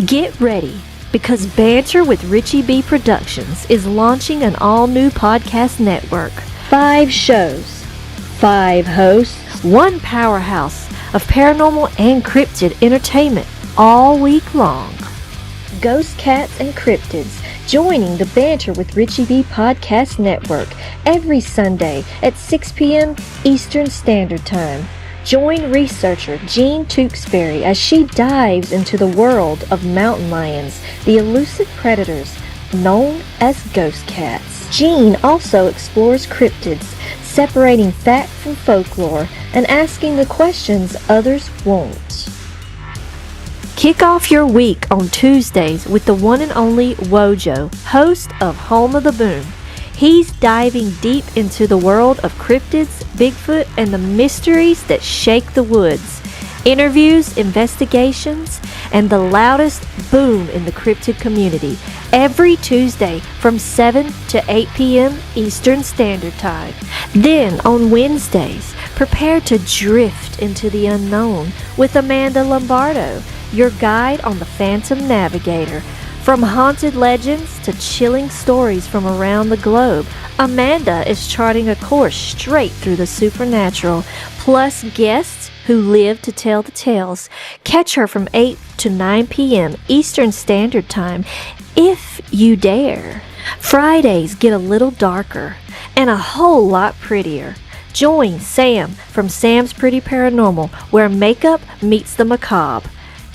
Get ready, because Banter with Richie B Productions is launching an all-new podcast network. 5 shows, 5 hosts, 1 powerhouse of paranormal and cryptid entertainment all week long. Ghost Cats and Cryptids joining the Banter with Richie B podcast network every Sunday at 6 p.m. Eastern Standard Time. Join researcher Jean Tewksbury as she dives into the world of mountain lions, the elusive predators known as ghost cats. Jean also explores cryptids, separating fact from folklore and asking the questions others won't. Kick off your week on Tuesdays with the one and only Wojo, host of Home of the Boom. He's diving deep into the world of cryptids, Bigfoot, and the mysteries that shake the woods. Interviews, investigations, and the loudest boom in the cryptid community. Every Tuesday from 7 to 8 p.m. Eastern Standard Time. Then on Wednesdays, prepare to drift into the unknown with Amanda Lombardo, your guide on the Phantom Navigator. From haunted legends to chilling stories from around the globe, Amanda is charting a course straight through the supernatural, plus guests who live to tell the tales. Catch her from 8 to 9 p.m. Eastern Standard Time, if you dare. Fridays get a little darker and a whole lot prettier. Join Sam from Sam's Pretty Paranormal, where makeup meets the macabre.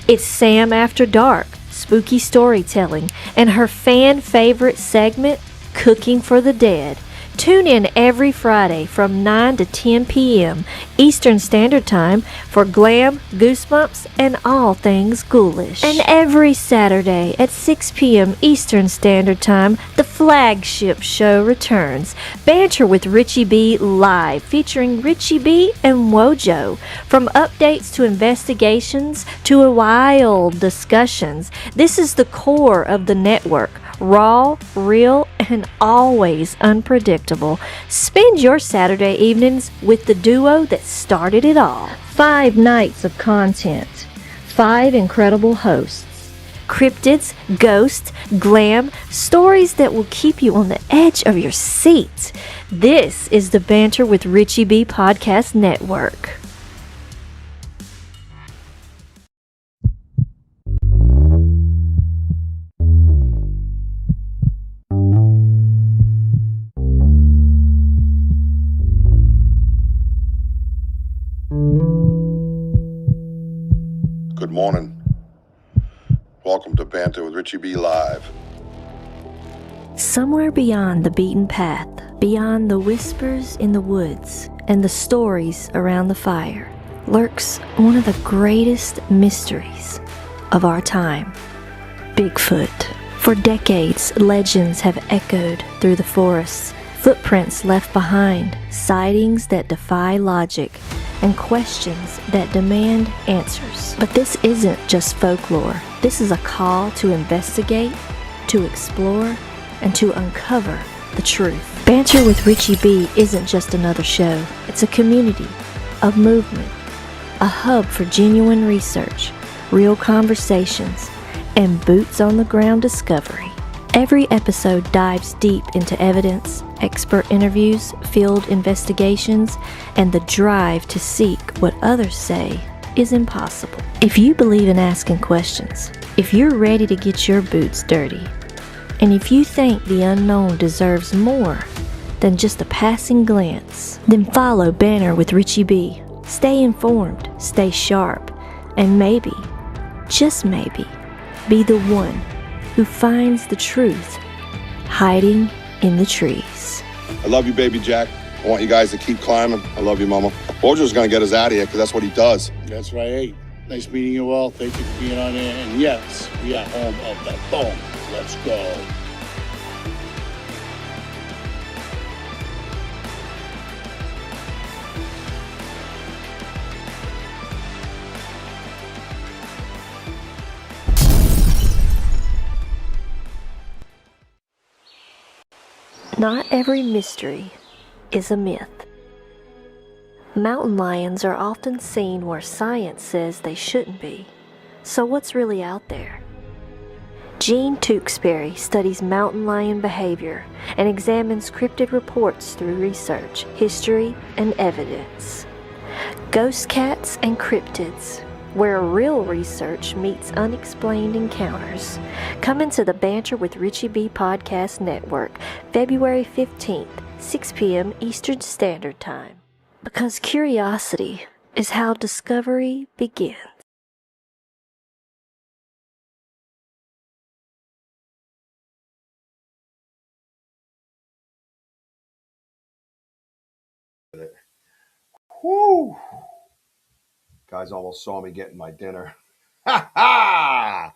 It's Sam After Dark, spooky storytelling, and her fan favorite segment, Cooking for the Dead. Tune in every Friday from 9 to 10 p.m. Eastern Standard Time for glam, goosebumps, and all things ghoulish. And every Saturday at 6 p.m. Eastern Standard Time, the flagship show returns, Banter with Richie B Live, featuring Richie B and Wojo. From updates to investigations to wild discussions, this is the core of the network. Raw, real, and always unpredictable. Spend your Saturday evenings with the duo that started it all. 5 nights of content, 5 incredible hosts, cryptids, ghosts, glam, stories that will keep you on the edge of your seat. This is the Banter with Richie B Podcast Network. Good morning. Welcome to Banter with Richie B Live. Somewhere beyond the beaten path, beyond the whispers in the woods and the stories around the fire, lurks one of the greatest mysteries of our time, Bigfoot. For decades, legends have echoed through the forests, footprints left behind, sightings that defy logic, and questions that demand answers. But this isn't just folklore. This is a call to investigate, to explore, and to uncover the truth. Banter with Richie B isn't just another show. It's a community, a movement, a hub for genuine research, real conversations, and boots-on-the-ground discovery. Every episode dives deep into evidence, expert interviews, field investigations, and the drive to seek what others say is impossible. If you believe in asking questions, if you're ready to get your boots dirty, and if you think the unknown deserves more than just a passing glance, then follow Banter with Richie B. Stay informed, stay sharp, and maybe, just maybe, be the one who finds the truth hiding in the trees. I love you, baby Jack. I want you guys to keep climbing. I love you, Mama. Bojo's gonna get us out of here because that's what he does. That's right. Hey, nice meeting you all. Thank you for being on there. And yes, we are home of the boom. Let's go. Not every mystery is a myth. Mountain lions are often seen where science says they shouldn't be. So what's really out there? Gene Tewksbury studies mountain lion behavior and examines cryptid reports through research, history, and evidence. Ghost Cats and Cryptids, where real research meets unexplained encounters. Come into the Banter with Richie B Podcast Network, February 15th, 6 p.m. Eastern Standard Time. Because curiosity is how discovery begins. Whoo! Guys almost saw me getting my dinner. Ha ha!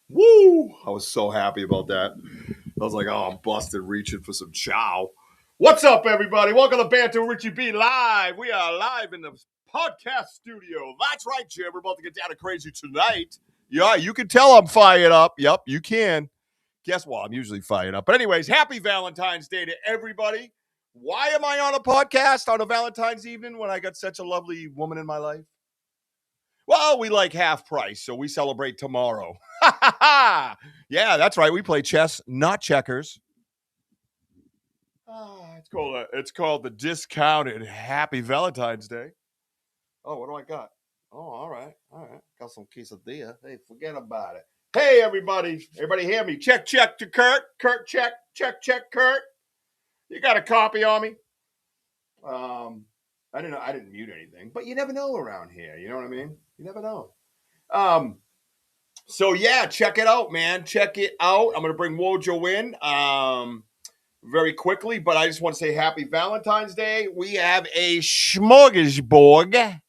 Woo! I was so happy about that. I was like, oh, I'm busted reaching for some chow. What's up, everybody? Welcome to Banter with Richie B Live. We are live in the podcast studio. That's right, Jim. We're about to get down to crazy tonight. Yeah, you can tell I'm fired up. Yep, you can. Guess what? I'm usually fired up. But anyways, happy Valentine's Day to everybody. Why am I on a podcast on a Valentine's evening when I got such a lovely woman in my life? Well, we like half price, so we celebrate tomorrow. Yeah, that's right. We play chess, not checkers. It's called the discounted Happy Valentine's Day. Oh, what do I got? Oh, all right. Got some quesadilla. Hey, forget about it. Hey, everybody. Everybody hear me? Check to Kurt. Kurt, check, Kurt. You got a copy on me? I didn't mute anything, but you never know around here. You know what I mean? You never know. So yeah, check it out, man. Check it out. I'm gonna bring Wojo in very quickly, but I just want to say happy Valentine's Day. We have a smorgasbord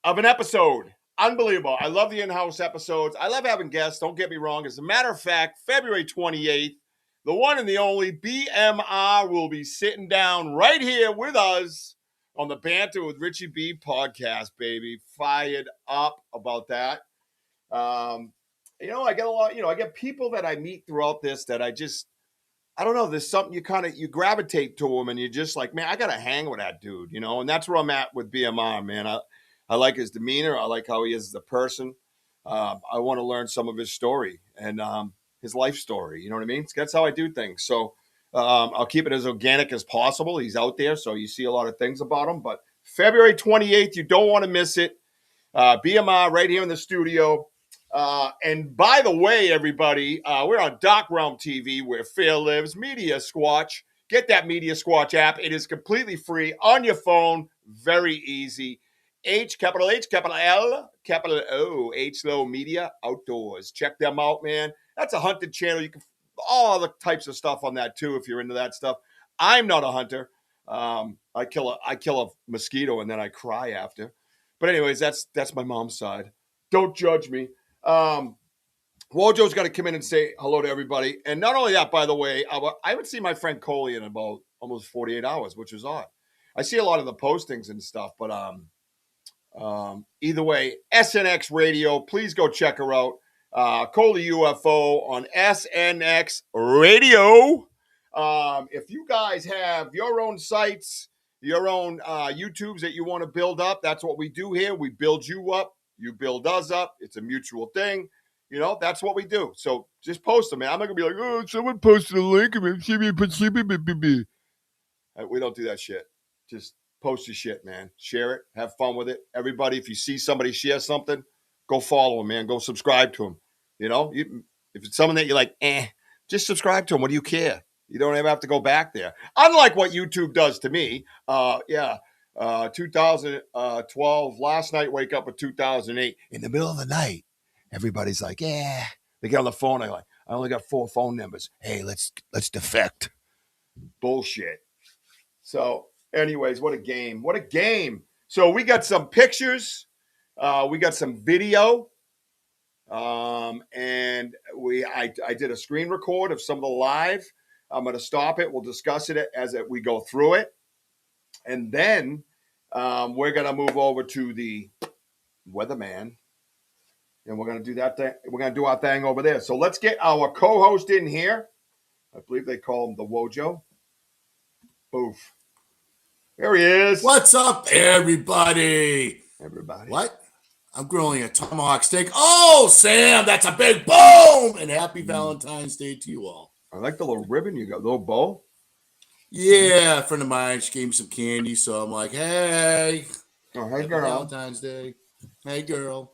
of an episode. Unbelievable. I love the in-house episodes. I love having guests. Don't get me wrong. As a matter of fact, February 28th, the one and the only BMR will be sitting down right here with us on the Banter with Richie B podcast, baby. Fired up about that. I get a lot, I get people that I meet throughout this that I don't know, there's something you gravitate to them and you're just like, man, I got to hang with that dude, and that's where I'm at with BMR, man. I like his demeanor. I like how he is as a person. I want to learn some of his story and his life story. You know what I mean? That's how I do things. So I'll keep it as organic as possible. He's out there, so you see a lot of things about him. But February 28th, you don't want to miss it. BMR right here in the studio. And by the way, everybody, we're on Doc Realm TV, where fear lives. Media Squatch. Get that Media Squatch app. It is completely free on your phone. Very easy. Capital H, capital L, capital O, H-Low Media Outdoors. Check them out, man. That's a hunted channel. You can all other types of stuff on that too if you're into that stuff. I'm not a hunter. I kill a mosquito and then I cry after. But anyways, that's my mom's side. Don't judge me. Wojo's got to come in and say hello to everybody. And not only that, by the way, I haven't seen my friend Coley in about almost 48 hours, which is odd. I see a lot of the postings and stuff, but either way, SNX Radio, please go check her out. Coley UFO on SNX Radio. If you guys have your own sites, your own YouTubes that you want to build up, that's what we do here. We build you up. You build us up. It's a mutual thing. That's what we do. So just post them, man. I'm not going to be like, oh, someone posted a link. We don't do that shit. Just post your shit, man. Share it. Have fun with it. Everybody, if you see somebody share something, go follow them, man. Go subscribe to them. If it's something that you're like, just subscribe to them. What do you care? You don't ever have to go back there. Unlike what YouTube does to me. 2012, last night, wake up with 2008. In the middle of the night, everybody's like, yeah. They get on the phone. I only got 4 phone numbers. Hey, let's defect. Bullshit. So, anyways, what a game. What a game. So we got some pictures. We got some video. And I did a screen record of some of the live. I'm going to stop it. We'll discuss it as we go through it. And then we're going to move over to the weatherman. And we're going to do that thing. We're going to do our thing over there. So let's get our co-host in here. I believe they call him the Wojo. Boof. There he is. What's up, everybody? Everybody. What? I'm grilling a tomahawk steak. Oh, Sam, that's a big boom! And happy Valentine's Day to you all. I like the little ribbon you got, little bow. Yeah, a friend of mine, she gave me some candy, so I'm like, hey, Oh, hey, happy girl. Valentine's Day. Hey, girl.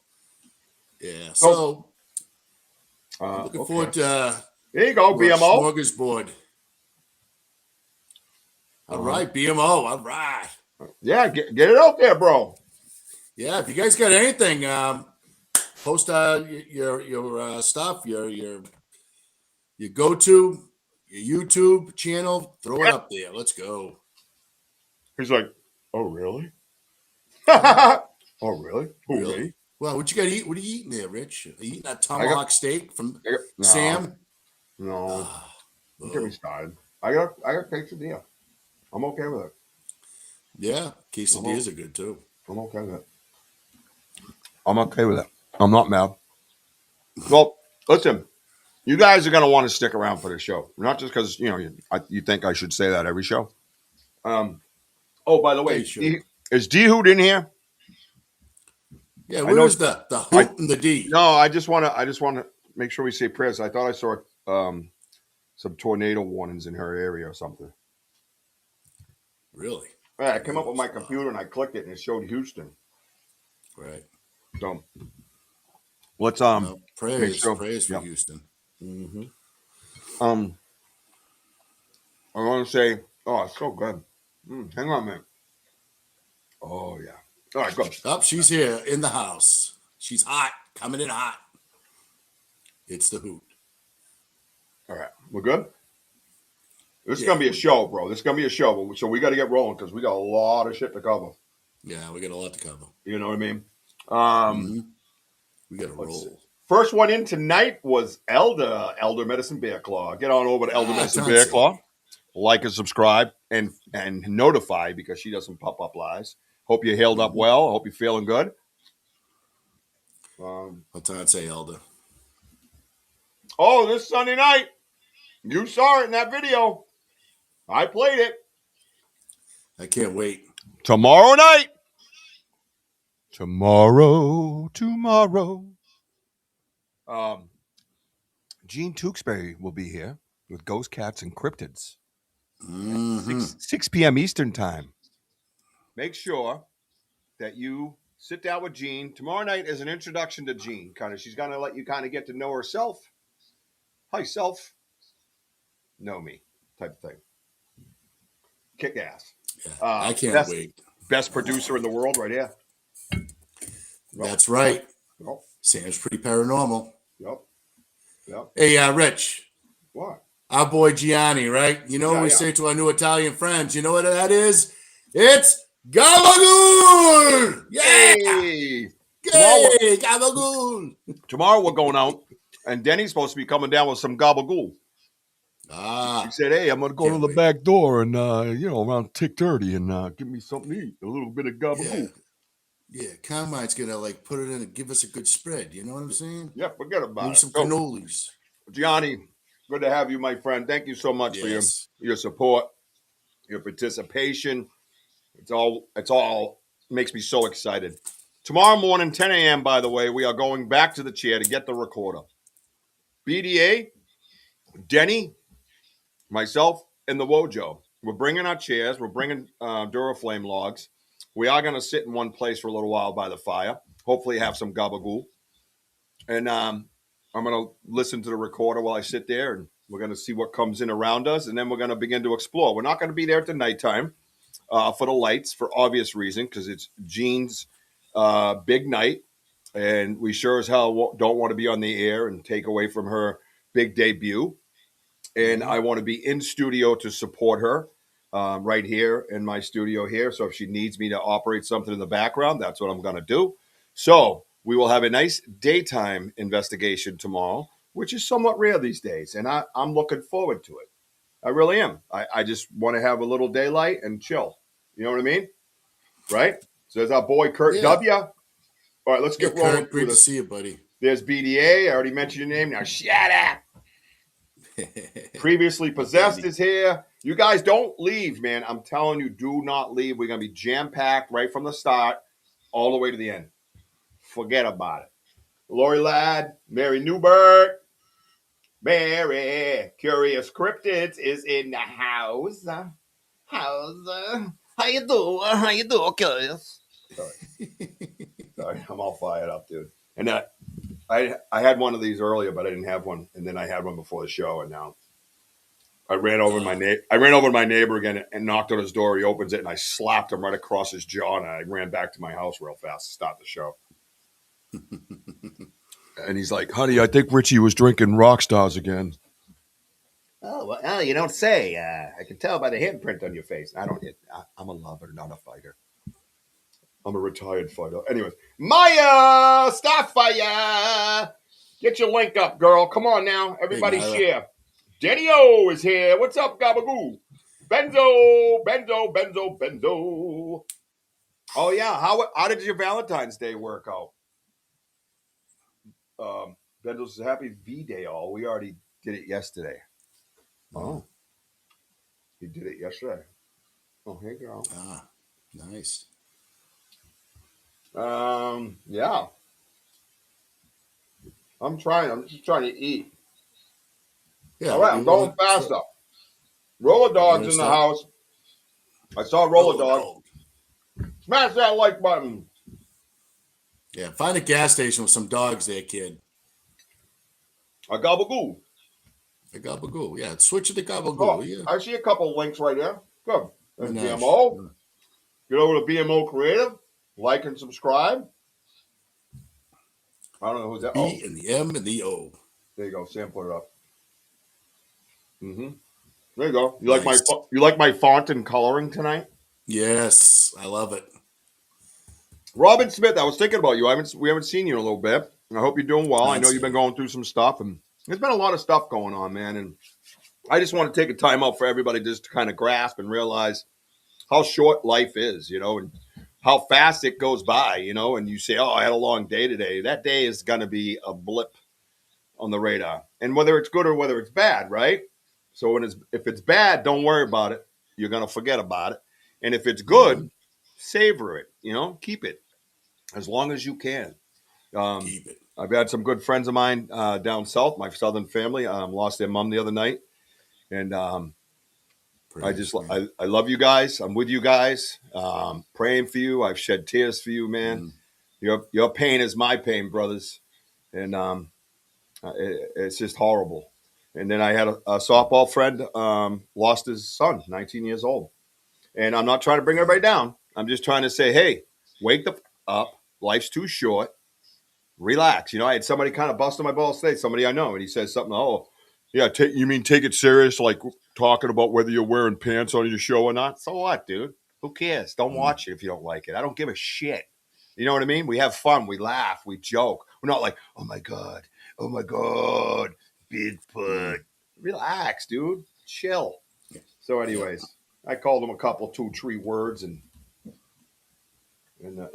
Yeah, So, so I'm looking forward to there you go, our BMO. smorgasbord. All Uh-huh. right, BMO. All right. Yeah, get it out there, bro. Yeah, if you guys got anything, post your stuff, your go-to, your YouTube channel. Throw it up there. Let's go. He's like, oh, really? Oh, really? Who, Really? me? Well, what you got to eat? What are you eating there, Rich? Are you eating that I tomahawk steak from Sam? No. Oh. Get me started. I got quesadilla. I'm okay with it. Yeah, quesadillas are good too. I'm okay with it. I'm okay with it. I'm not mad. Well, listen, you guys are going to want to stick around for the show. Not just because, you think I should say that every show. Oh, by the way, is D Hoot in here? Yeah, where's the hoot and the D? No, I just want to make sure we say prayers. I thought I saw some tornado warnings in her area or something. Really? Yeah, I came up with my computer and I clicked it and it showed Houston. Right. So let's praise for Houston. Mm-hmm. I want to say, oh, it's so good. Hang on a minute. Oh yeah. All right, go. Oh, she's here in the house. She's hot, coming in hot. It's the hoot. All right, we're good. This is gonna be a show, bro. This is gonna be a show. So we got to get rolling because we got a lot of shit to cover. Yeah, we got a lot to cover. You know what I mean? We got to roll. See. First one in tonight was Elder Medicine Bear Claw. Get on over to Elder Medicine Bear Claw. Like and subscribe and notify because she doesn't pop up lies. Hope you healed up well. Hope you're feeling good. What's I say, Elder? Oh, this Sunday night. You saw it in that video. I played it. I can't wait. Tomorrow night. Tomorrow. Gene Tewksbury will be here with Ghost Cats and Cryptids. 6 p.m. Eastern time. Make sure that you sit down with Gene. Tomorrow night is an introduction to Gene. She's going to let you kind of get to know herself. Hi, self. Know me type of thing. Kick ass. Yeah, I can't wait. Best producer in the world right here. That's right. Yep. Sam's pretty paranormal. Yep. Hey, Rich. What? Our boy Gianni, right? You know what we say to our new Italian friends? You know what that is? It's gabagool! Yeah! Hey! Gabagool! Tomorrow we're going out, and Denny's supposed to be coming down with some gabagool. He said, hey, I'm going to go to the back door and, around 6:30 and give me something to eat. A little bit of gabagool. Yeah, Carmine's going to, put it in and give us a good spread. You know what I'm saying? Yeah, forget about Maybe it. some cannolis. Gianni, good to have you, my friend. Thank you so much for your support, your participation. It's all makes me so excited. Tomorrow morning, 10 a.m., by the way, we are going back to the chair to get the recorder. BDA, Denny, myself, and the Wojo. We're bringing our chairs. We're bringing Duraflame logs. We are going to sit in one place for a little while by the fire. Hopefully have some gabagool. And I'm going to listen to the recorder while I sit there, and we're going to see what comes in around us, and then we're going to begin to explore. We're not going to be there at the nighttime for the lights for obvious reason because it's Gene's big night, and we sure as hell don't want to be on the air and take away from her big debut. And I want to be in studio to support her right here in my studio here. So if she needs me to operate something in the background, that's what I'm going to do. So we will have a nice daytime investigation tomorrow, which is somewhat rare these days. And I'm looking forward to it. I really am. I just want to have a little daylight and chill. You know what I mean? Right? So there's our boy, Kurt W. All right, let's get rolling. Kurt, great to see you, buddy. There's BDA. I already mentioned your name. Now shut up. Previously Possessed is here. You guys don't leave, man. I'm telling you, do not leave. We're going to be jam-packed right from the start all the way to the end. forget about it. Lori Ladd, Mary Newbert, Mary Curious Cryptids is in the house. How you do? How you do, Curious? Sorry, I'm all fired up, dude. And I had one of these earlier, but I didn't have one, and then I had one before the show, and now I ran over my neighbor again and knocked on his door. He opens it, and I slapped him right across his jaw, and I ran back to my house real fast to start the show. And he's like, "Honey, I think Richie was drinking rock stars again." Oh, well, you don't say. I can tell by the handprint on your face. I don't hit. I'm a lover, not a fighter. I'm a retired fighter. Anyways, Maya Starfire, get your link up, girl. Come on now, everybody share. Danny O is here. What's up, Gabagoo? Benzo. Oh yeah, how did your Valentine's Day work out? Benzo's happy V-Day all. We already did it yesterday. Oh. You did it yesterday. Oh, hey girl. Ah, nice. Yeah. I'm just trying to eat. Yeah, all right, I'm going faster. Roller Dog's in the house. I saw Roller Dog. Smash that like button. Yeah, find a gas station with some dogs there, kid. A Gabagoo. Yeah, switch it to Gabagoo. Oh, yeah. I see a couple links right there. Good. There's nice. BMO. Get over to BMO Creative. Like and subscribe. I don't know who's that. B and the M and the O. There you go. Sam put it up. Mm-hmm. There you go. You like my font and coloring tonight? Yes, I love it. Robin Smith, I was thinking about you. We haven't seen you in a little bit. I hope you're doing well. I know you've been going through some stuff, and there's been a lot of stuff going on, man. And I just want to take a time out for everybody just to kind of grasp and realize how short life is, and how fast it goes by, and you say, oh, I had a long day today. That day is going to be a blip on the radar. And whether it's good or whether it's bad, right? So if it's bad, don't worry about it. You're going to forget about it. And if it's good, savor it, keep it as long as you can. Keep it. I've had some good friends of mine down south, my southern family, lost their mom the other night. And I love you guys. I'm with you guys, praying for you. I've shed tears for you, man. Your pain is my pain, brothers. And it's just horrible. And then I had a softball friend lost his son, 19 years old. And I'm not trying to bring everybody down. I'm just trying to say, hey, wake up. Life's too short. Relax. I had somebody kind of busting my balls today, somebody I know, and he says something, oh, yeah, you mean take it serious, like talking about whether you're wearing pants on your show or not? So what, dude? Who cares? Don't watch it if you don't like it. I don't give a shit. You know what I mean? We have fun. We laugh. We joke. We're not like, oh, my God, Bigfoot. Relax, dude. Chill. So anyways, I called him a couple 2-3 words, and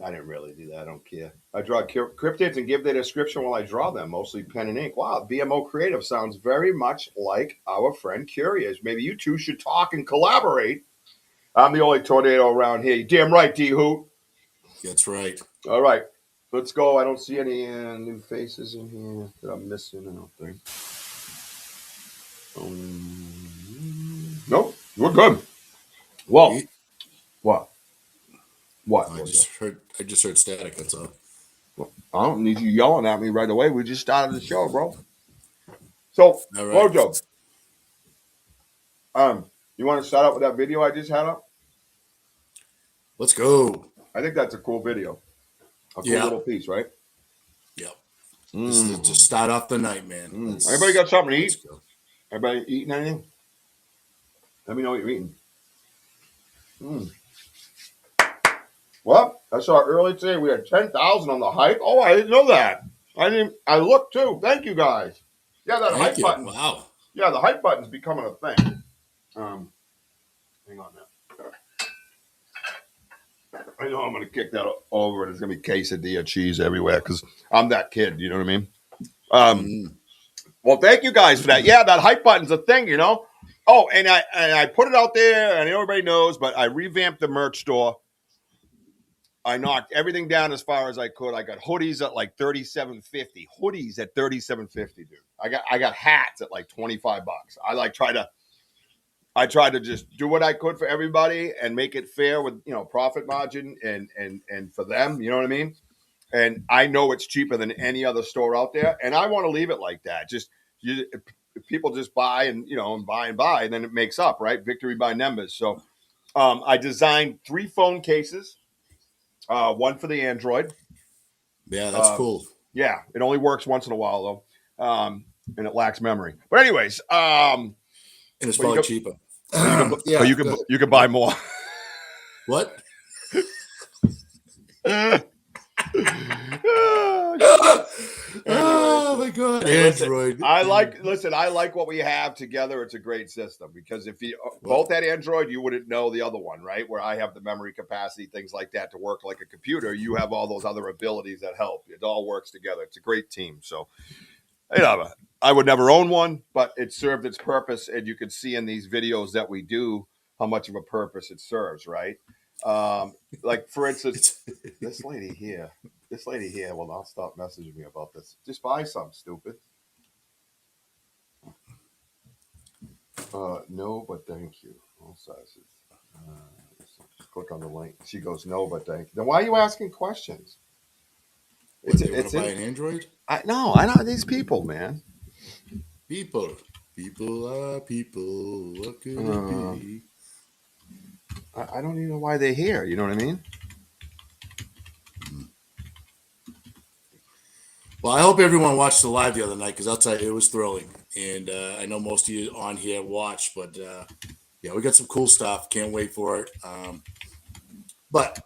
I didn't really do that. I don't care. I draw cryptids and give their description while I draw them, mostly pen and ink. Wow, BMO Creative sounds very much like our friend Curious. Maybe you two should talk and collaborate. I'm the only tornado around here. You damn right, D-Hoot. That's right. All right, let's go. I don't see any new faces in here that I'm missing, I don't think. Nope, we're good. Well, what? I just heard static. That's all. Well, I don't need you yelling at me right away. We just started the show, bro. So, Mojo, you want to start out with that video I just had up? Let's go. I think that's a cool video. A cool little piece, right? Yep. Just start off the night, man. Everybody got something to eat? Everybody eating anything? Let me know what you're eating. Well, I saw earlier today we had 10,000 on the hype. Oh, I didn't know that. I looked too. Thank you guys. Yeah, that hype button. Wow. Yeah, the hype button's becoming a thing. Hang on now. I know I'm going to kick that over. There's going to be quesadilla cheese everywhere because I'm that kid. You know what I mean? Well, thank you guys for that. Yeah, that hype button's a thing, Oh, and I put it out there, and everybody knows, but I revamped the merch store. I knocked everything down as far as I could. I got hoodies at like $37.50. Hoodies at $37.50, dude. I got hats at like $25. I tried to just do what I could for everybody and make it fair with, profit margin and for them, you know what I mean? And I know it's cheaper than any other store out there, and I want to leave it like that. If people just buy and buy, and then it makes up, right? Victory by numbers. So I designed 3 phone cases, one for the Android. Yeah, that's cool. Yeah, it only works once in a while though, and it lacks memory. But anyways, and it's probably cheaper. You can buy more. What? Oh my god! Android. I like what we have together. It's a great system because if you both had Android, you wouldn't know the other one, right? Where I have the memory capacity, things like that to work like a computer. You have all those other abilities that help. It all works together. It's a great team. So, I would never own one, but it served its purpose, and you can see in these videos that we do how much of a purpose it serves, right? Like for instance, this lady here will not stop messaging me about this. Just buy something, stupid. No, but thank you. All sizes. Click on the link. She goes, no, but thank you. Then why are you asking questions? It's buy an Android? I know these people, man. People are people. What could it be? I don't even know why they're here. You know what I mean? Well, I hope everyone watched the live the other night because I'll tell you, it was thrilling. And I know most of you on here watched, but yeah, we got some cool stuff. Can't wait for it. But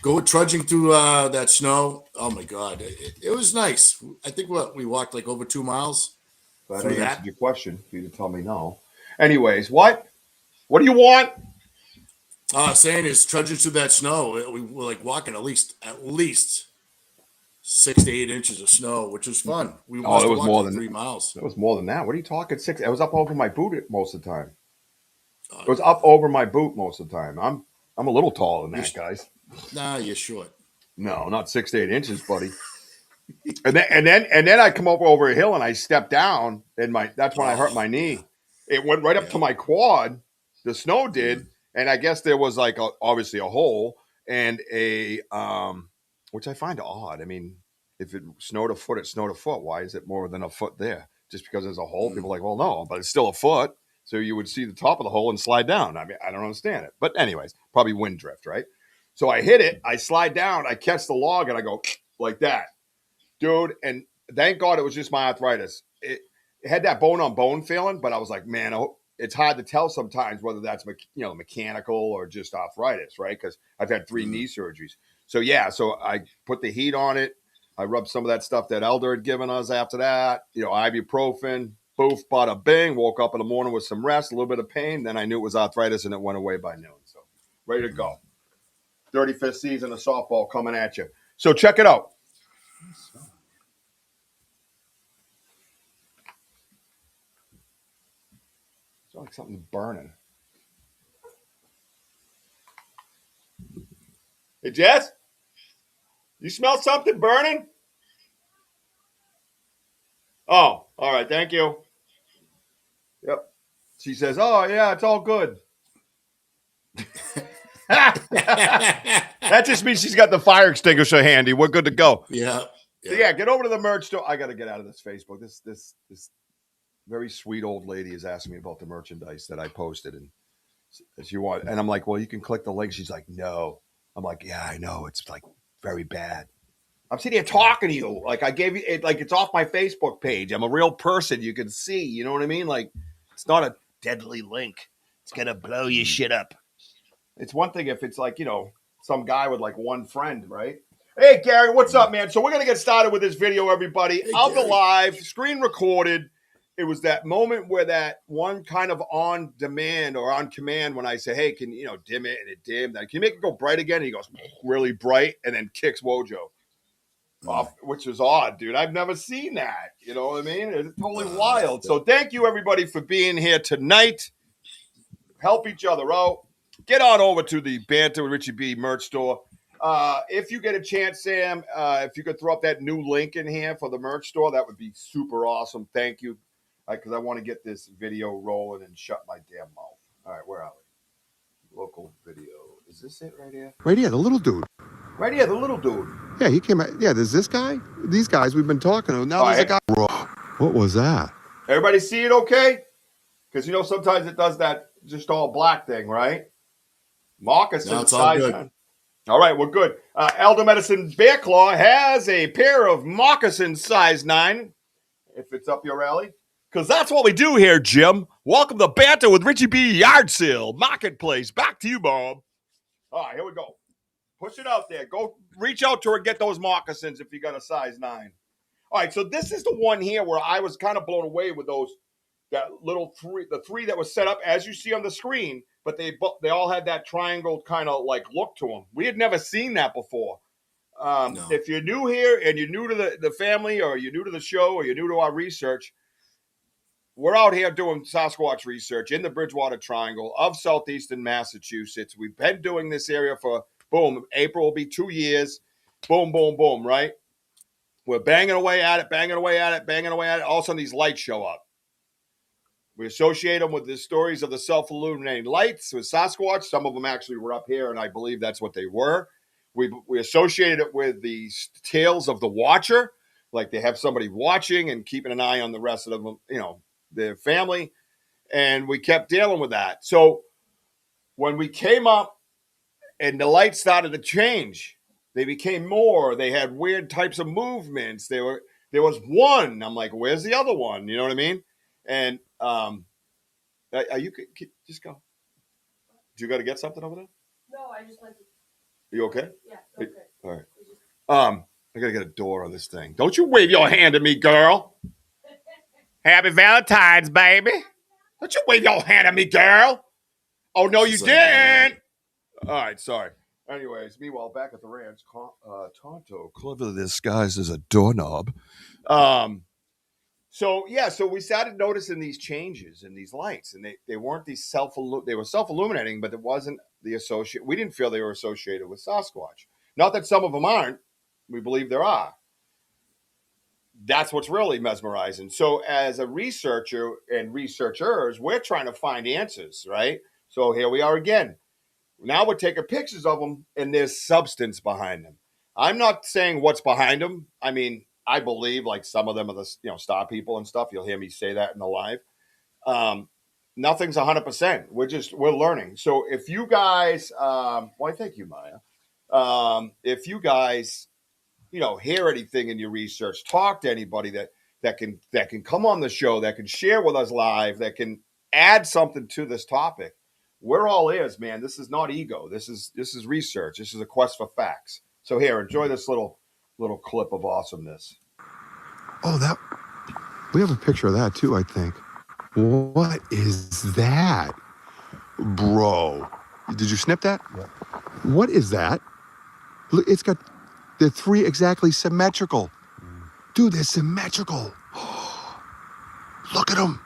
go trudging through that snow. Oh my God, it was nice. I think we walked like over 2 miles. But I answered your question for you to tell me no. Anyways, what do you want? Saying is trudging through that snow. We were like walking at least 6 to 8 inches of snow, which was fun. We it was more than 3 miles. It was more than that. What are you talking? 6? It was up over my boot most of the time. It was up over my boot most of the time. I'm a little taller than that, guys. Nah, you're short. No, not 6 to 8 inches, buddy. and then I come over a hill and I step down, and that's when I hurt my knee. Yeah. It went right up to my quad. The snow did, and I guess there was like obviously a hole and a which I find odd. I mean, if it snowed a foot, it snowed a foot. Why is it more than a foot there? Just because there's a hole? People are like, well, no, but it's still a foot. So you would see the top of the hole and slide down. I mean, I don't understand it. But anyways, probably wind drift, right? So I hit it. I slide down. I catch the log, and I go like that. Dude, and thank God it was just my arthritis. It had that bone-on-bone feeling, but I was like, man, it's hard to tell sometimes whether that's mechanical or just arthritis, right? Because I've had 3 knee surgeries. So I put the heat on it. I rubbed some of that stuff that Elder had given us after that. Ibuprofen, boof, bada bing. Woke up in the morning with some rest, a little bit of pain. Then I knew it was arthritis, and it went away by noon. So ready to go. 35th season of softball coming at you. So check it out. It's like something's burning. Hey, Jess? You smell something burning? Oh, all right. Thank you. Yep. She says, oh, yeah, it's all good. That just means she's got the fire extinguisher handy. We're good to go. Yeah. So get over to the merch store. I got to get out of this Facebook. This very sweet old lady is asking me about the merchandise that I posted, and she want. And I'm like, well, you can click the link. She's like, no. I'm like, yeah, I know. It's like very bad. I'm sitting here talking to you. Like I gave you it. Like it's off my Facebook page. I'm a real person. You can see. You know what I mean? Like it's not a deadly link. It's gonna blow your shit up. It's one thing if it's like some guy with like one friend, right? Hey, Gary, what's up, man? So we're going to get started with this video, everybody. Hey, Out the live, screen recorded. It was that moment where that one kind of on demand or on command when I say, hey, can you dim it? And it dimmed. Can you make it go bright again? And he goes really bright and then kicks Wojo off, which was odd, dude. I've never seen that. You know what I mean? It's totally wild. So thank you, everybody, for being here tonight. Help each other out. Get on over to the Banter with Richie B merch store. If you get a chance, Sam, if you could throw up that new link in here for the merch store, that would be super awesome. Thank you. Because I want to get this video rolling and shut my damn mouth. All right, where are we? Local video. Is this it right here? Right here, the little dude. Right here, the little dude. Yeah, he came out. Yeah, there's this guy. These guys we've been talking to. Now there's a guy. Bro, what was that? Everybody see it okay? Because, sometimes it does that just all black thing, right? Moccasin No, it's all size good. 9. All right, we're good. Elder Medicine Bear Claw has a pair of moccasins size 9, if it's up your alley. Because that's what we do here, Jim. Welcome to Banter with Richie B. Yard Sale Marketplace. Back to you, Bob. All right, here we go. Push it out there. Go reach out to her and get those moccasins if you got a size 9. All right, so this is the one here where I was kind of blown away with that little the three that was set up as you see on the screen, but they all had that triangle kind of like look to them. We had never seen that before. No. If you're new here and you're new to the family, or you're new to the show, or you're new to our research, we're out here doing Sasquatch research in the Bridgewater Triangle of southeastern Massachusetts. We've been doing this area for, April will be 2 years. Boom, boom, boom, right? We're banging away at it. All of a sudden, these lights show up. We associate them with the stories of the self-illuminating lights with Sasquatch. Some of them actually were up here, and I believe that's what they were. We associated it with the tales of the Watcher, like they have somebody watching and keeping an eye on the rest of them, their family, and we kept dealing with that. So when we came up and the lights started to change, they became more. They had weird types of movements. There was one. I'm like, where's the other one? You know what I mean? And are you just go? Do you got to get something over there? No, I just like to. Are you okay? Yeah, okay. All right. I gotta get a door on this thing. Don't you wave your hand at me, girl. Happy Valentine's, baby. Don't you wave your hand at me, girl. Oh, no, you didn't. All right, sorry. Anyways, meanwhile, back at the ranch, Tonto cleverly disguised as a doorknob. So we started noticing these changes in these lights, and they weren't these they were self-illuminating, but it wasn't the associate. We didn't feel they were associated with Sasquatch. Not that some of them aren't. We believe there are. That's what's really mesmerizing. So as a researcher and researchers, we're trying to find answers, right? So here we are again. Now we're taking pictures of them, and there's substance behind them. I'm not saying what's behind them. I mean, I believe like some of them are the star people and stuff. You'll hear me say that in the live. Nothing's 100%. We're learning. So if you guys, thank you, Maya. If you guys, hear anything in your research, talk to anybody that can come on the show, that can share with us live, that can add something to this topic. We're all ears, man. This is not ego. This is research. This is a quest for facts. So here, enjoy this little clip of awesomeness. Oh, we have a picture of that too, I think. What is that? Bro, did you snip that? Yeah. What is that? Look, they're 3 exactly symmetrical. Dude, they're symmetrical. Look at them.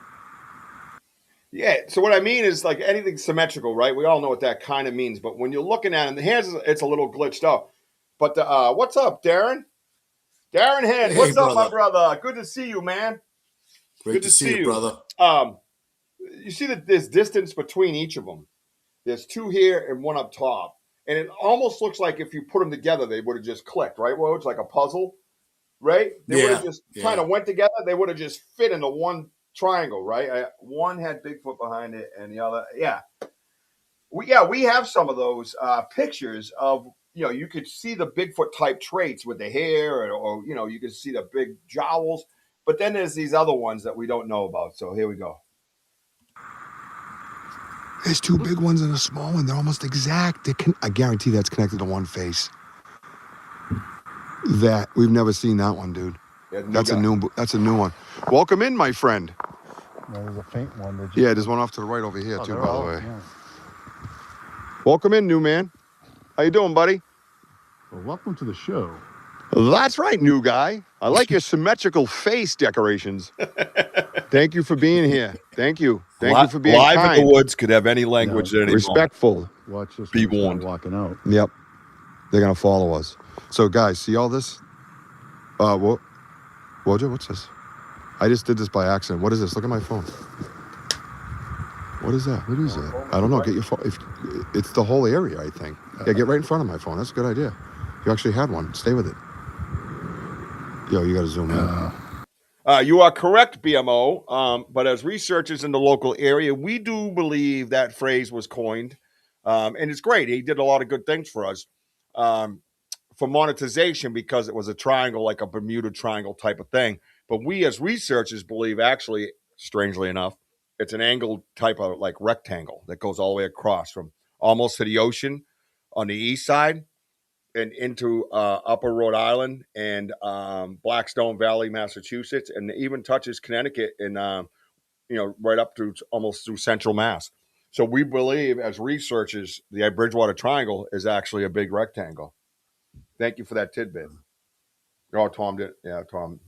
Yeah, so what I mean is like anything symmetrical, right? We all know what that kind of means, but when you're looking at it, the hands, it's a little glitched up. But what's up, Darren? Darren Hen, what's up, my brother? Good to see you, man. Great to see you, brother. You see that there's distance between each of them. There's 2 here and 1 up top. And it almost looks like if you put them together, they would have just clicked, right? Well, it's like a puzzle, right? They would have just kind of went together. They would have just fit into one triangle, right? One had Bigfoot behind it, and the other, we have some of those pictures of, you could see the Bigfoot type traits with the hair, or you could see the big jowls. But then there's these other ones that we don't know about. So here we go. There's 2 big ones and a small one. They're almost exact. I guarantee that's connected to one face. That we've never seen that one, dude. Yeah, that's a new one. Welcome in, my friend. There's a faint one. There's one off to the right over here too, by the way. Yeah. Welcome in, new man. How you doing, buddy? Well, welcome to the show. That's right, new guy. I like your symmetrical face decorations. Thank you for being here. Thank you. Thank you for being live kind. in the woods could have any language at any respectful. Watch this. Be warned. Walking out. Yep. They're gonna follow us. So guys, see all this? What? Wojo, what's this? I just did this by accident. What is this? Look at my phone. What is that? What is that? I don't know. Get your phone. If it's the whole area, I think. Yeah, get right in front of my phone. That's a good idea. You actually had one. Stay with it. Yo, you got to zoom in. You are correct, BMO. But as researchers in the local area, we do believe that phrase was coined, and it's great. He did a lot of good things for us. For monetization, because it was a triangle, like a Bermuda Triangle type of thing. But we as researchers believe, actually, strangely enough, it's an angled type of like rectangle that goes all the way across from almost to the ocean on the east side and into Upper Rhode Island and Blackstone Valley, Massachusetts, and even touches Connecticut and right up to almost through Central Mass. So we believe, as researchers, the Bridgewater Triangle is actually a big rectangle. Thank you for that tidbit. Oh, Tom did. Yeah, Tom.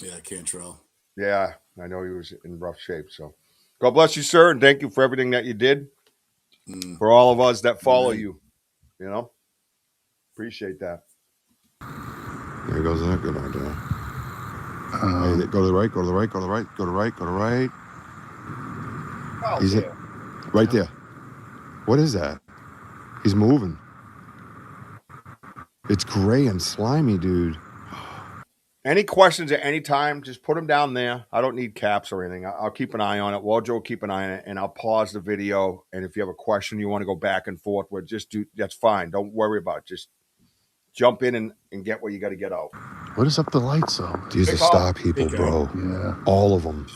Yeah, Cantrell. Yeah, I know he was in rough shape. So God bless you, sir, and thank you for everything that you did for all of us that follow you. Appreciate that. There goes that good idea. Hey, go to the right, go to the right, go to the right, go to the right, go to the right. He's right there. What is that? He's moving. It's gray and slimy, dude. Any questions at any time, just put them down there. I don't need caps or anything. I'll keep an eye on it. Wojo will keep an eye on it, and I'll pause the video. And if you have a question you want to go back and forth with, that's fine. Don't worry about it. Just jump in and get what you got to get out. What is up the lights, though? These are star people, bro. Yeah. All of them.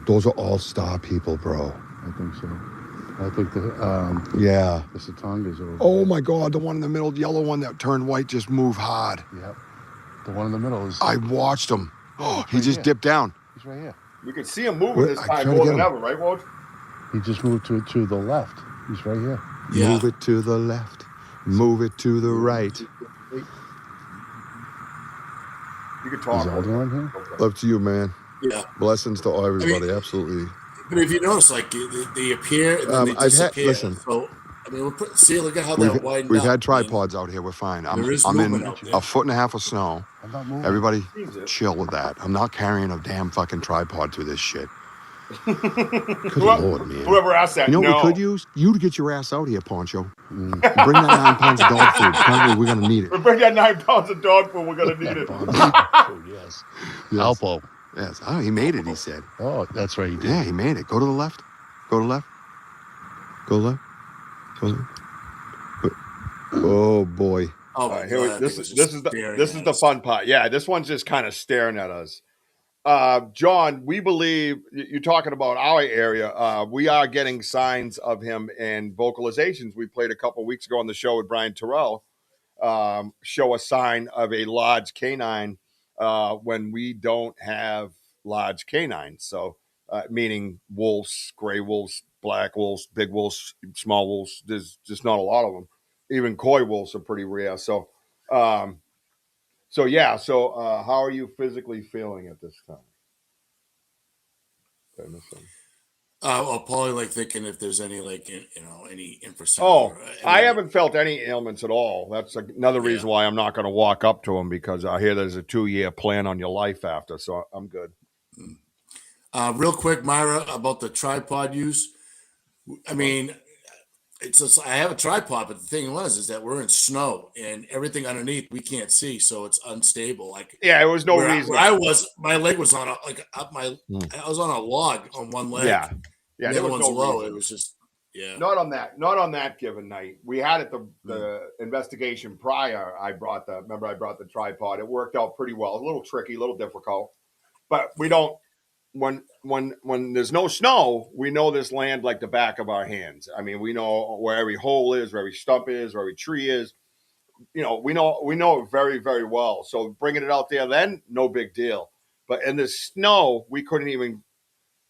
Those are all star people, bro. I think so. I think the Satongas are. Oh my God, the one in the middle, the yellow one that turned white, just moved hard. Yep. The one in the middle is. I watched him. Oh, he just dipped down. He's right here. We could see him moving this time more than ever, right, Woj? He just moved to the left. He's right here. Yeah. Move it to the left. Move it to the right. You can talk. Is Aldo on here? Up to you, man. Yeah. Blessings to everybody. Absolutely. But if you notice, like they appear and then they disappear. Listen. So I mean, see, look at how that widened We've up, had tripods out here. We're fine. I'm in a foot and a half of snow. I'm not moving. Everybody, chill with that. I'm not carrying a damn fucking tripod through this shit. Good Lord, man. Whoever asked that, you know what we could use? You to get your ass out here, Poncho. Bring that 9 pounds of dog food. Apparently, we're gonna need it. Bring that 9 pounds of dog food. We're gonna need it. Yes. Alpo. Yes. Oh, he made it. He said. Oh, that's right. He did. Yeah, he made it. Go to the left. Go to the left. Go to the left. Go to the left. Oh boy. Oh, right, this is the fun part. Yeah, this one's just kind of staring at us. John, we believe you're talking about our area. We are getting signs of him and vocalizations. We played a couple weeks ago on the show with Brian Terrell. Show a sign of a large canine when we don't have large canines. So, meaning wolves, gray wolves, black wolves, big wolves, small wolves. There's just not a lot of them. Even coy wolves are pretty rare. So, how are you physically feeling at this time? Well, probably like thinking if there's any any infrasound. Oh, I haven't felt any ailments at all. That's another reason why I'm not going to walk up to him, because I hear there's a 2-year plan on your life after, so I'm good. Real quick, Myra, about the tripod use. I mean, I have a tripod, but the thing is that we're in snow and everything underneath we can't see, so it's unstable. Like, yeah, it was no reason. My leg was on I was on a log on one leg. Yeah, the other one's low. It was just not on that given night. We had it the investigation prior. I brought the tripod. It worked out pretty well. A little tricky, a little difficult, but we don't. When there's no snow, we know this land like the back of our hands. I mean, we know where every hole is, where every stump is, where every tree is. We know it very, very well. So bringing it out there, then no big deal. But in the snow, we couldn't even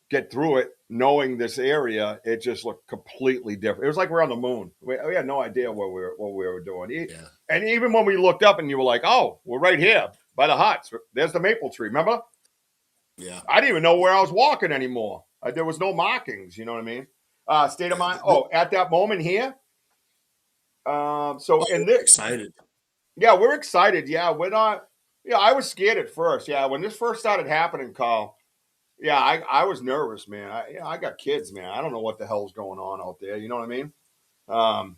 get through it. Knowing this area, it just looked completely different. It was like we're on the moon. We had no idea what we were doing. Yeah. And even when we looked up, and you were like, "Oh, we're right here by the huts. There's the maple tree. Remember?" Yeah. I didn't even know where I was walking anymore. There was no markings. You know what I mean? State of mind. Oh, at that moment here, So in this, Excited. yeah, we're excited. Yeah, we're not. Yeah, I was scared at first. Yeah, when this first started happening, Carl. Yeah, I was nervous, man. I got kids, man. I don't know what the hell's going on out there. You know what I mean? Um,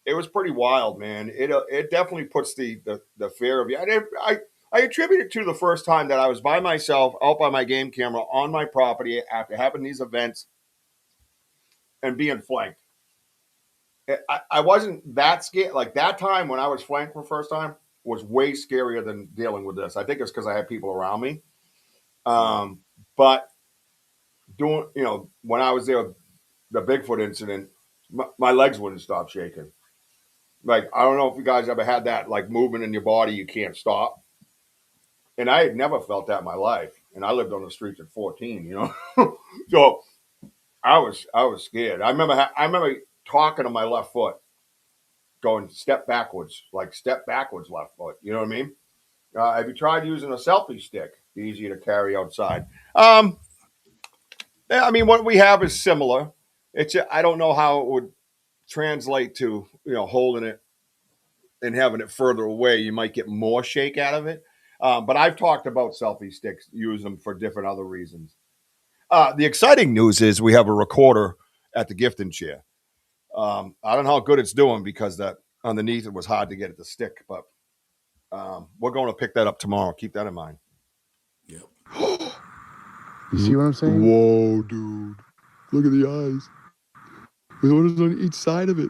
it was pretty wild, man. It definitely puts the fear of you. I attribute it to the first time that I was by myself out by my game camera on my property after having these events and being flanked. I wasn't that scared. Like that time when I was flanked for the first time was way scarier than dealing with this. I think it's because I had people around me. But doing, when I was there, the Bigfoot incident, my legs wouldn't stop shaking. Like, I don't know if you guys ever had that, like, movement in your body you can't stop. And I had never felt that in my life. And I lived on the streets at 14, So I was scared. I remember talking to my left foot, going step backwards left foot. You know what I mean? Have you tried using a selfie stick? Easier to carry outside. Yeah, I mean, what we have is similar. I don't know how it would translate to holding it and having it further away. You might get more shake out of it. But I've talked about selfie sticks, use them for different other reasons. The exciting news is we have a recorder at the gifting chair. I don't know how good it's doing because that underneath it was hard to get it to stick, but we're going to pick that up tomorrow. Keep that in mind. Yep. You see what I'm saying? Whoa, dude. Look at the eyes. What is on each side of it?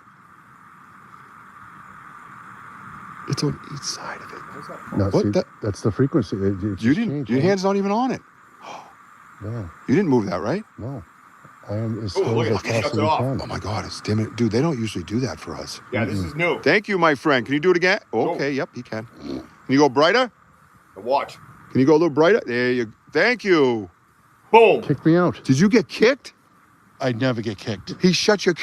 It's on each side of it. No, What see, the- that's the frequency. You didn't. Your hand's not even on it. Yeah, You didn't move that, right? no. I am as Oh, still look as I at it. Shuts it possibly off. can. Oh my God, it's dimming. Dude, they don't usually do that for us. Yeah, this is new. Thank you, my friend. Can you do it again? Okay, yep, he can. Can you go brighter? The watch. Can you go a little brighter? There you. Thank you. Boom. Kick me out. Did you get kicked? I'd never get kicked. He shut your.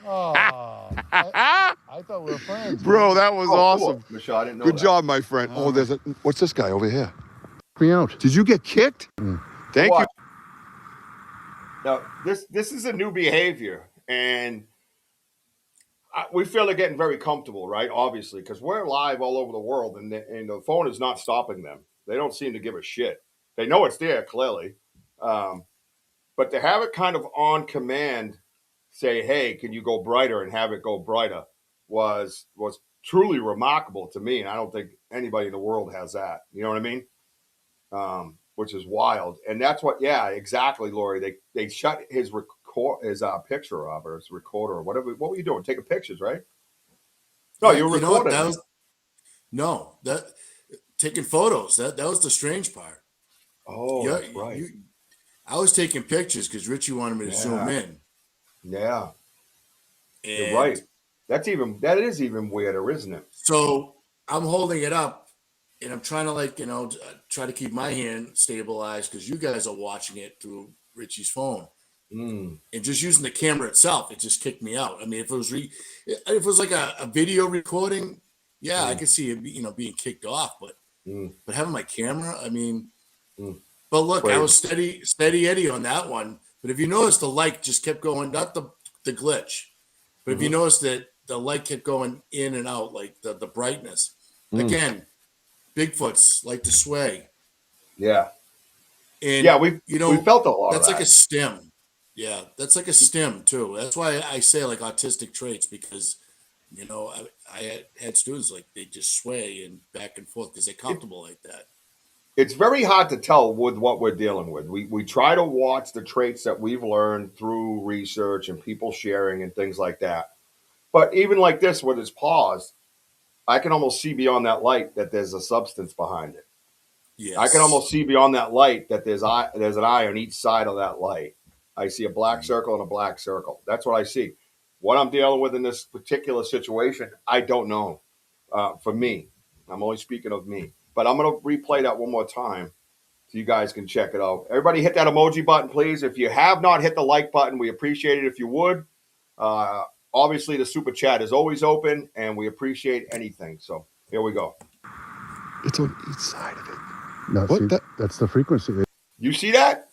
Oh, I thought we were friends. Bro, that was awesome. Cool. Michelle, I didn't know Good that. job, my friend. Oh, there's a. What's this guy over here? Kick me out. Did you get kicked? Thank you. Watch. Now, this is a new behavior, and we feel they're getting very comfortable, right? Obviously, because we're live all over the world, and the phone is not stopping them. They don't seem to give a shit. They know it's there, clearly. But to have it kind of on command, say, hey, can you go brighter, and have it go brighter was truly remarkable to me. And I don't think anybody in the world has that. You know what I mean? Which is wild. And that's what, yeah, exactly, Lori. They shut his picture off, or his recorder, or whatever. What were you doing? Taking pictures, right? No, you were recording. That taking photos. That was the strange part. Oh, that's right. I was taking pictures because Richie wanted me to zoom in. Yeah, And you're right. That is even weirder, isn't it? So I'm holding it up, and I'm trying to try to keep my hand stabilized because you guys are watching it through Richie's phone. And just using the camera itself, it just kicked me out. I mean, if it was like a video recording, yeah, I could see it, being kicked off. But having my camera, I mean, but look, Crazy. I was steady Eddie on that one. But if you notice, the light just kept going, not the glitch, but if you notice that the light kept going in and out, like the brightness. Again, Bigfoots like to sway. Yeah. And yeah, we felt a lot. That's of like that. a stem. Yeah, that's like a stem too. That's why I say like autistic traits, because I had students like they just sway and back and forth because they're comfortable like that. It's very hard to tell with what we're dealing with. We try to watch the traits that we've learned through research and people sharing and things like that. But even like this, with its paws, I can almost see beyond that light that there's a substance behind it. Yes. I can almost see beyond that light that there's an eye on each side of that light. I see a black circle and a black circle. That's what I see. What I'm dealing with in this particular situation, I don't know. For me, I'm only speaking of me. But I'm going to replay that one more time so you guys can check it out. Everybody hit that emoji button, please. If you have not hit the like button, we appreciate it if you would. Obviously, the super chat is always open, and we appreciate anything. So here we go. It's on each side of it. No, What see, the- that's the frequency. You see that?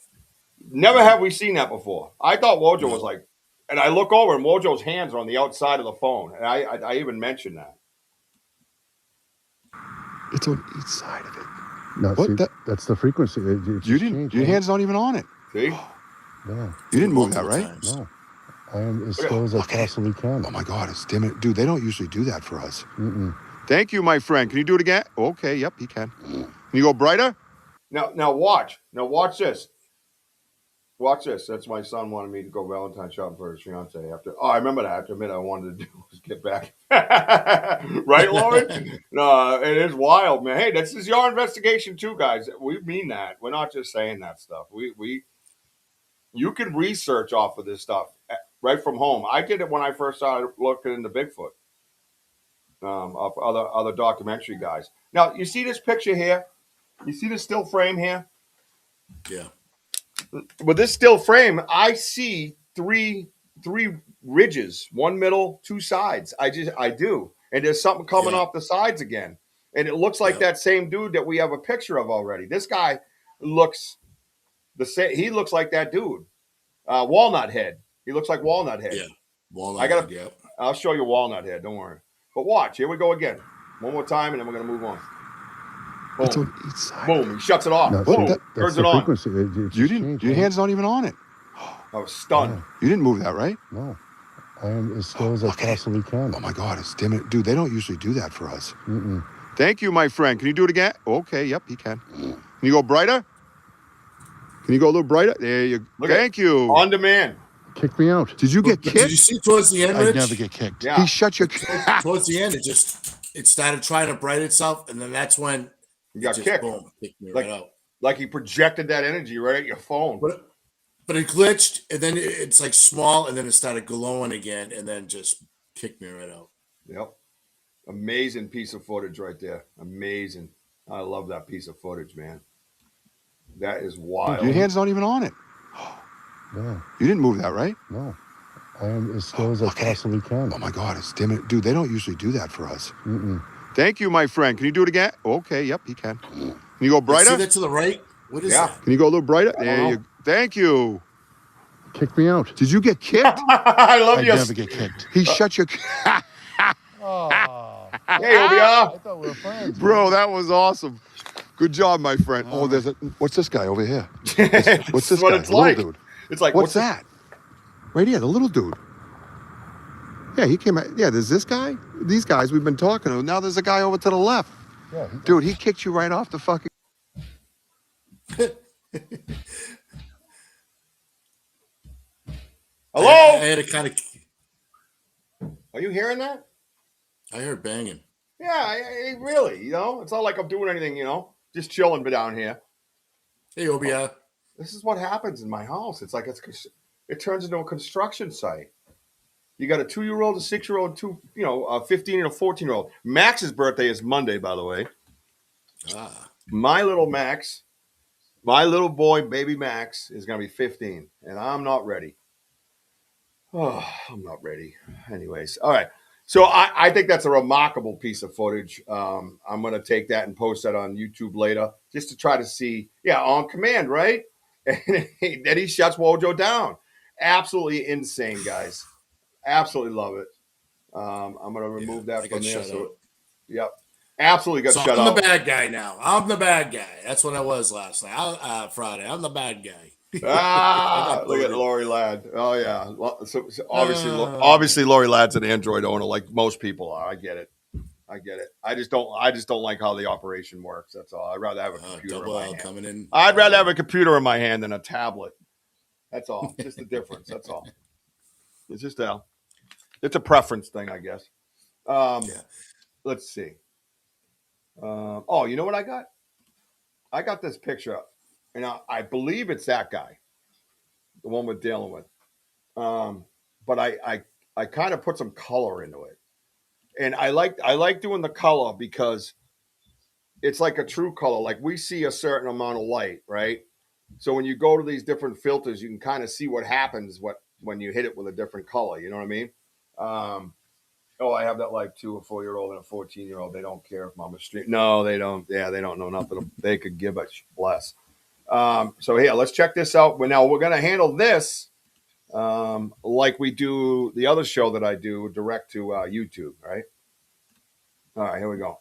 Never have we seen that before. I thought Wojo was like And I look over, and Wojo's hands are on the outside of the phone. And I even mentioned that. It's on each side of it. No, What see, the- that's the frequency. You didn't. Your hand's not even on it. See? Yeah. You didn't move that, Multiple right? times. No. I am as Look at- still as I look at it. possibly can. Oh my God, it's dimming. Dude, they don't usually do that for us. Mm-mm. Thank you, my friend. Can you do it again? Okay, yep, he can. Can you go brighter? Now watch. Now watch this. Watch this. That's my son wanted me to go Valentine shopping for his fiance. I remember that. I have to admit, I wanted to do was get back. Right, Lauren? No, it is wild, man. Hey, this is your investigation too, guys. We mean that. We're not just saying that stuff. You can research off of this stuff right from home. I did it when I first started looking into Bigfoot. Of other documentary guys. Now, you see this picture here? You see this still frame here? Yeah. With this still frame, I see three ridges, one middle, two sides. I do. And there's something coming off the sides again. And it looks like that same dude that we have a picture of already. This guy looks the same. He looks like that dude. Walnut Head. He looks like Walnut Head. Yeah. Walnut Head, yep. I'll show you Walnut Head. Don't worry. But watch. Here we go again. One more time, and then we're going to move on. Boom. It's on each side. Boom. He shuts it off. No, Boom. see, Turns that's it the on. frequency. You didn't. Your hand's not even on it. I was stunned. You didn't move that, right? No. I am as still as I look at it. possibly can. Oh my God, it's dimming. Dude, they don't usually do that for us. Mm-mm. Thank you, my friend. Can you do it again? Okay, yep, he can. Can you go brighter? Can you go a little brighter? There you go. Thank you. On demand. Kick me out. Did you get Did you kicked? see towards the end, I'd Rich? never get kicked. Yeah. He shut your. Towards the end, it started trying to bright itself, and then that's when You got just, kicked. boom, kicked me Like- right out. Like he projected that energy right at your phone. But it glitched, and then it's like small, and then it started glowing again, and then just kicked me right out. Yep. Amazing piece of footage right there. Amazing. I love that piece of footage, man. That is wild. Your hand's not even on it. Yeah. You didn't move that, right? No. I am as still as I look at it. possibly can. Oh my God, it's dimming. Dude, they don't usually do that for us. Mm-mm. Thank you, my friend. Can you do it again? Okay, yep, he can. Can you go You brighter? see that to the right? What is that? Can you go a little brighter? I don't There know. you. Thank you. Kick me out. Did you get kicked? I love I'd you. never get kicked. He shut your. Oh. Hey, OBR. I thought we were friends. Bro, that was awesome. Good job, my friend. Oh, there's a. What's this guy over here? What's this what guy? it's Little like. dude. It's like, What's that? Right here, the little dude. Yeah, he came out. Yeah, there's this guy. These guys we've been talking to. Now there's a guy over to the left. Yeah. Dude, he kicked you right off the fucking. Hello? I had a kind of. Are you hearing that? I heard banging. Yeah, really. It's not like I'm doing anything, just chilling down here. Hey, OBR. This is what happens in my house. It's like it turns into a construction site. You got a 2-year-old, a 6-year-old, a 15 and a 14-year-old. Max's birthday is Monday, by the way. My little Max, my little boy, baby Max, is going to be 15, and I'm not ready. Oh, I'm not ready. Anyways, all right. So I think that's a remarkable piece of footage. I'm going to take that and post that on YouTube later just to try to see, on command, right? And then he shuts Wojo down. Absolutely insane, guys. Absolutely love it. I'm going to remove that from there. Yep. Absolutely got shut out. I'm the bad guy now. I'm the bad guy. That's what I was last night. Friday. I'm the bad guy. Look at Lori Ladd. Oh yeah. So obviously Lori Ladd's an Android owner, like most people are. I get it. I just don't like how the operation works. That's all. I'd rather have a computer in my hand. Coming in. I'd rather have a computer in my hand than a tablet. That's all. Just the difference. That's all. It's just it's a preference thing, I guess. Let's see. You know what I got? I got this picture up. And I believe it's that guy, the one we're dealing with. But I kind of put some color into it. And I like doing the color because it's like a true color. Like we see a certain amount of light, right? So when you go to these different filters, you can kind of see what happens when you hit it with a different color. You know what I mean? I have that like too, a 4-year-old and a 14-year-old. They don't care if mama's street. No, they don't. Yeah, they don't know nothing. They could give a bless. So here, let's check this out. Now we're going to handle this. like we do the other show that I do direct to YouTube, right? All right, here we go.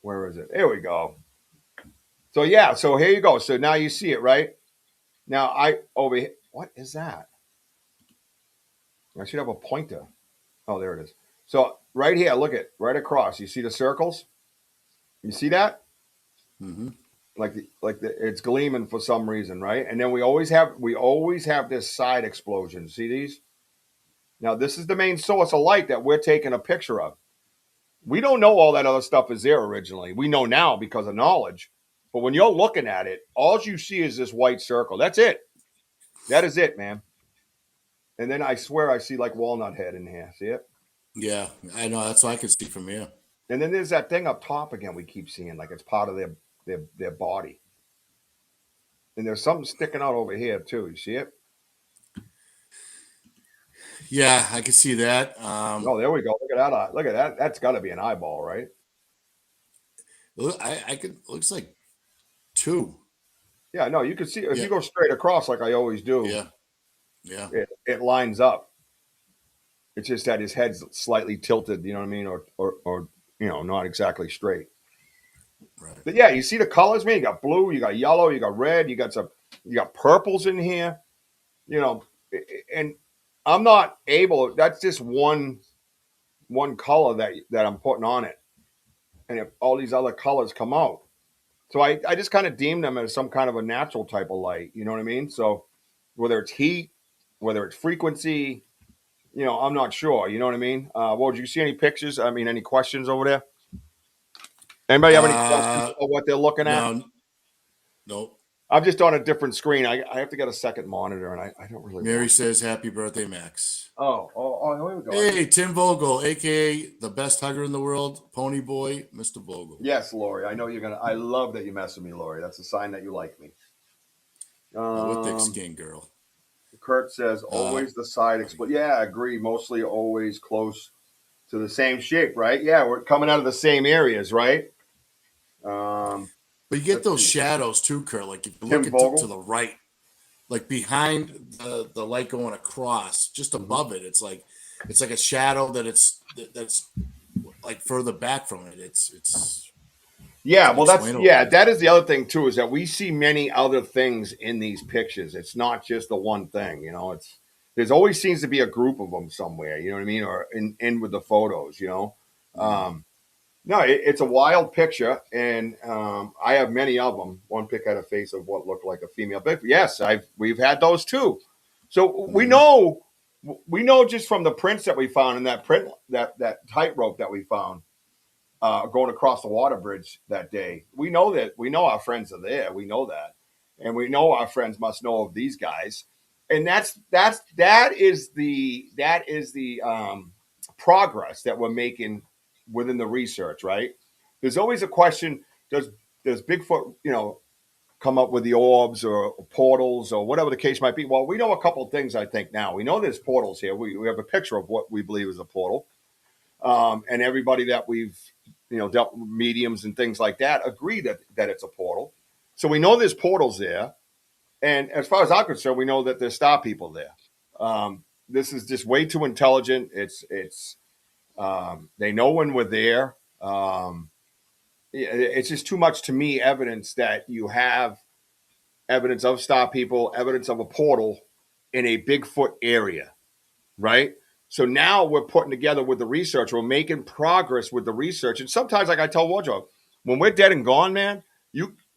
Where is it? Here we go. So yeah, so here you go. So now you see it, right? Now over here. What is that? I should have a pointer. Oh, there it is. So right here, look at right across. You see the circles? You see that? Mm-hmm. It's gleaming for some reason, right? And then we always have this side explosion. See these? Now this is the main source of light that we're taking a picture of. We don't know all that other stuff is there originally. We know now because of knowledge. But when you're looking at it, all you see is this white circle. That's it. That is it, man. And then I swear I see like walnut head in here. See it? Yeah, I know. That's what I can see from here. And then there's that thing up top again we keep seeing, like it's part of their body. And there's something sticking out over here too. You see it? Yeah, I can see that. Oh, there we go. Look at that. Look at that. That's got to be an eyeball, right? I could. Looks like two. Yeah, no, you can see if you go straight across like I always do. Yeah. It lines up. It's just that his head's slightly tilted. You know what I mean, or not exactly straight. Right. But yeah, you see the colors, man. You got blue, you got yellow, you got red, you got purples in here. And I'm not able. That's just one color that I'm putting on it, and if all these other colors come out, so I just kind of deem them as some kind of a natural type of light. You know what I mean? So whether it's heat, whether it's frequency, I'm not sure. You know what I mean? Well, did you see any pictures? I mean, any questions over there? Anybody have any questions about what they're looking at? Nope. I'm just on a different screen. I have to get a second monitor, and I don't really. Mary says, "Happy birthday, Max." Oh, here we go. Hey, Tim Vogel, aka the best hugger in the world, Pony Boy, Mr. Vogel. Yes, Lori. I know you're gonna. I love that you mess with me, Lori. That's a sign that you like me. With thick skin, girl. Kurt says, "Always the side explode." Yeah, I agree. Mostly always close to the same shape, right? Yeah, we're coming out of the same areas, right? But you get those shadows too, Kurt. Like if you look to the right, like behind the light going across, just above it, it's like a shadow that's like further back from it. It's well, that is the other thing too, is that we see many other things in these pictures. It's not just the one thing, there's always seems to be a group of them somewhere, you know what I mean? Or in with the photos, No, it's a wild picture, and I have many of them. One pic had a face of what looked like a female. But yes, we've had those too. So we know just from the prints that we found in that print that tightrope that we found going across the water bridge that day. We know our friends are there. We know that, and we know our friends must know of these guys. And that is the progress that we're making within the research, right? There's always a question: Does Bigfoot, come up with the orbs or portals or whatever the case might be? Well, we know a couple of things. I think now we know there's portals here. We have a picture of what we believe is a portal, and everybody that we've dealt with, mediums and things like that, agree that it's a portal. So we know there's portals there, and as far as I'm concerned, we know that there's star people there. This is just way too intelligent. It's they know when we're there. It's just too much to me evidence that you have evidence of star people, evidence of a portal in a Bigfoot area, right? So now we're putting together with the research. We're making progress with the research. And sometimes, like I tell Wardrobe, when we're dead and gone, man,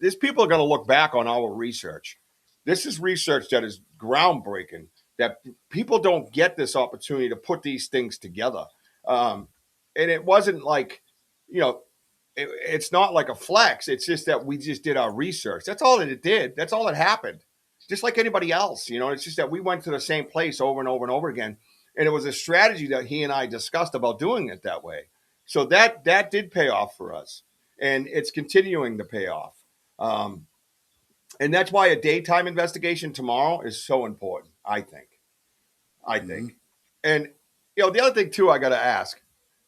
these people are going to look back on our research. This is research that is groundbreaking, that people don't get this opportunity to put these things together. And it wasn't like, it's not like a flex. It's just that we just did our research. That's all that it did. That's all that happened. Just like anybody else, it's just that we went to the same place over and over and over again. And it was a strategy that he and I discussed about doing it that way. So that did pay off for us. And it's continuing to pay off. And that's why a daytime investigation tomorrow is so important, I think. And, the other thing, too, I got to ask,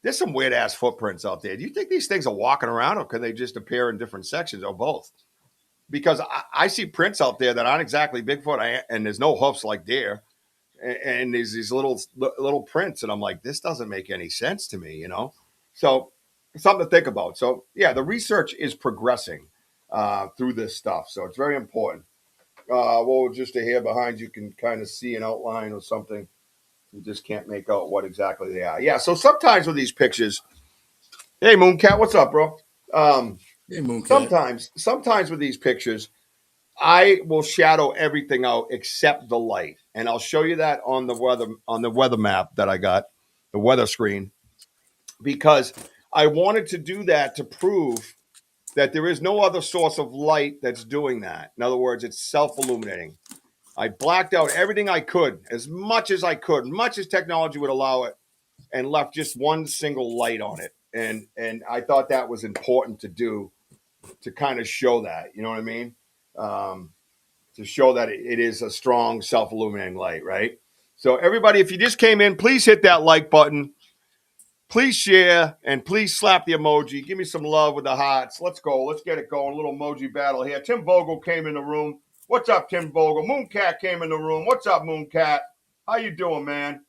there's some weird-ass footprints out there. Do you think these things are walking around, or can they just appear in different sections, or both? Because I see prints out there that aren't exactly Bigfoot, and there's no hoofs like deer. and there's these little prints, and I'm like, this doesn't make any sense to me, you know. So something to think about. So yeah, the research is progressing through this stuff, so it's very important. Well, just to here behind you can kind of see an outline or something. You just can't make out what exactly they are. Yeah, so sometimes with these pictures, hey Mooncat, what's up, bro? Hey, Mooncat. Sometimes with these pictures, I will shadow everything out except the light, and I'll show you that on the weather map that I got, the weather screen, because I wanted to do that to prove that there is no other source of light that's doing that. In other words, it's self-illuminating. I blacked out everything I could, as much as I could, much as technology would allow it, and left just one single light on it. And I thought that was important to do to kind of show that, you know what I mean? To show that it is a strong self-illuminating light, right? So everybody, if you just came in, please hit that like button. Please share and please slap the emoji. Give me some love with the hearts. Let's go. Let's get it going. A little emoji battle here. Tim Vogel came in the room. What's up, Tim Vogel? Mooncat came in the room. What's up, Mooncat? How you doing, man?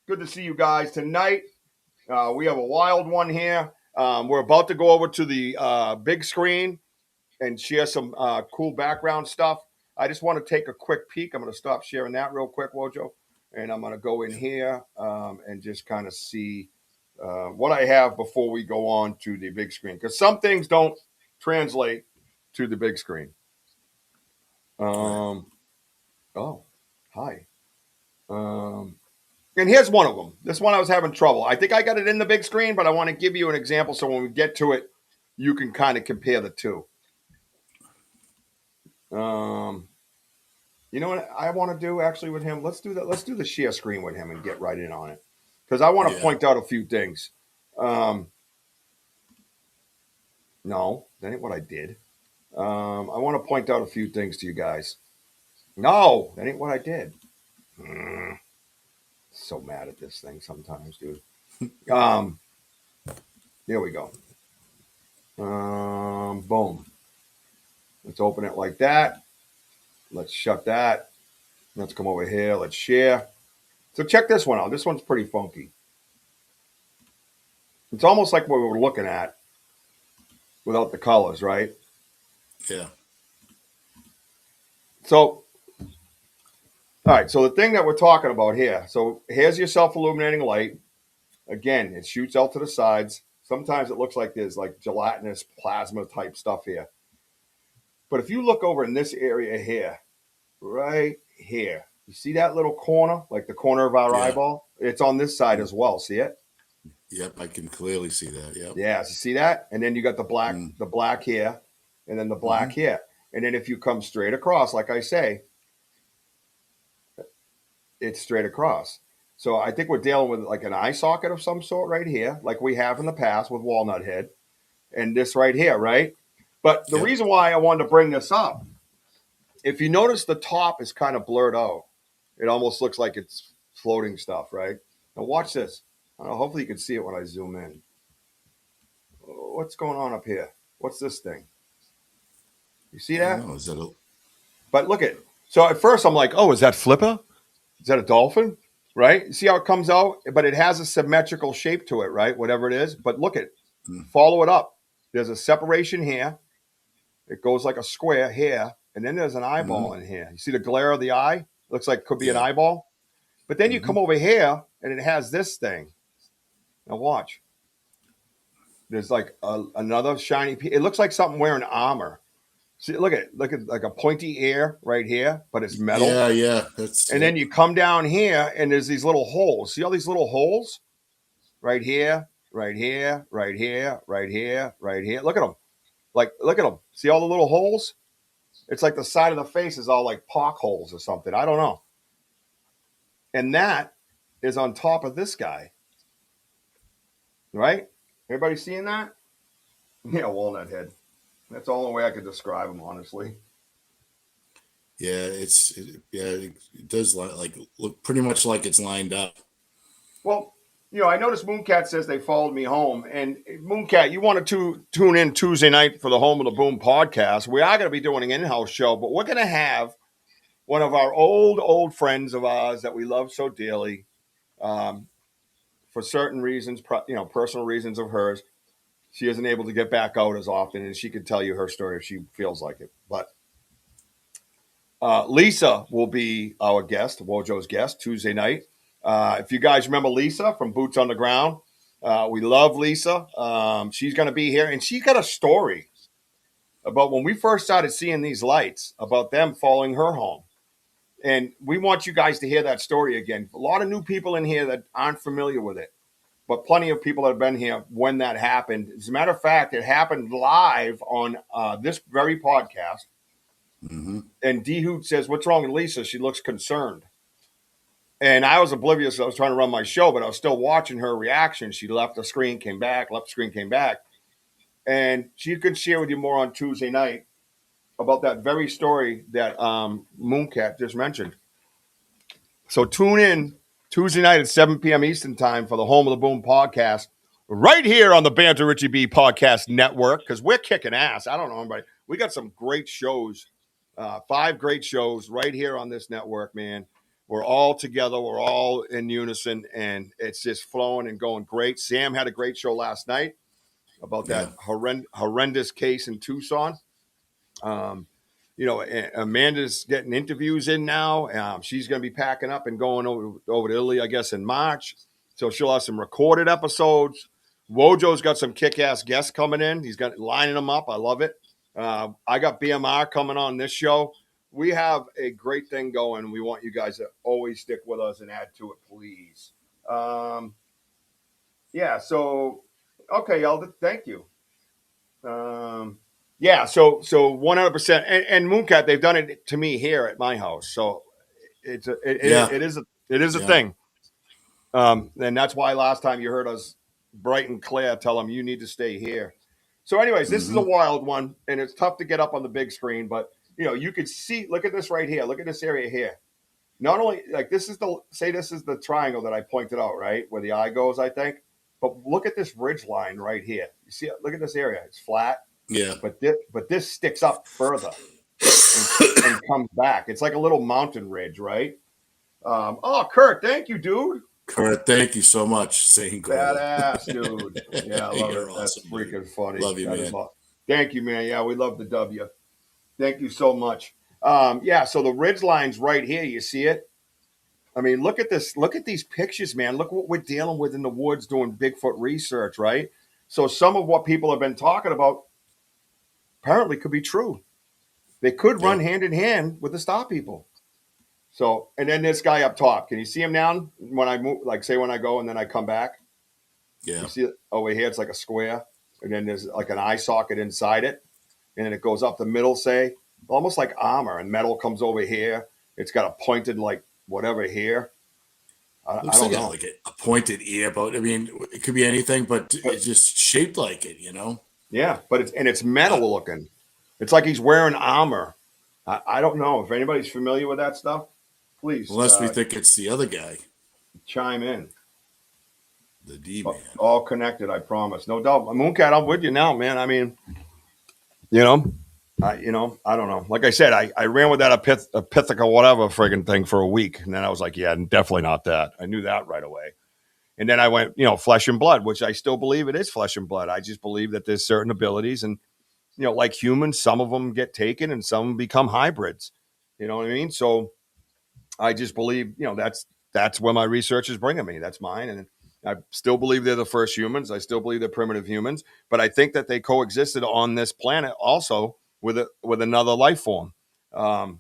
Good to see you guys tonight. We have a wild one here. We're about to go over to the big screen and share some cool background stuff. I just want to take a quick peek. I'm going to stop sharing that real quick, Wojo. And I'm going to go in here and just kind of see what I have before we go on to the big screen. Because some things don't translate to the big screen. Oh, hi. And here's one of them. This one I was having trouble. I think I got it in the big screen, but I want to give you an example so when we get to it, you can kind of compare the two. You know what I want to do actually with him? Let's do that. Let's do the share screen with him and get right in on it. Because I want to point out a few things. No, that ain't what I did. I want to point out a few things to you guys. No, that ain't what I did. So mad at this thing sometimes, dude. Here we go. Boom. Let's open it like that. Let's shut that. Let's come over here. Let's share. So check this one out. This one's pretty funky. It's almost like what we were looking at without the colors, right? Yeah. So, all right. So the thing that we're talking about here. So here's your self-illuminating light. Again, it shoots out to the sides. Sometimes it looks like there's like gelatinous plasma type stuff here. But if you look over in this area here, right here, you see that little corner, like the corner of our eyeball? It's on this side as well. See it? Yep, I can clearly see that. Yep. Yeah, so you see that? And then you got the black here, and then the black here. And then if you come straight across, like I say, it's straight across. So I think we're dealing with like an eye socket of some sort right here, like we have in the past with Walnut Head, and this right here, right? But the reason why I wanted to bring this up, if you notice the top is kind of blurred out, it almost looks like it's floating stuff, right? Now watch this. Hopefully you can see it when I zoom in. What's going on up here? What's this thing? You see that? Is that But look at, so at first I'm like, oh, is that Flipper? Is that a dolphin? Right? You see how it comes out? But it has a symmetrical shape to it, right? Whatever it is. But look at, follow it up. There's a separation here. It goes like a square here. And then there's an eyeball in here. You see the glare of the eye? Looks like it could be an eyeball. But then you come over here and it has this thing. Now watch. There's like another shiny piece. It looks like something wearing armor. See, look at like a pointy ear right here, but it's metal. Yeah. And then you come down here and there's these little holes. See all these little holes? Right here, right here, right here, right here, right here. Look at them. Look at them. See all the little holes? It's like the side of the face is all like pock holes or something. I don't know. And that is on top of this guy. Right? Everybody seeing that? Yeah, Walnut Head. That's the only way I could describe him, honestly. Yeah, it does look pretty much like it's lined up. Well, I noticed Mooncat says they followed me home. And Mooncat, you want to tune in Tuesday night for the Home of the Boom podcast. We are going to be doing an in-house show, but we're going to have one of our old friends of ours that we love so dearly, for certain reasons, personal reasons of hers, she isn't able to get back out as often, and she could tell you her story if she feels like it. But Lisa will be our guest, Wojo's guest, Tuesday night. If you guys remember Lisa from Boots on the Ground, we love Lisa. She's going to be here, and she got a story about when we first started seeing these lights, about them following her home. And we want you guys to hear that story again. A lot of new people in here that aren't familiar with it, but plenty of people that have been here when that happened. As a matter of fact, it happened live on this very podcast. Mm-hmm. And D Hoot says, "What's wrong with Lisa? She looks concerned." And I was oblivious. I was trying to run my show, but I was still watching her reaction. She left the screen, came back, left the screen, came back. And she could share with you more on Tuesday night about that very story that Mooncat just mentioned. So tune in Tuesday night at 7 p.m. Eastern time for the Home of the Boom podcast right here on the Banter Richie B podcast network, because we're kicking ass. I don't know anybody. We got some great shows, 5 great shows right here on this network, man. We're all together. We're all in unison, and it's just flowing and going great. Sam had a great show last night about that horrendous case in Tucson. Amanda's getting interviews in now. She's going to be packing up and going over to Italy, I guess, in March. So she'll have some recorded episodes. Wojo's got some kick-ass guests coming in. He's got lining them up. I love it. I got BMR coming on this show. We have a great thing going. We want you guys to always stick with us and add to it, please. So, okay, y'all, thank you. So 100%. And Mooncat, they've done it to me here at my house. So it is a thing. And that's why last time you heard us bright and clear tell them you need to stay here. So anyways, this is a wild one, and it's tough to get up on the big screen, but you could see, look at this right here. Look at this area here. Not only like this is the triangle that I pointed out, right? Where the eye goes, I think. But look at this ridge line right here. You see it? Look at this area. It's flat. Yeah. But this sticks up further and comes back. It's like a little mountain ridge, right? Kurt, thank you, dude. Kurt, thank you so much. Saying badass, dude. Yeah, I love it. Awesome, that's freaking dude. funny. Love you, man. Thank you, man. Yeah, we love the W. Thank you so much. So the ridge line's right here. You see it? I mean, look at this. Look at these pictures, man. Look what we're dealing with in the woods doing Bigfoot research, right? So some of what people have been talking about apparently could be true. They could run hand in hand with the Star People. So, and then this guy up top, can you see him now when I move, like say when I go and then I come back? Yeah. You see it over here? It's like a square. And then there's like an eye socket inside it. And then it goes up the middle, say, almost like armor, and metal comes over here. It's got a pointed, like whatever here. I don't know. Like a pointed ear, but I mean, it could be anything, but it's just shaped like it, Yeah, but it's metal looking. It's like he's wearing armor. I don't know if anybody's familiar with that stuff. Please, unless we think it's the other guy, chime in. The D-man. All connected, I promise. No doubt. Mooncat, I'm with you now, man. I mean, I don't know. Like I said, I ran with that Epithica whatever friggin' thing for a week. And then I was like, yeah, definitely not that. I knew that right away. And then I went, flesh and blood, which I still believe it is flesh and blood. I just believe that there's certain abilities and, like humans, some of them get taken and some become hybrids. You know what I mean? So I just believe, that's where my research is bringing me. That's mine. And I still believe they're the first humans. I still believe they're primitive humans, but I think that they coexisted on this planet also with another life form. And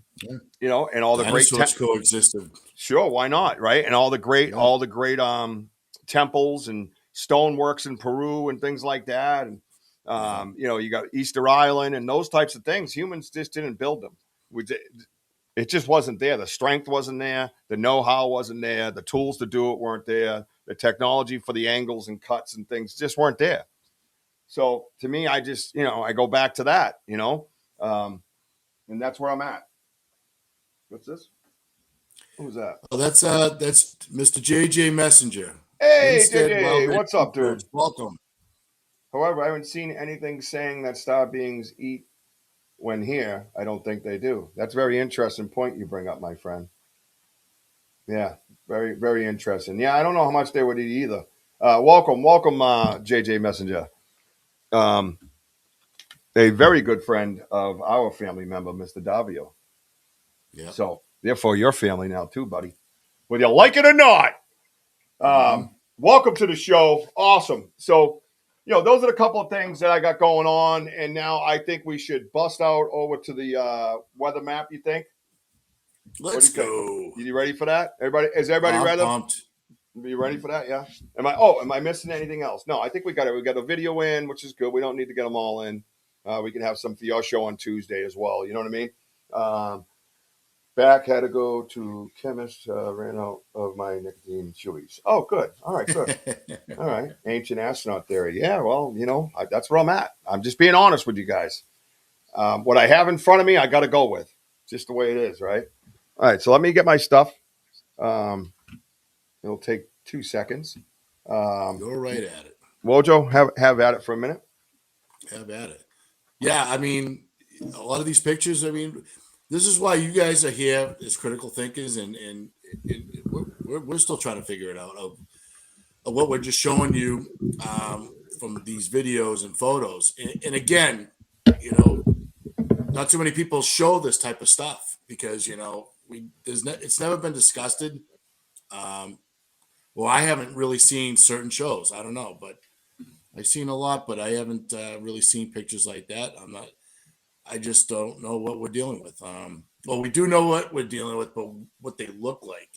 all the dinosaurs coexisted. Sure, why not? Right, and all the great temples and stoneworks in Peru and things like that, and you got Easter Island and those types of things. Humans just didn't build them. It just wasn't there. The strength wasn't there. The know-how wasn't there. The tools to do it weren't there. The technology for the angles and cuts and things just weren't there. So to me, I just, I go back to that, and that's where I'm at. What's this? Who's that? Oh, that's Mr. JJ Messenger. Hey, JJ, what's up, dude? Welcome. However, I haven't seen anything saying that star beings eat when here, I don't think they do. That's a very interesting point you bring up, my friend. Yeah, very, very interesting. Yeah, I don't know how much they would eat either. Welcome, JJ Messenger. Um, a very good friend of our family member, Mr. Davio. Yeah. So, therefore, your family now too, buddy. Whether you like it or not. Welcome to the show. Awesome. So, those are the couple of things that I got going on. And now I think we should bust out over to the weather map, you think? Let's What do you go. think? You ready for that? Is everybody I'm ready? pumped. Are you ready for that? Yeah. Am I missing anything else? No, I think we got it. We got a video in, which is good. We don't need to get them all in. We can have some for your show on Tuesday as well. You know what I mean? Back had to go to chemist, ran out of my nicotine chewies. Oh, good. All right, good. All right. Ancient astronaut theory. Yeah, well, that's where I'm at. I'm just being honest with you guys. What I have in front of me, I got to go with. Just the way it is, right? All right, so let me get my stuff. It'll take 2 seconds. Go right at it. Wojo, have at it for a minute. Have at it. Yeah, I mean, a lot of these pictures, this is why you guys are here as critical thinkers, and we're still trying to figure it out of what we're just showing you from these videos and photos. And again, not too many people show this type of stuff because it's never been discussed. Well, I haven't really seen certain shows. I don't know, but I've seen a lot, but I haven't really seen pictures like that. I just don't know what we're dealing with. Well, we do know what we're dealing with, but what they look like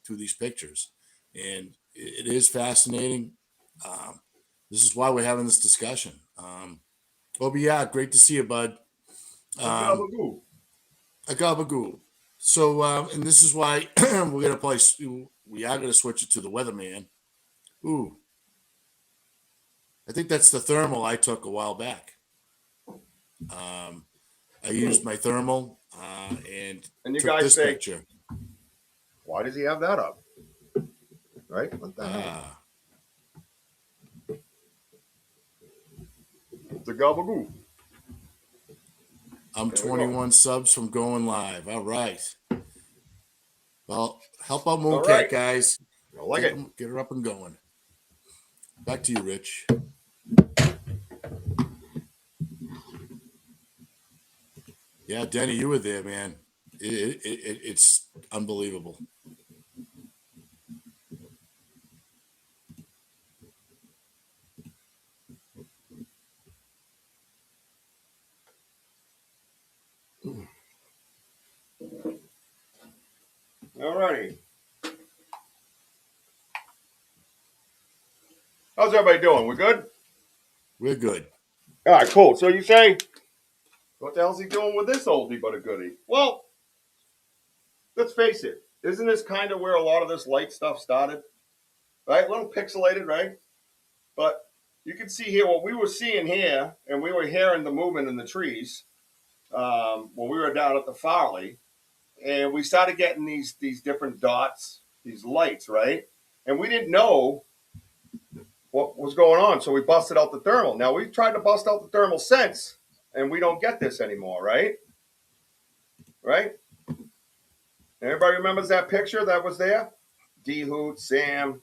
through these pictures. And it is fascinating. This is why we're having this discussion. But yeah, great to see you, bud. A gabagoo. So, and this is why we are going to switch it to the weatherman. Ooh. I think that's the thermal I took a while back. I used my thermal and you took guys this say, picture. Why does he have that up? Right? What the hell? The gabagoo. I'm 21 subs from going live. All right. Well, help out Mooncat, right, guys. I like it. Get her up and going. Back to you, Rich. Yeah, Denny, you were there, man. It's unbelievable. All righty. How's everybody doing? We good? We're good. All right, cool. So you say, what the hell's he doing with this oldie but a goodie? Well, let's face it. Isn't this kind of where a lot of this light stuff started? Right? A little pixelated, right? But you can see here what we were seeing here, and we were hearing the movement in the trees when we were down at the Farley, and we started getting these different dots, these lights, right? And we didn't know what was going on, so we busted out the thermal. Now, we've tried to bust out the thermal since, and we don't get this anymore, right? Right? Everybody remembers that picture that was there? D-Hoot, Sam,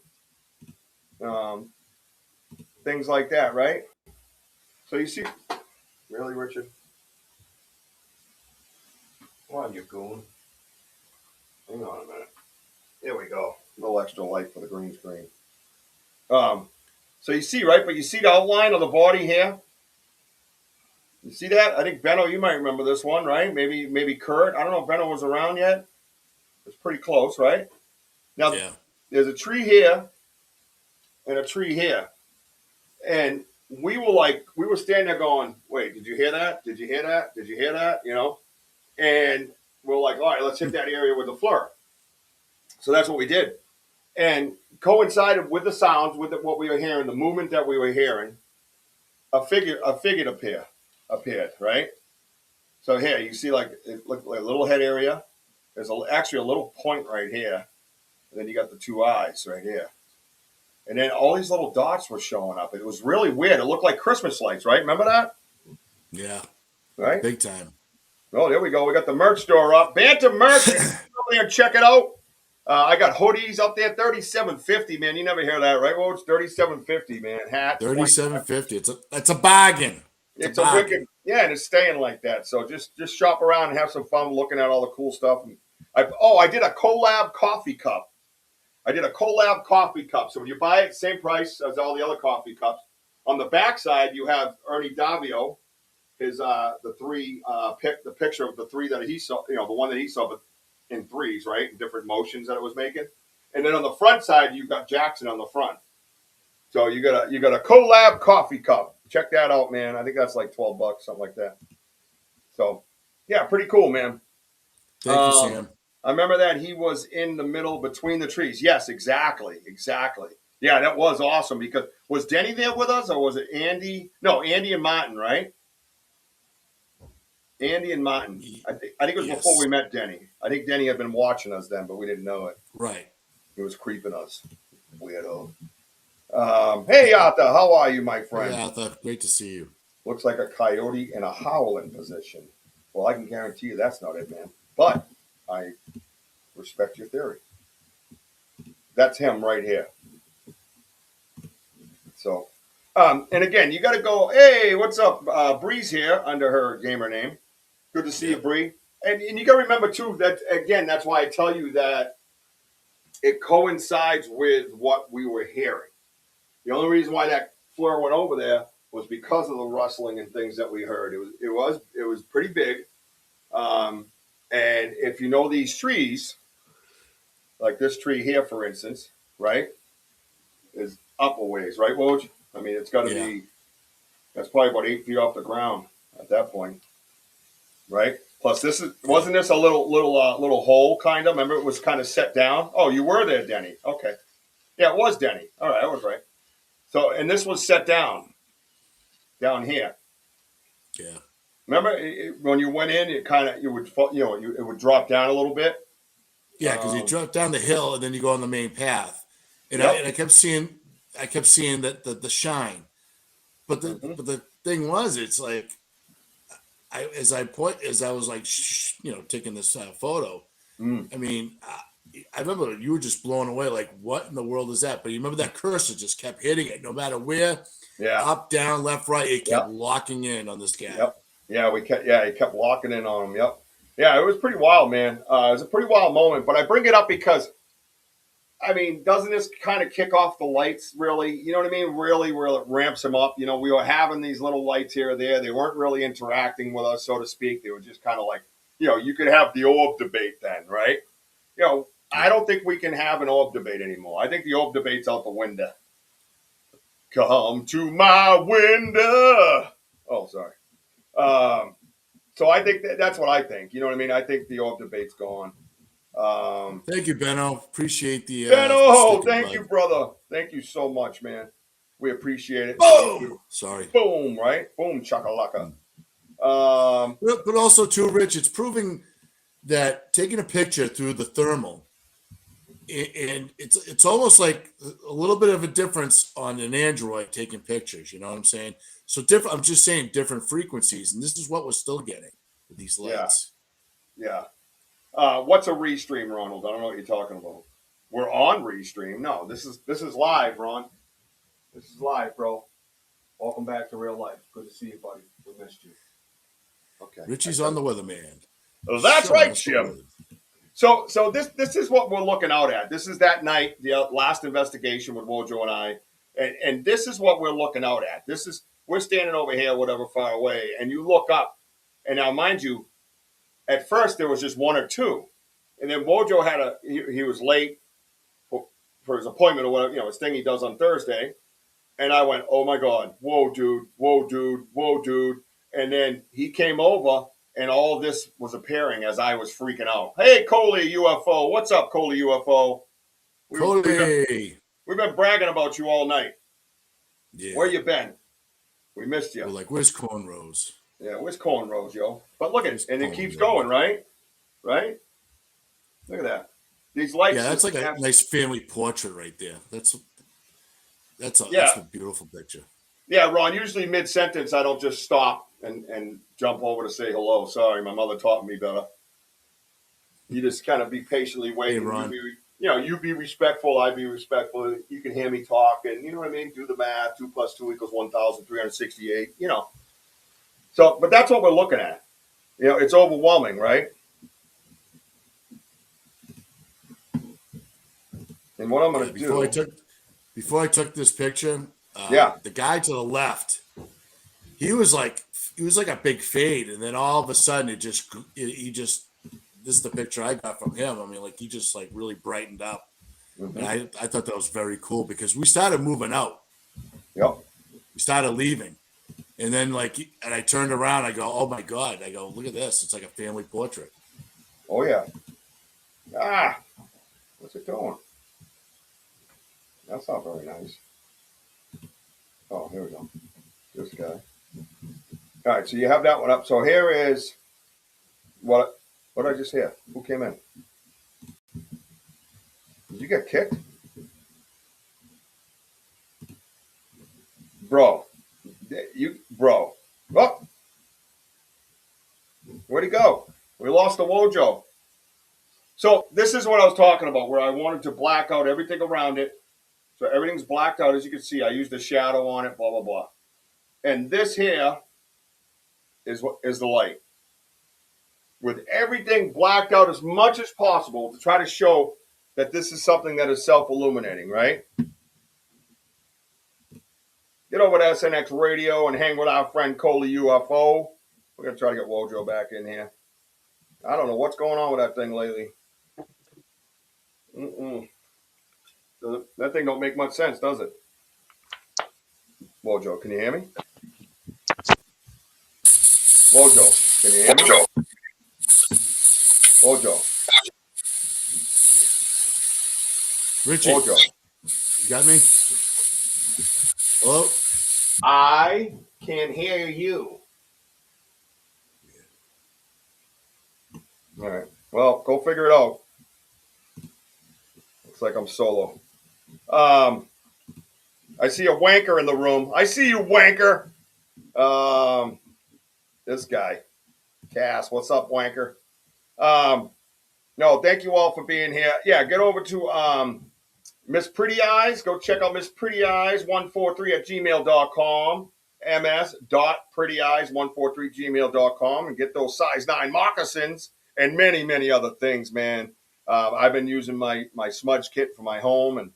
things like that, right? So you see, really, Richard? Come on, you goon. Hang on a minute. Here we go. A little extra light for the green screen. So you see, right? But you see the outline of the body here? You see that? I think Benno, you might remember this one, right? Maybe Kurt. I don't know if Benno was around yet. It's pretty close, right? Now, There's a tree here and a tree here. And we were standing there going, wait, did you hear that? Did you hear that? Did you hear that? And we're like, all right, let's hit that area with the fleur. So that's what we did. And coincided with the sounds, with what we were hearing, the movement that we were hearing, a figure appeared, right? So here, you see it looked like a little head area. There's actually a little point right here. And then you got the two eyes right here. And then all these little dots were showing up. It was really weird. It looked like Christmas lights, right? Remember that? Yeah. Right? Big time. Oh, there we go. We got the merch store up. Bantam merch. Over there and check it out. I got hoodies up there, $37.50, man. You never hear that, right? Well, it's $37.50, man. Hats, 37.50. It's a bargain. It's a wicked, yeah, and it's staying like that. So just shop around and have some fun looking at all the cool stuff. And I did a collab coffee cup. So when you buy it, same price as all the other coffee cups. On the backside, you have Ernie Davio, his the picture of the three that he saw, the one that he saw, but in threes, right, in different motions that it was making. And then on the front side, you've got Jackson on the front. So you got a collab coffee cup. Check that out, man. I think that's like $12, something like that. So, yeah, pretty cool, man. Thank you, Sam. I remember that he was in the middle between the trees. Yes, exactly. Yeah, that was awesome because was Denny there with us or was it Andy? No, Andy and Martin, right? Andy and Martin. I think it was before we met Denny. I think Denny had been watching us then, but we didn't know it. Right. He was creeping us. Weirdo. Hey, Arthur, how are you, my friend? Hey, Arthur, great to see you. Looks like a coyote in a howling position. Well, I can guarantee you that's not it, man. But I respect your theory. That's him right here. So, and again, you got to go, hey, what's up? Bree's here under her gamer name. Good to see you, Bree. And you got to remember, too, that, again, that's why I tell you that it coincides with what we were hearing. The only reason why that flare went over there was because of the rustling and things that we heard. It was pretty big. And if you know these trees, like this tree here, for instance, right, is up a ways, right, Woj? I mean, it's got to be, that's probably about 8 feet off the ground at that point, right? Plus, wasn't this a little hole kind of? Remember, it was kind of set down. Oh, you were there, Denny. Okay, yeah, it was Denny. All right, I was right. So, and this was set down here. Yeah. Remember when you went in, it would drop down a little bit. Yeah, because you drop down the hill and then you go on the main path, and I kept seeing that the shine, but the thing was, it's like as I was like taking this photo. I mean, I remember you were just blown away, like, what in the world is that? But you remember that cursor just kept hitting it, no matter where, up, down, left, right, it kept locking in on this guy. Yep. Yeah, he kept locking in on him. Yep. Yeah, it was pretty wild, man. It was a pretty wild moment, but I bring it up because, I mean, doesn't this kind of kick off the lights, really? You know what I mean? Really, where it ramps them up. You know, we were having these little lights here or there. They weren't really interacting with us, so to speak. They were just kind of like, you could have the orb debate then, right? I don't think we can have an orb debate anymore. I think the orb debate's out the window. Come to my window. Oh, sorry. So I think that's what I think. You know what I mean? I think the orb debate's gone. Thank you, Benno. Appreciate the Benno. Thank you, brother. Thank you so much, man. We appreciate it. Boom. Sorry. Boom. Right. Boom. Chakalaka. But also too, Rich, it's proving that taking a picture through the thermal, and it's almost like a little bit of a difference on an Android taking pictures. You know what I'm saying? So different. I'm just saying different frequencies, and this is what we're still getting with these lights. Yeah. What's a restream, Ronald? I don't know what you're talking about. We're on restream. No, this is live, Ron. This is live, bro. Welcome back to real life. Good to see you, buddy. We missed you. Okay. Richie's on the weatherman. That's right, Jim. So this is what we're looking out at. This is that night, the last investigation with Wojo and I, and this is what we're looking out at. We're standing over here, whatever, far away, and you look up, and now, mind you, at first there was just one or two, and then Wojo had he was late for his appointment or whatever, his thing he does on Thursday, and I went, oh my God, whoa, dude, and then he came over. And all of this was appearing as I was freaking out. Hey, Coley UFO. What's up, Coley UFO? We've been bragging about you all night. Yeah. Where you been? We missed you. We're like, where's Cornrows? Yeah, where's Cornrows, yo? But look at it. And it keeps going, right? Right? Look at that. These lights. Yeah, that's like a nice family portrait right there. That's a beautiful picture. Yeah, Ron, usually mid-sentence I don't just stop and jump over to say hello. Sorry, my mother taught me better. You just kind of be patiently waiting. Hey, Ron. You be respectful. I be respectful. You can hear me talk, and you know what I mean. Do the math. 2 + 2 = 1,368. So, but that's what we're looking at. It's overwhelming, right? And what I'm going to do before I took this picture, yeah, the guy to the left, he was like a big fade, and then all of a sudden this is the picture I got from him. I mean, like he just like really brightened up, and I thought that was very cool because we started moving out. Yep. We started leaving, and then and I turned around. I go, oh my god! I go, look at this. It's like a family portrait. Oh yeah. What's it doing? That's not very nice. Oh, here we go. This guy. All right, so you have that one up. So here is what I just hear. Who came in? Did you get kicked? Bro. Oh! Where'd he go? We lost the Wojo. So this is what I was talking about, where I wanted to black out everything around it. So everything's blacked out, as you can see. I used a shadow on it, blah, blah, blah. And this here is the light. With everything blacked out as much as possible to try to show that this is something that is self-illuminating, right? Get over to SNX Radio and hang with our friend Coley UFO. We're going to try to get Wojo back in here. I don't know what's going on with that thing lately. So that thing don't make much sense, does it? Wojo, can you hear me? Wojo, can you hear me? Wojo. Richie, Wojo. You got me? Hello? I can hear you. All right. Well, go figure it out. Looks like I'm solo. I see a wanker in the room. I see you, wanker. This guy. Cass, what's up, wanker? No, thank you all for being here. Yeah, get over to Miss Pretty Eyes. Go check out Miss Pretty Eyes 143 at gmail.com. ms.prettyeyes143 gmail.com and get those size 9 moccasins and many, many other things, man. I've been using my smudge kit for my home, and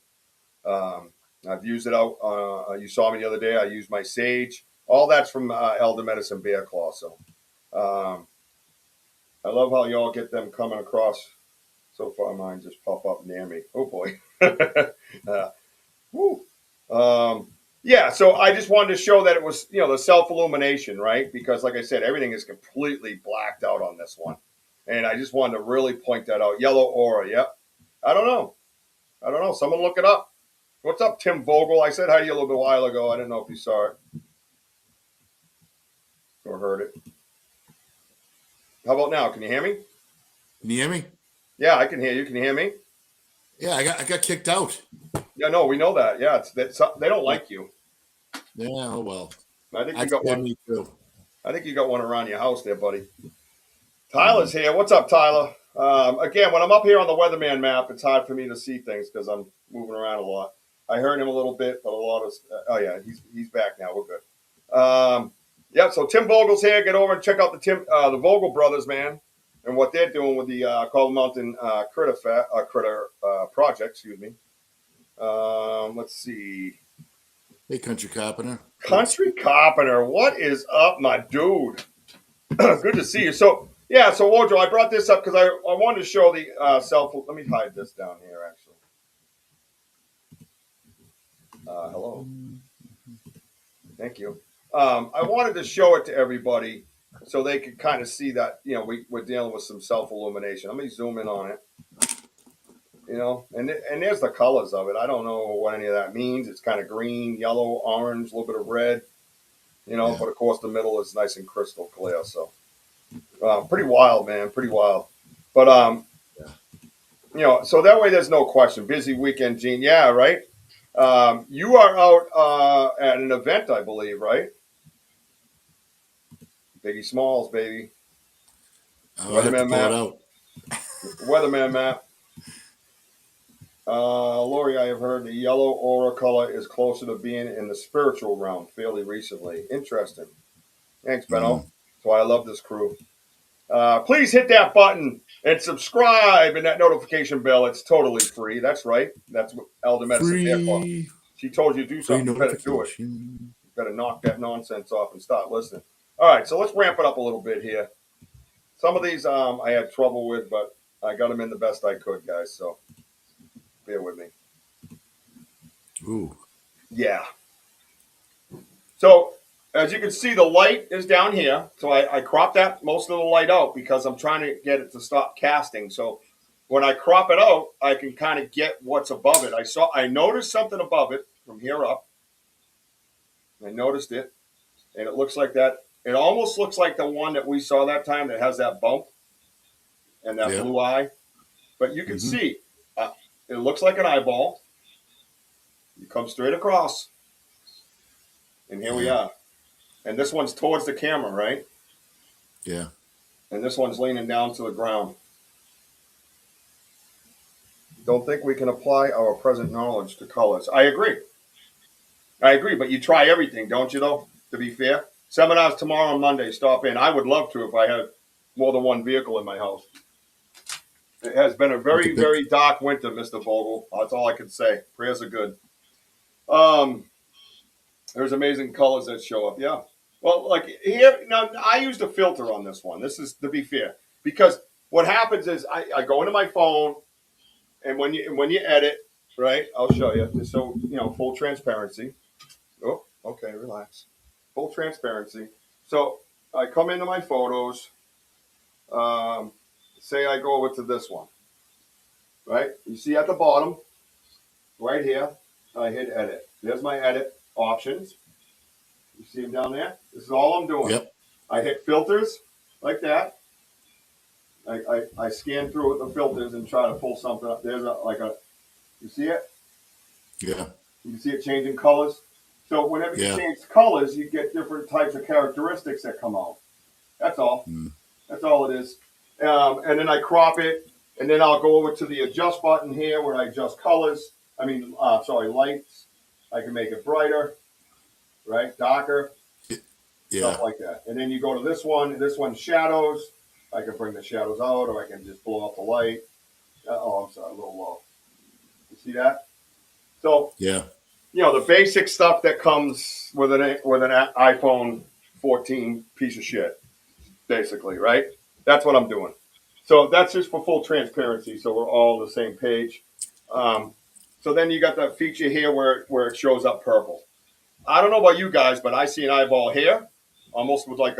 I've used it out. You saw me the other day. I used my sage. All that's from Elder Medicine Bear Claw. So I love how y'all get them coming across. So far, mine just pop up near me. Oh, boy. Yeah, so I just wanted to show that it was, the self-illumination, right? Because, like I said, everything is completely blacked out on this one. And I just wanted to really point that out. Yellow aura, yep. I don't know. Someone look it up. What's up, Tim Vogel? I said hi to you a little bit while ago. I didn't know if you saw it or heard it. How about now? Can you hear me? Can you hear me? Yeah, I can hear you. Can you hear me? Yeah, I got kicked out. Yeah, no, we know that. Yeah, they don't like you. Yeah, oh well. I think you got one. Me too. I think you got one around your house there, buddy. Tyler's here. What's up, Tyler? Again, when I'm up here on the weatherman map, it's hard for me to see things because I'm moving around a lot. I heard him a little bit, but a lot of. Oh yeah, he's back now. We're good. Yeah. So Tim Vogel's here. Get over and check out the Vogel brothers, man, and what they're doing with the Call Mountain Critter project. Excuse me. Let's see. Hey, Country Carpenter. Country Carpenter, what is up, my dude? Good to see you. So, yeah, so Wojo, I brought this up because I wanted to show the let me hide this down here, actually. Hello. Thank you. I wanted to show it to everybody so they could kind of see that, we're dealing with some self-illumination. Let me zoom in on it. And there's the colors of it. I don't know what any of that means. It's kind of green, yellow, orange, a little bit of red, yeah. But of course the middle is nice and crystal clear. So, pretty wild, man. Pretty wild. But, so that way there's no question. Busy weekend, Gene. Yeah, right. You are out at an event, I believe, right? Biggie Smalls, baby. I'll have to Weatherman pull it Matt. out. Weatherman Matt. Lori, I have heard the yellow aura color is closer to being in the spiritual realm fairly recently. Interesting. Thanks, Benno. That's why I love this crew. Please hit that button and subscribe and that notification bell. It's totally free. That's right. That's what Elder Medicine there for. Free, She told you to do free something. You better do it. notification. You better knock that nonsense off and start listening. All right, so let's ramp it up a little bit here. Some of these I had trouble with, but I got them in the best I could, guys. So bear with me. Ooh. Yeah. So as you can see, the light is down here. So I cropped that most of the light out because I'm trying to get it to stop casting. So when I crop it out, I can kind of get what's above it. I noticed something above it from here up. I noticed it, and it looks like that. It almost looks like the one that we saw that time that has that bump and that blue eye. But you can see it looks like an eyeball. You come straight across, and here we are. And this one's towards the camera, right? Yeah. And this one's leaning down to the ground. Don't think we can apply our present knowledge to colors. I agree, but you try everything, don't you, though, to be fair? Seminars tomorrow and Monday. Stop in. I would love to if I had more than one vehicle in my house. It has been a very, very dark winter, Mr. Vogel. That's all I can say. Prayers are good. There's amazing colors that show up. Yeah. Well, like here, now I used a filter on this one. This is to be fair. Because what happens is I go into my phone, and when you edit, right, I'll show you. Just so, full transparency. Oh, okay, relax. Full transparency. So I come into my photos. Say I go over to this one. Right? You see at the bottom, right here, I hit edit. There's my edit options. You see them down there? This is all I'm doing. Yep. I hit filters like that. I scan through with the filters and try to pull something up. There's you see it? Yeah. You can see it changing colors. So whenever you change colors, you get different types of characteristics that come out. That's all. That's all it is. And then I crop it, and then I'll go over to the adjust button here where I adjust colors. Lights. I can make it brighter, right? Darker. Stuff like that. And then you go to this one. This one's shadows. I can bring the shadows out, or I can just blow out the light. I'm sorry, a little low. You see that? So, the basic stuff that comes with an iPhone 14 piece of shit, basically, right? That's what I'm doing. So that's just for full transparency, so we're all on the same page. So then you got that feature here where it shows up purple. I don't know about you guys, but I see an eyeball here, almost with like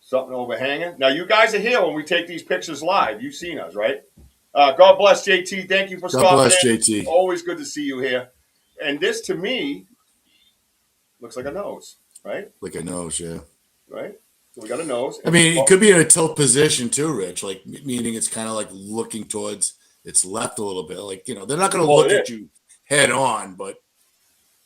something overhanging. Now, you guys are here when we take these pictures live. You've seen us, right? God bless, JT. Thank you for stopping in. God bless, JT. Always good to see you here. And this, to me, looks like a nose, right? Like a nose, yeah. Right? So we got a nose. I mean, it could be in a tilt position too, Rich. Like, meaning it's kind of like looking towards its left a little bit. Like, they're not going to look at you head on, but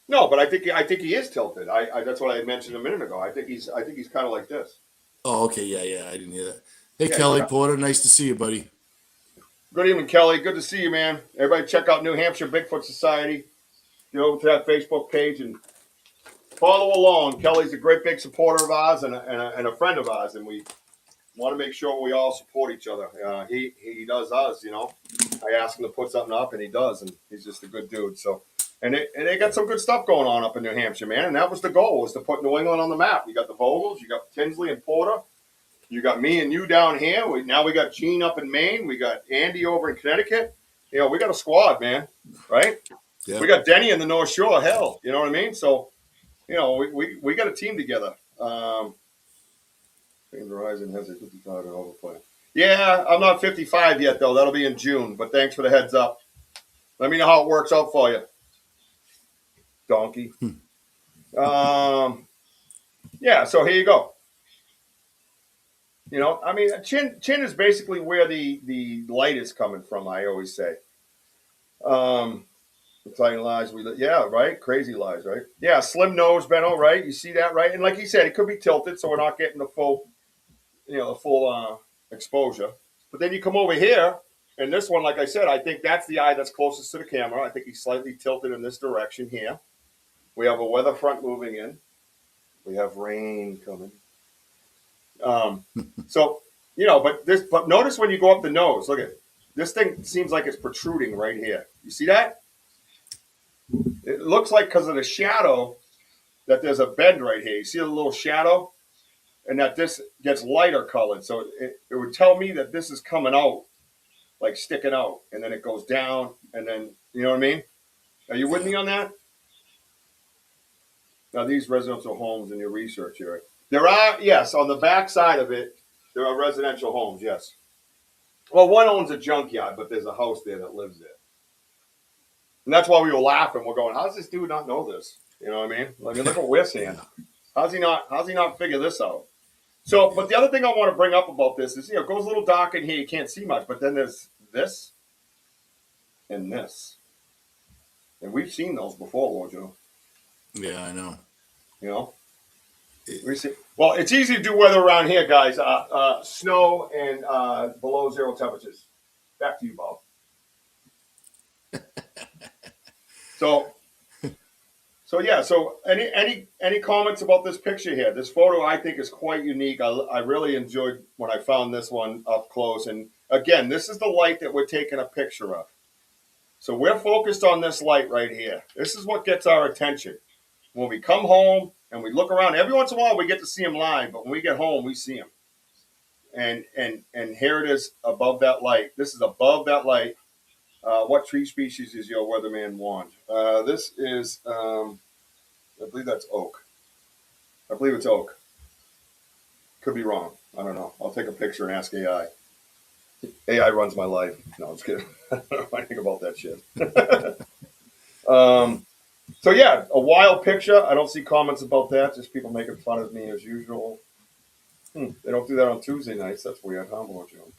no. But I think he is tilted. That's what I had mentioned a minute ago. I think he's kind of like this. Oh, okay, yeah. I didn't hear that. Hey, Kelly Porter, nice to see you, buddy. Good evening, Kelly. Good to see you, man. Everybody, check out New Hampshire Bigfoot Society. Go over to that Facebook page and follow along. Kelly's a great big supporter of ours and a friend of ours, and we want to make sure we all support each other. He does us, I ask him to put something up, and he does, and he's just a good dude. So, and they got some good stuff going on up in New Hampshire, man. And that was the goal, was to put New England on the map. You got the Vogels, you got Tinsley and Porter, you got me and you down here. Now we got Gene up in Maine. We got Andy over in Connecticut. We got a squad, man. Right? Yeah. We got Denny in the North Shore. Hell, you know what I mean? So, we got a team together. Verizon has a 55 and overplay. Yeah, I'm not 55 yet, though. That'll be in June. But thanks for the heads up. Let me know how it works out for you. Donkey. Yeah, so here you go. Chin is basically where the light is coming from, I always say. Exciting lies yeah, right. Crazy lies, right? Yeah, slim nose, Benno, right? You see that, right? And like he said, it could be tilted, so we're not getting the full, the full exposure. But then you come over here, and this one, like I said, I think that's the eye that's closest to the camera. I think he's slightly tilted in this direction here. We have a weather front moving in. We have rain coming. So but notice when you go up the nose, look at it. This thing seems like it's protruding right here. You see that? It looks like because of the shadow that there's a bend right here. You see a little shadow? And that this gets lighter colored. So it would tell me that this is coming out, like sticking out. And then it goes down. And then, you know what I mean? Are you with me on that? Now, these residential homes in your research here. There are, yes, on the back side of it, there are residential homes, yes. Well, one owns a junkyard, but there's a house there that lives there. And that's why we were laughing. We're going, how does this dude not know this? You know what I mean? Like, look what we're seeing. How's he not figure this out? So, but the other thing I want to bring up about this is, it goes a little dark in here. You can't see much, but then there's this and this. And we've seen those before, Lord Joe. Yeah, I know. We see. Well, it's easy to do weather around here, guys. Snow and below zero temperatures. Back to you, Bob. So yeah. So any comments about this picture here? This photo I think is quite unique. I really enjoyed when I found this one up close. And again, this is the light that we're taking a picture of. So we're focused on this light right here. This is what gets our attention. When we come home and we look around, every once in a while we get to see him live, but when we get home, we see him. And here it is above that light. This is above that light. What tree species is your weatherman wand? This is, I believe that's oak. I believe it's oak. Could be wrong. I don't know. I'll take a picture and ask AI. AI runs my life. No, I'm just kidding. I don't know anything about that shit. So yeah, a wild picture. I don't see comments about that. Just people making fun of me as usual. They don't do that on Tuesday nights. That's weird, huh, Joe?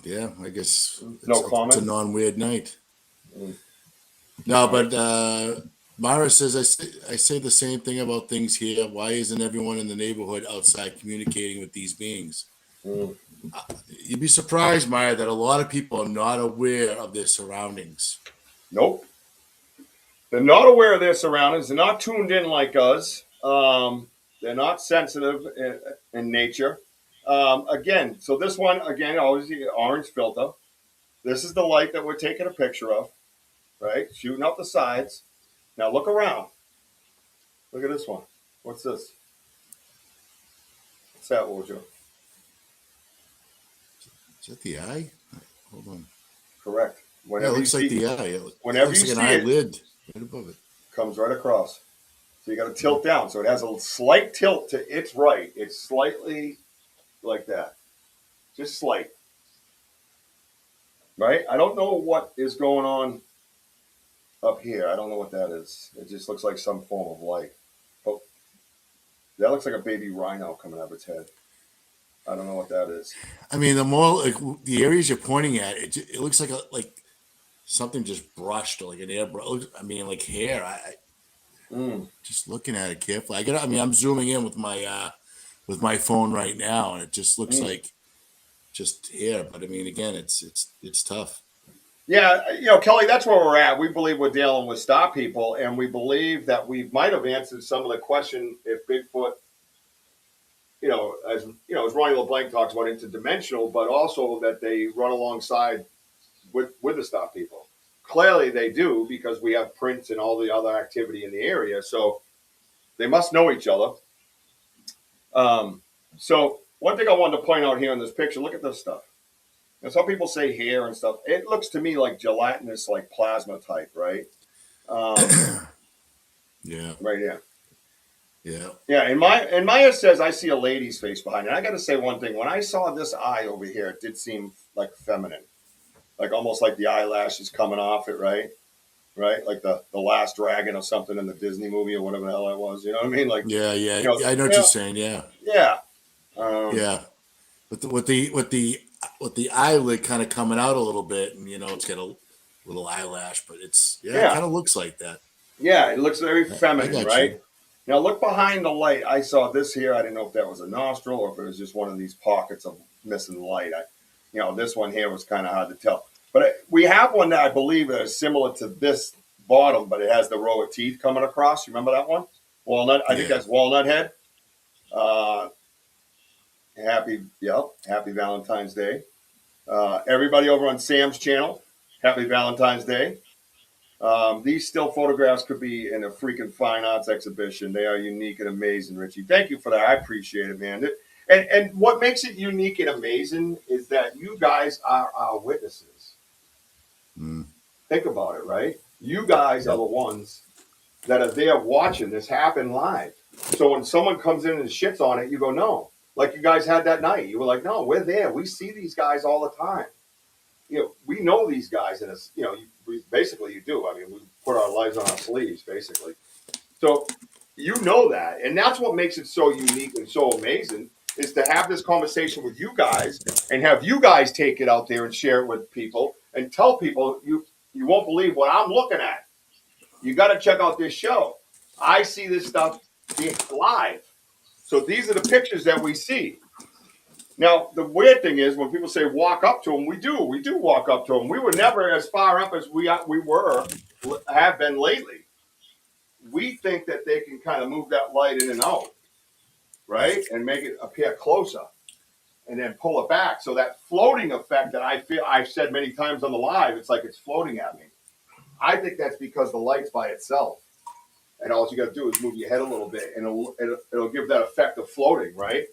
Yeah, I guess no comment. It's a non-weird night. No, but Myra says I say the same thing about things here. Why isn't everyone in the neighborhood outside communicating with these beings? You'd be surprised, Myra, that a lot of people are not aware of their surroundings. Nope. They're not aware of their surroundings. They're not tuned in like us. They're not sensitive in nature. Again, so this one, again, always the orange filter. This is the light that we're taking a picture of, right? Shooting out the sides. Now look around. Look at this one. What's this? What's that, Wojo? Is that the eye? Hold on. Correct. Whenever it looks like the eye. Whenever you see an eyelid right above it. Comes right across. So you got to tilt down. So it has a slight tilt to its right. It's slightly like that. Just slight. Right? I don't know what is going on up here. I don't know what that is. It just looks like some form of light. But that looks like a baby rhino coming out of its head. I don't know what that is. I mean, the more the areas you're pointing at, it looks like something just brushed, or like an airbrush. I mean, like hair. Just looking at it carefully. I'm zooming in with my phone right now, and it just looks like just hair. But I mean, again, it's tough. Yeah, Kelly, that's where we're at. We believe we're dealing with star people, and we believe that we might have answered some of the question if Bigfoot, as Ronnie LeBlanc talks about, interdimensional, but also that they run alongside with the star people. Clearly they do, because we have prints and all the other activity in the area. So they must know each other. So one thing I wanted to point out here in this picture, look at this stuff. And some people say hair and stuff. It looks to me like gelatinous, like plasma type, right? Yeah. Right here. Yeah. Yeah. And Maya says I see a lady's face behind it. I got to say one thing. When I saw this eye over here, it did seem like feminine. Like almost like the eyelashes coming off it, right? Right? Like the Last Dragon or something in the Disney movie or whatever the hell that was. You know what I mean? Like yeah. I know what you're saying. Yeah. Yeah. Yeah. With the eyelid kind of coming out a little bit, and it's got a little eyelash, but it Yeah. kind of looks like that. Yeah, it looks very I feminine, got right? you. Now look behind the light. I saw this here. I didn't know if that was a nostril or if it was just one of these pockets of missing light. This one here was kind of hard to tell. But we have one that I believe is similar to this bottom, but it has the row of teeth coming across. You remember that one? Walnut. I think that's walnut head. Happy Valentine's Day. Everybody over on Sam's channel, happy Valentine's Day. These still photographs could be in a freaking fine arts exhibition. They are unique and amazing, Richie. Thank you for that. I appreciate it, man. And what makes it unique and amazing is that you guys are our witnesses. Think about it, right? You guys are the ones that are there watching this happen live. So when someone comes in and shits on it, you go, no. Like you guys had that night. You were like, no, we're there. We see these guys all the time. We know these guys, and it's, basically you do. I mean, we put our lives on our sleeves, basically. So you know that, and that's what makes it so unique and so amazing is to have this conversation with you guys and have you guys take it out there and share it with people and tell people you won't believe what I'm looking at. You got to check out this show. I see this stuff live. So these are the pictures that we see. Now, the weird thing is when people say walk up to them, we do walk up to them. We were never as far up as we have been lately. We think that they can kind of move that light in and out, right? And make it appear closer and then pull it back. So that floating effect that I feel I've said many times on the live, it's like it's floating at me. I think that's because the light's by itself. And all you got to do is move your head a little bit and it'll give that effect of floating, right?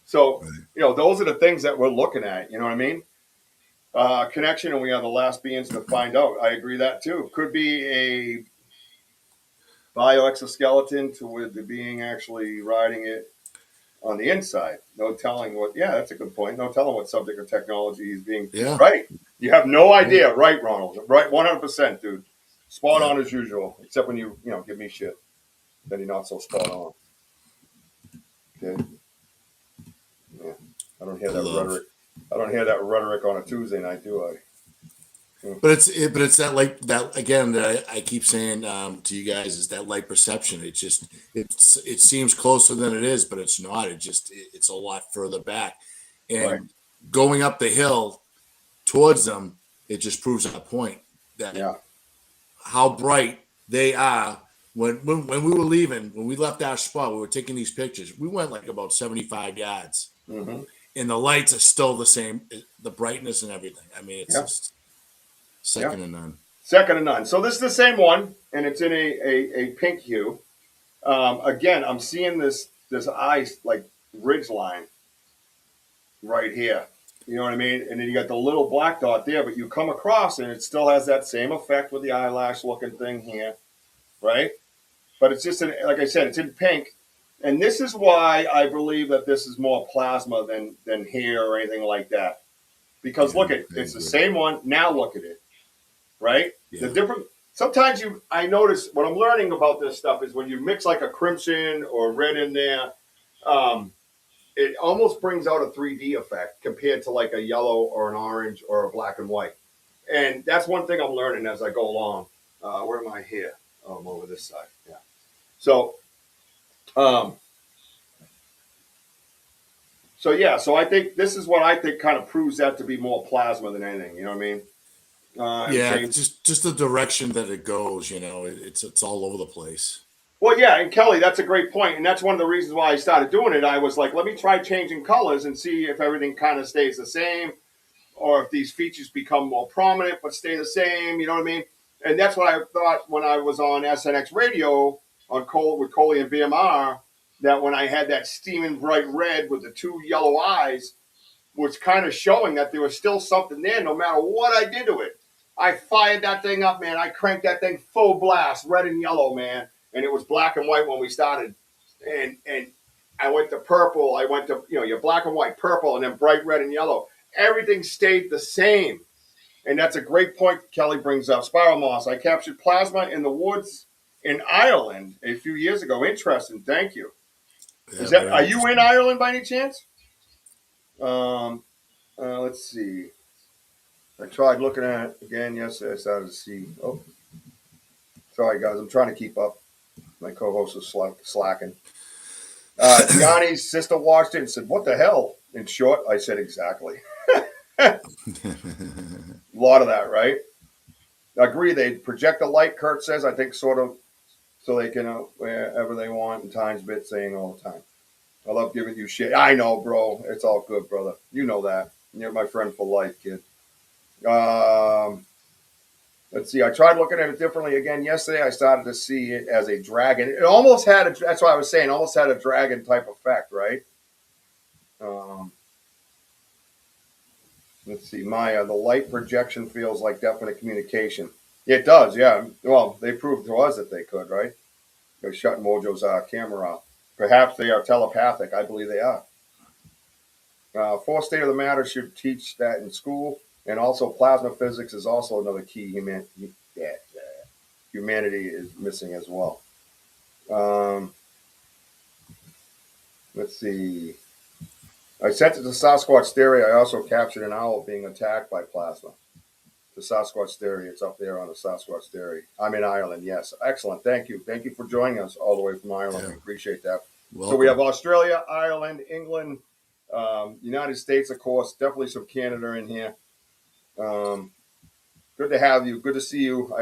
So, those are the things that we're looking at. You know what I mean? Connection, and we are the last beings to find out. I agree that too. Could be a bioexoskeleton with the being actually riding it on the inside. No telling what. Yeah, that's a good point. No telling what subject or technology is being. Yeah. Right. You have no idea, right, Ronald? Right, 100%, dude. Spot on as usual. Except when you give me shit, then you're not so spot on. Okay. Yeah. I don't hear that rhetoric. I don't hear that rhetoric on a Tuesday night, do I? But it's that light that again that I keep saying to you guys is that light perception. It seems closer than it is, but it's not. It's a lot further back, and going up the hill towards them, it just proves our point that how bright they are. When we were leaving, when we left our spot, we were taking these pictures. We went like about 75 yards, and the lights are still the same, the brightness and everything. I mean, it's just second to none. Second to none. So this is the same one, and it's in a pink hue. Again, I'm seeing this eye like ridge line right here. You know what I mean? And then you got the little black dot there, but you come across and it still has that same effect with the eyelash looking thing here, right? But it's just, like I said, it's in pink. And this is why I believe that this is more plasma than hair or anything like that. Because look at it, it's the same one. Now look at it, right? Yeah. The different. Sometimes I notice what I'm learning about this stuff is when you mix like a crimson or red in there, it almost brings out a 3D effect compared to like a yellow or an orange or a black and white. And that's one thing I'm learning as I go along. Where am I here? Oh, I'm over this side. Yeah. So, so I think this is what I think kind of proves that to be more plasma than anything. You know what I mean? Just the direction that it goes. It's all over the place. Well, yeah, and Kelly, that's a great point, and that's one of the reasons why I started doing it. I was like, let me try changing colors and see if everything kind of stays the same, or if these features become more prominent but stay the same. You know what I mean? And that's what I thought when I was on SNX Radio with Coley and BMR. That when I had that steaming bright red with the two yellow eyes, was kind of showing that there was still something there, no matter what I did to it. I fired that thing up, man. I cranked that thing full blast, red and yellow, man. And it was black and white when we started. And I went to purple. I went to, your black and white, purple, and then bright red and yellow. Everything stayed the same. And that's a great point Kelly brings up. Spiral moss. I captured plasma in the woods in Ireland a few years ago. Interesting. Thank you. Yeah, are you in Ireland by any chance? Let's see. I tried looking at it again yesterday. I started to see. Oh, sorry guys, I'm trying to keep up. My co-host is slacking. Gianni's sister watched it and said, "What the hell?" In short, I said exactly. A lot of that, right? I agree. They project the light. Kurt says, I think, sort of, so they can wherever they want. And Times Bit saying all the time, "I love giving you shit." I know, bro. It's all good, brother. You know that. You're my friend for life, kid. Let's see. I tried looking at it differently again yesterday. I started to see it as a dragon. It almost had a. That's why I was saying, almost had a dragon type effect, right? Let's see, Maya. The light projection feels like definite communication. It does, yeah. Well, they proved to us that they could, right? They're shutting Mojo's camera off. Perhaps they are telepathic. I believe they are. Fourth state of the matter should teach that in school, and also plasma physics is also another key humanity is missing as well. Let's see. I sent it to Sasquatch Theory. I also captured an owl being attacked by plasma. The Sasquatch Theory. It's up there on the Sasquatch Theory. I'm in Ireland. Yes, excellent. Thank you. Thank you for joining us all the way from Ireland. Yeah. We appreciate that. Welcome. So we have Australia, Ireland, England, United States, of course. Definitely some Canada in here. Good to have you. Good to see you.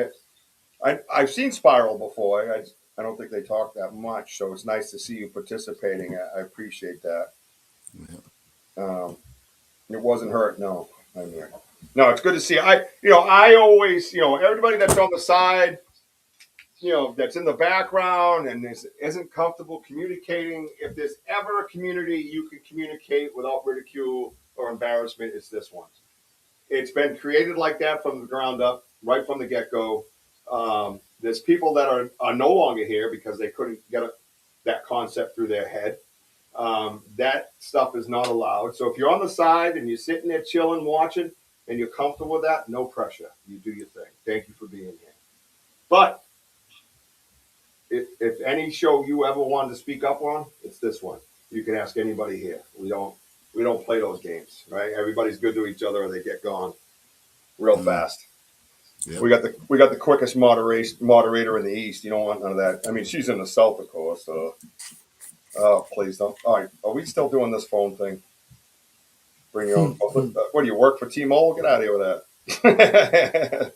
I've seen Spiral before. I don't think they talk that much, so it's nice to see you participating. I appreciate that. Yeah. It wasn't hurt, no. I mean, no, it's good to see. I always, everybody that's on the side, that's in the background and isn't comfortable communicating. If there's ever a community you can communicate without ridicule or embarrassment, it's this one. It's been created like that from the ground up, right from the get-go. There's people that are no longer here because they couldn't get that concept through their head. That stuff is not allowed. So if you're on the side and you're sitting there chilling, watching, and you're comfortable with that, no pressure. You do your thing. Thank you for being here. But if any show you ever wanted to speak up on, it's this one. You can ask anybody here. We don't play those games, right? Everybody's good to each other or they get gone real fast. Yep. We got the quickest moderator in the East. You don't want none of that. I mean, she's in the South, of course. So, oh, please don't. All right, are we still doing this phone thing? Bring your own phone. What do you work for T-Mobile? Get out of here with that.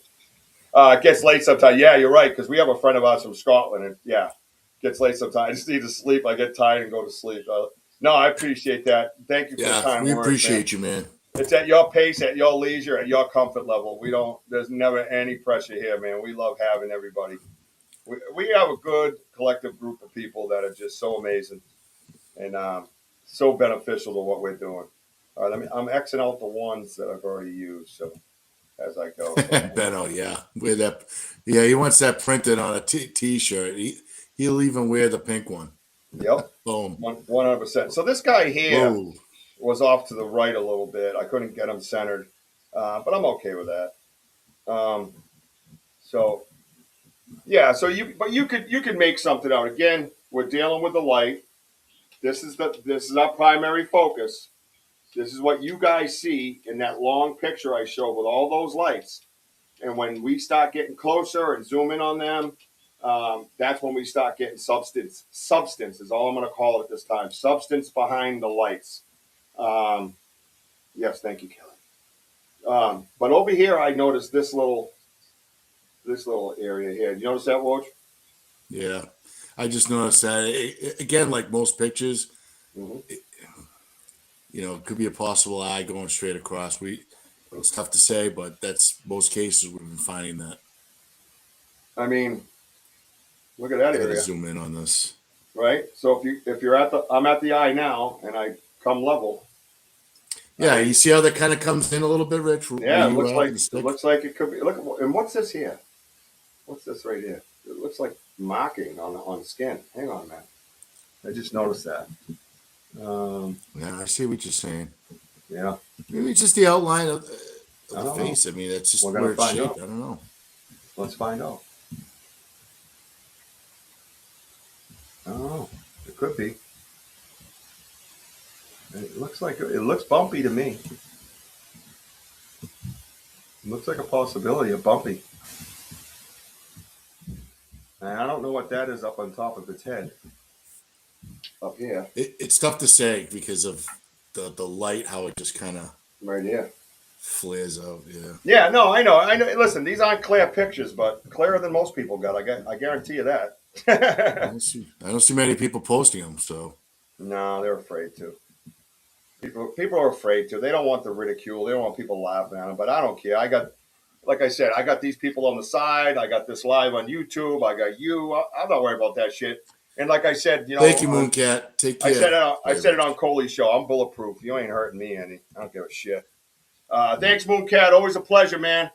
It gets late sometimes. Yeah, you're right, because we have a friend of ours from Scotland, and yeah, it gets late sometimes. I just need to sleep. I get tired and go to sleep. No, I appreciate that. Thank you for the time. We appreciate you, man. It's at your pace, at your leisure, at your comfort level. There's never any pressure here, man. We love having everybody. We have a good collective group of people that are just so amazing and so beneficial to what we're doing. All right, I'm Xing out the ones that I've already used, so as I go. Benno, yeah. He wants that printed on a t-shirt. He'll even wear the pink one. Yep. Boom. 100%. So this guy here was off to the right a little bit. I couldn't get him centered, but I'm okay with that. So yeah, you could make something out. Again, we're dealing with the light. This is our primary focus. This is what you guys see in that long picture I showed with all those lights. And when we start getting closer and zoom in on them, that's when we start getting substance. Substance is all I'm going to call it this time. Substance behind the lights. Yes, thank you, Kelly. But over here, I noticed this little area here. You notice that, Woj? Yeah, I just noticed that. Again, like most pictures, it could be a possible eye going straight across. It's tough to say, but that's most cases we've been finding that. I mean, look at that area. Zoom in on this. Right. So if you're I'm at the eye now, and I come level. Yeah, you see how that kind of comes in a little bit, Rich. Yeah, it looks like it could be. Look, and what's this here? What's this right here? It looks like marking on skin. Hang on, man. I just noticed that. Yeah, I see what you're saying. Yeah. Maybe just the outline of the face. I mean, that's just where it's shaped. I don't know. Let's find out. I don't know. It could be. It looks bumpy to me. Looks like a possibility, a bumpy. And I don't know what that is up on top of its head. Up here. It's tough to say because of the light, how it just kind of Right here. flares out. Yeah. Yeah, no, I know. Listen, these aren't clear pictures, but clearer than most people got. I guarantee you that. I don't see many people posting them. So No, they're afraid to. People are afraid to. They don't want the ridicule. They don't want people laughing at them. But I don't care. Like I said, I got these people on the side. I got this live on YouTube. I got you. I'm not worried about that shit. And like I said, thank you, Mooncat. Take care. I said it on Coley's show. I'm bulletproof. You ain't hurting me any. I don't give a shit. Thanks, Mooncat. Always a pleasure, man.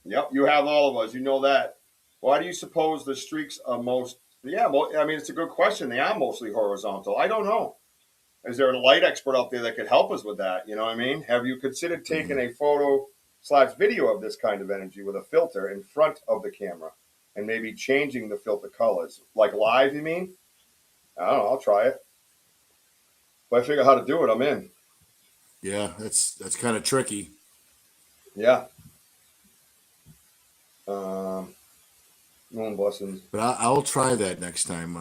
Yep, you have all of us. You know that. Why do you suppose the streaks are most? Yeah, I mean, it's a good question. They are mostly horizontal. I don't know. Is there a light expert out there that could help us with that? You know what I mean? Have you considered taking a photo/video of this kind of energy with a filter in front of the camera and maybe changing the filter colors? Like live, you mean? I don't know. I'll try it. If I figure out how to do it, I'm in. Yeah, that's kind of tricky. Yeah. Moon blessings. But I'll try that next time.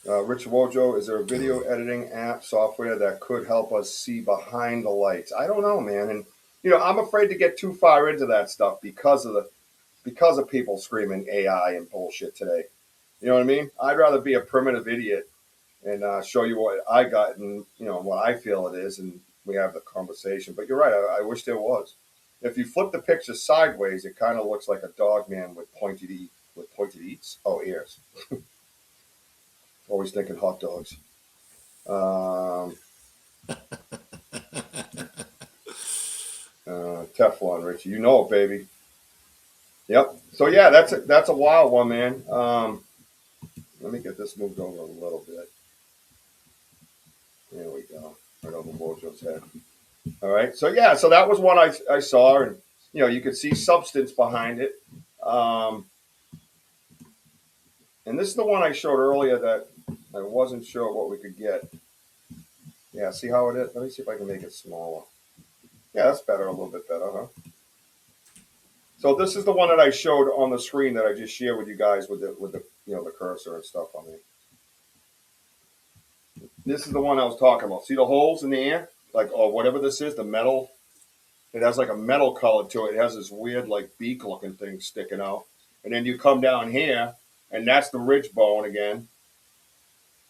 Rich Wojo, is there a video editing app software that could help us see behind the lights? I don't know, man. And I'm afraid to get too far into that stuff because of people screaming AI and bullshit today. You know what I mean? I'd rather be a primitive idiot and show you what I got and what I feel it is, and we have the conversation. But you're right. I wish there was. If you flip the picture sideways, it kind of looks like a dog man with pointed eats. Oh, ears. Always thinking hot dogs. Teflon, Richie. You know it, baby. Yep. So, yeah, that's a wild one, man. Let me get this moved over a little bit. There we go. Right over Mojo's head. All right. So, yeah, so that was one I saw, and, you could see substance behind it. And this is the one I showed earlier that I wasn't sure what we could get. Yeah, see how it is? Let me see if I can make it smaller. Yeah, that's better, a little bit better, huh? So this is the one that I showed on the screen that I just shared with you guys with the the cursor and stuff on it. This is the one I was talking about. See the holes in the air? Like, or whatever this is, the metal. It has like a metal color to it. It has this weird like beak looking thing sticking out. And then you come down here, and that's the ridge bone again.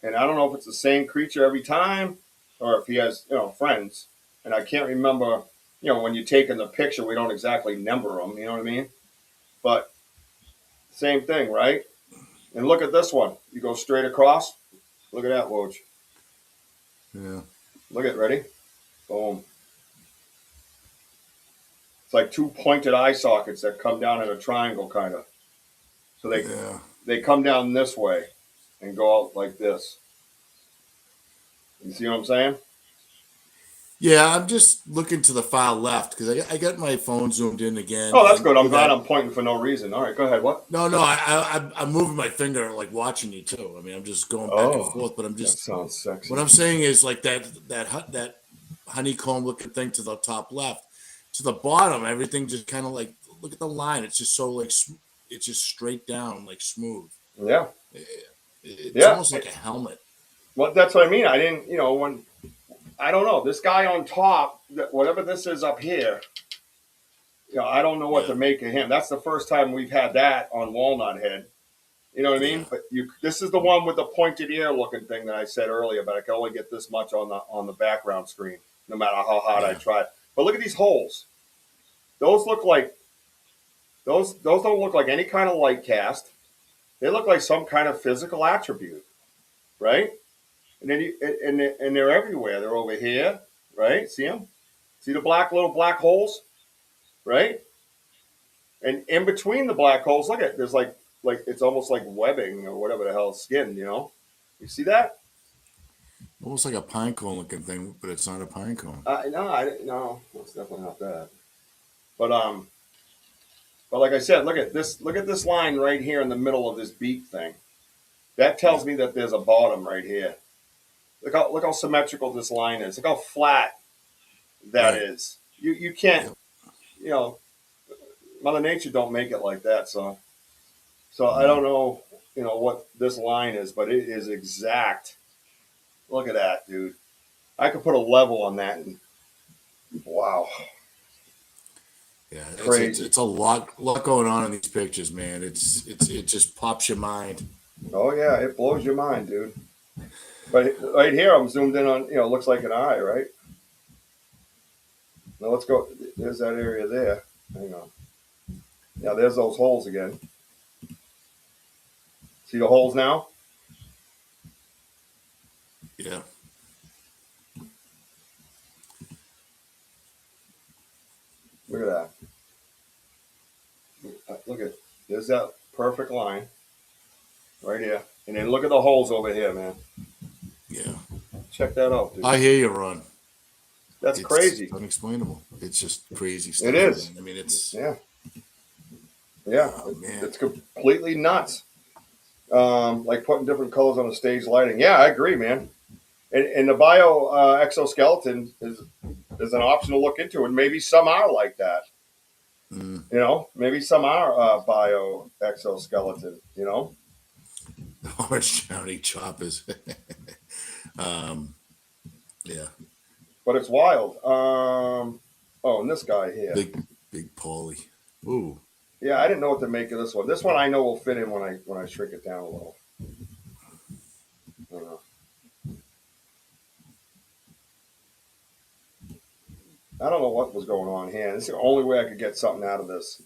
And I don't know if it's the same creature every time or if he has, friends. And I can't remember, when you're taking the picture, we don't exactly number them, you know what I mean? But same thing, right? And look at this one. You go straight across. Look at that, Woj. Yeah. Look at it. Ready? Boom. It's like two pointed eye sockets that come down in a triangle, kind of. So they come down this way and go out like this. You see what I'm saying? Yeah, I'm just looking to the far left because I got my phone zoomed in again. Oh, that's good. I'm glad I'm pointing for no reason. All right, go ahead. What? No, I'm moving my finger like watching you too. I mean, I'm just going back and forth, but I'm just. That sounds sexy. What I'm saying is like that honeycomb looking thing to the top left, to the bottom, everything just kind of like look at the line. It's just so like it's just straight down, like smooth. Yeah. It's almost like a helmet. Well, that's what I mean. I didn't, when. I don't know. This guy on top, whatever this is up here, I don't know what to make of him. That's the first time we've had that on Walnut Head. You know what I mean? But this is the one with the pointed ear looking thing that I said earlier, but I can only get this much on the background screen, no matter how hard I try. But look at these holes. Those look like those don't look like any kind of light cast. They look like some kind of physical attribute, right? And then and they're everywhere. They're over here, right? See them? See the little black holes, right? And in between the black holes, look at there's like it's almost like webbing or whatever the hell, skin. You see that? Almost like a pine cone looking thing, but it's not a pine cone. No, it's definitely not that. But like I said, look at this line right here in the middle of this beak thing. That tells me that there's a bottom right here. Look how symmetrical this line is. Look how flat that is. You can't, Yep. you know, Mother Nature don't make it like that. So I don't know, what this line is, but it is exact. Look at that, dude. I could put a level on that, and wow, Yeah, crazy. it's a lot going on in these pictures, man. It just pops your mind. Oh yeah, it blows your mind, dude. But right here, I'm zoomed in on, looks like an eye, right? Now let's go. There's that area there. Hang on. Yeah, there's those holes again. See the holes now? Yeah. Look at that. Look at, there's that perfect line right here. And then look at the holes over here, man. Yeah. Check that out, dude. I hear you, Ron. That's It's crazy. unexplainable. It's just crazy stuff. It is. Man. I mean, it's Yeah. oh, man. It's completely nuts. Like putting different colors on the stage lighting. Yeah, I agree, man. And the bio exoskeleton is an option to look into, and maybe some are like that. Maybe some are bio exoskeleton. Orange County choppers. Yeah. But it's wild. And this guy here. Big Paulie. Ooh. Yeah, I didn't know what to make of this one. This one I know will fit in when I shrink it down a little. I don't know. I don't know what was going on here. This is the only way I could get something out of this,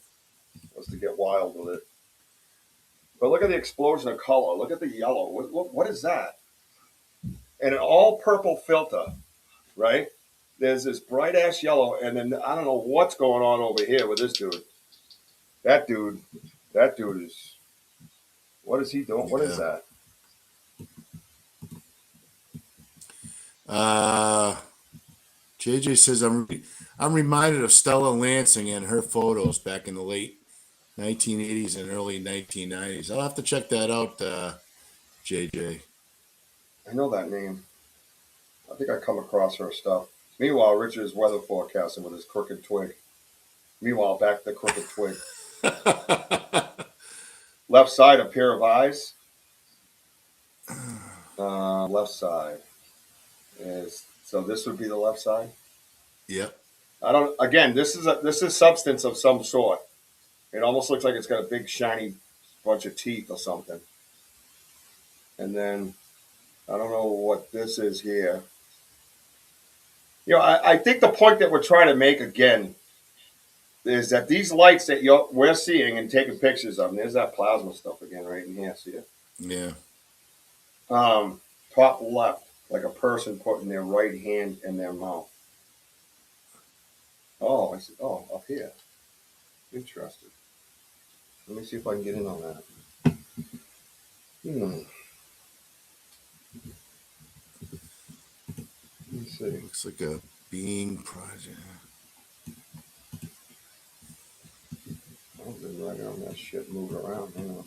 was to get wild with it. But look at the explosion of color. Look at the yellow. What is that? And an all purple filter, right? There's this bright ass yellow, and then I don't know what's going on over here with this dude. That dude is. What is he doing? What is that? JJ says I'm reminded of Stella Lansing and her photos back in the late 1980s and early 1990s. I'll have to check that out, JJ. I know that name. I think I come across her stuff. Meanwhile, Richard's weather forecasting with his crooked twig. Meanwhile, back to the crooked twig. Left side, a pair of eyes. Left side is, so this would be the left side. Yep. I don't. Again, this is substance of some sort. It almost looks like it's got a big shiny bunch of teeth or something. And then I don't know what this is here. I think the point that we're trying to make again is that these lights that we're seeing and taking pictures of, and there's that plasma stuff again right in here. See it? Yeah. Top left, like a person putting their right hand in their mouth. Oh, I see. Oh, up here. Interesting. Let me see if I can get in on that. Let me see. Looks like a being project. I've been right on that shit moving around. Hang on.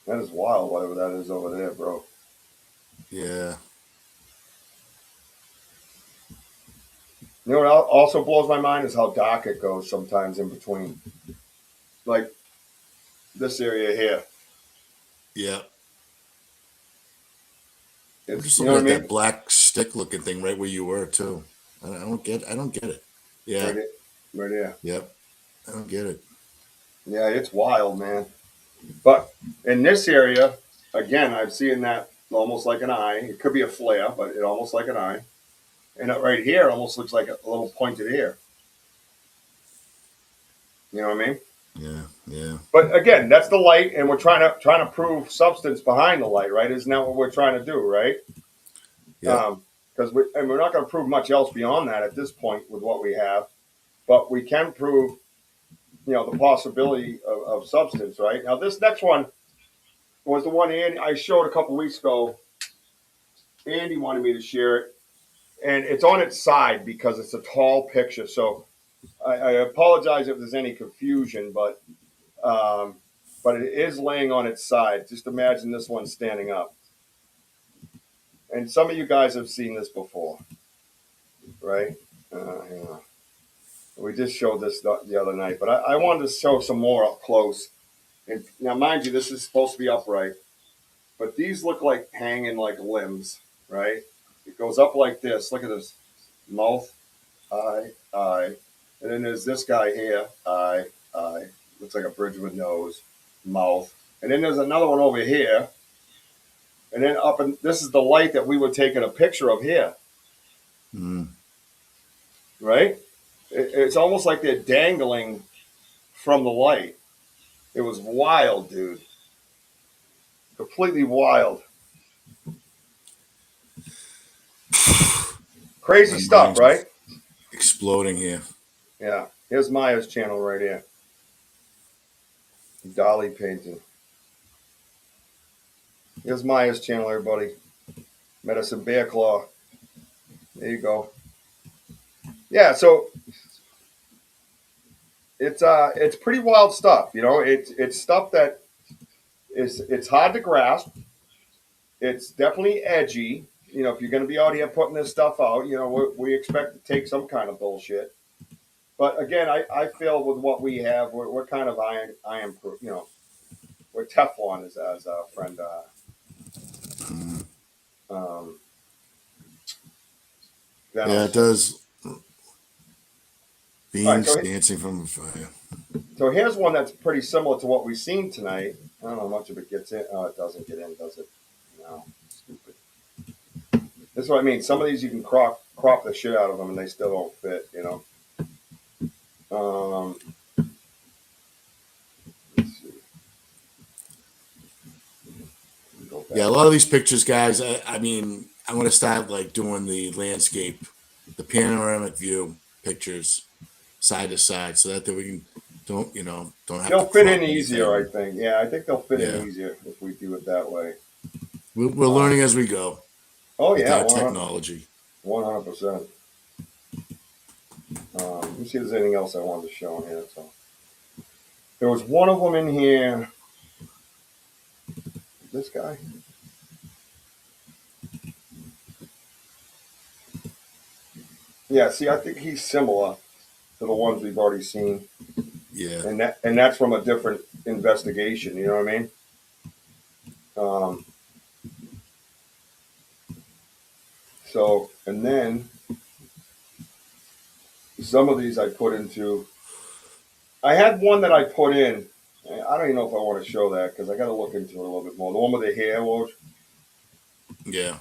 That is wild, whatever that is over there, bro. Yeah. You know what also blows my mind is how dark it goes sometimes in between. Like this area here. Yeah. I'm It's, just you looking know at what I mean? that black stick looking thing right where you were too. I don't get it. Yeah. Right there. Yep. I don't get it. Yeah, it's wild, man. But in this area, again, I'm seeing that almost like an eye. It could be a flare, but it almost like an eye. And right here almost looks like a little pointed ear. You know what I mean? Yeah. Yeah. But again, that's the light, and we're trying to prove substance behind the light, right? Isn't that what we're trying to do, right? Yeah. Because we're not going to prove much else beyond that at this point with what we have, but we can prove, the possibility of substance, right? Now, this next one was the one I showed a couple weeks ago. Andy wanted me to share it, and it's on its side because it's a tall picture. So I apologize if there's any confusion, but it is laying on its side. Just imagine this one standing up. and some of you guys have seen this before, right? Yeah. We just showed this the other night, but I wanted to show some more up close. And now, mind you, this is supposed to be upright, but these look like hanging like limbs, right? It goes up like this. Look at this mouth, eye, and then there's this guy here, eye. Looks like a bridge with nose, mouth, and then there's another one over here, and then up and this is the light that we were taking a picture of here, right? It's almost like they're dangling from the light. It was wild, dude. Completely wild. Crazy stuff, right? Exploding here. Yeah. Here's Maya's channel right here. Dolly painting. Here's Maya's channel, everybody. Medicine Bear Claw. There you go. Yeah, so it's pretty wild stuff, you know. It's stuff that it's hard to grasp. It's definitely edgy. You know, if you're going to be out here putting this stuff out, you know, we expect to take some kind of bullshit. But again, I feel with what we have, we're kind of iron proof. You know, we're Teflon, as our friend. Yeah, it does. Beans right, dancing from the fire. So here's one that's pretty similar to what we've seen tonight. I don't know how much of it gets in. Oh, it doesn't get in, does it? No, stupid. That's what I mean. Some of these you can crop the shit out of them and they still don't fit, you know. Let's see. Yeah, a lot of these pictures, guys. I mean, I'm going to start like doing the landscape, the panoramic view pictures, side to side, so that we can don't have. They'll to fit crop in easier, anything. I think. Yeah, I think they'll fit in easier if we do it that way. We're learning as we go. Oh with yeah, that technology. 100%. Let me see if there's anything else I wanted to show in here. So there was one of them in here. This guy. Yeah, see, I think he's similar to the ones we've already seen. Yeah. And that's from a different investigation, you know what I mean? So, and then some of these I put into, I had one that I put in, I don't even know if I want to show that because I got to look into it a little bit more. The one with the hair, Woj. Yeah.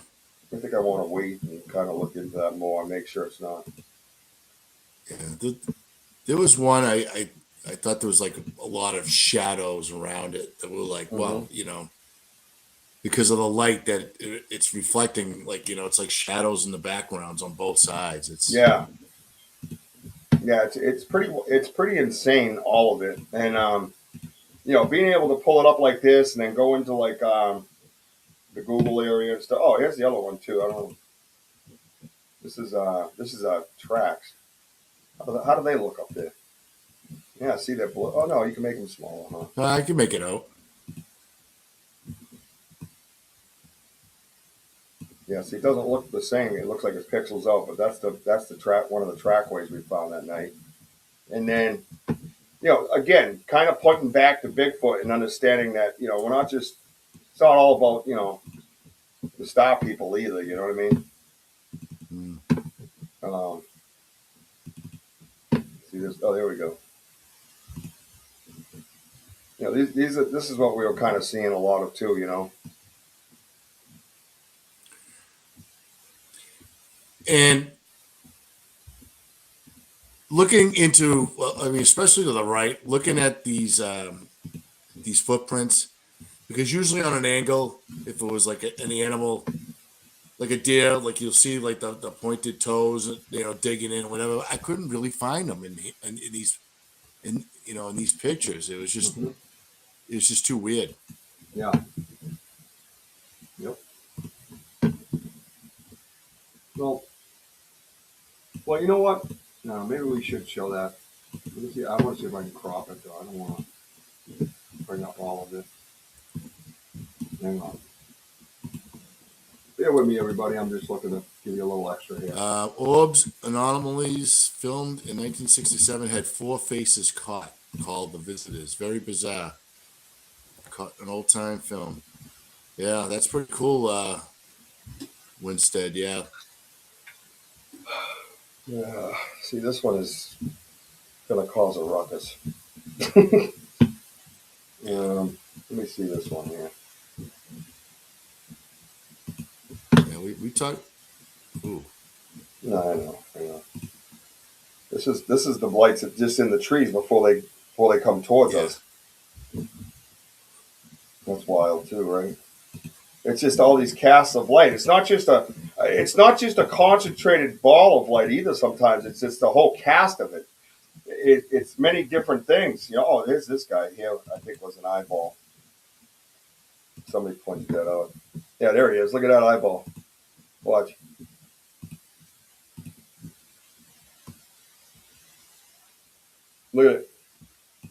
I think I want to wait and kind of look into that more and make sure it's not. Yeah. There was one I thought there was like a lot of shadows around it that were like, well, you know, because of the light that it's reflecting, like, you know, it's like shadows in the backgrounds on both sides. It's it's pretty insane, all of it. And you know, being able to pull it up like this and then go into like the Google area and stuff. Oh, here's the other one too. I don't know. This is tracks. How do they look up there? Yeah, see that blue? Oh no, you can make them smaller, huh? I can make it out. Yeah, see, it doesn't look the same. It looks like it's pixels out, but that's the track, one of the trackways we found that night. And then, you know, again, kind of putting back to Bigfoot and understanding that, you know, we're not just, it's not all about, you know, the star people either. You know what I mean? See this? Oh, there we go. You know, this is what we were kind of seeing a lot of too. You know. And looking into, well, I mean, especially to the right, looking at these footprints, because usually on an angle, if it was like an animal, like a deer, like you'll see like the pointed toes, you know, digging in, whatever. I couldn't really find them in these, in these pictures. It was just, it was just too weird. Yeah. Yep. Well, you know what? No, maybe we should show that. Let me see. I want to see if I can crop it though. I don't want to bring up all of it. Hang on. Bear with me, everybody. I'm just looking to give you a little extra here. Orbs anomalies filmed in 1967 had 4 faces caught, called The Visitors. Very bizarre. Caught an old-time film. Yeah, that's pretty cool, Winstead, yeah. Yeah. See, this one is going to cause a ruckus. Let me see this one here. Yeah, we talked. Ooh. No, I know. This is the blights that just in the trees before they come towards us. That's wild too, right? It's just all these casts of light. It's not just a concentrated ball of light either. Sometimes it's just the whole cast of it. It's many different things. You know, oh, there's this guy here. I think was an eyeball. Somebody pointed that out. Yeah, there he is. Look at that eyeball. Watch. Look at it.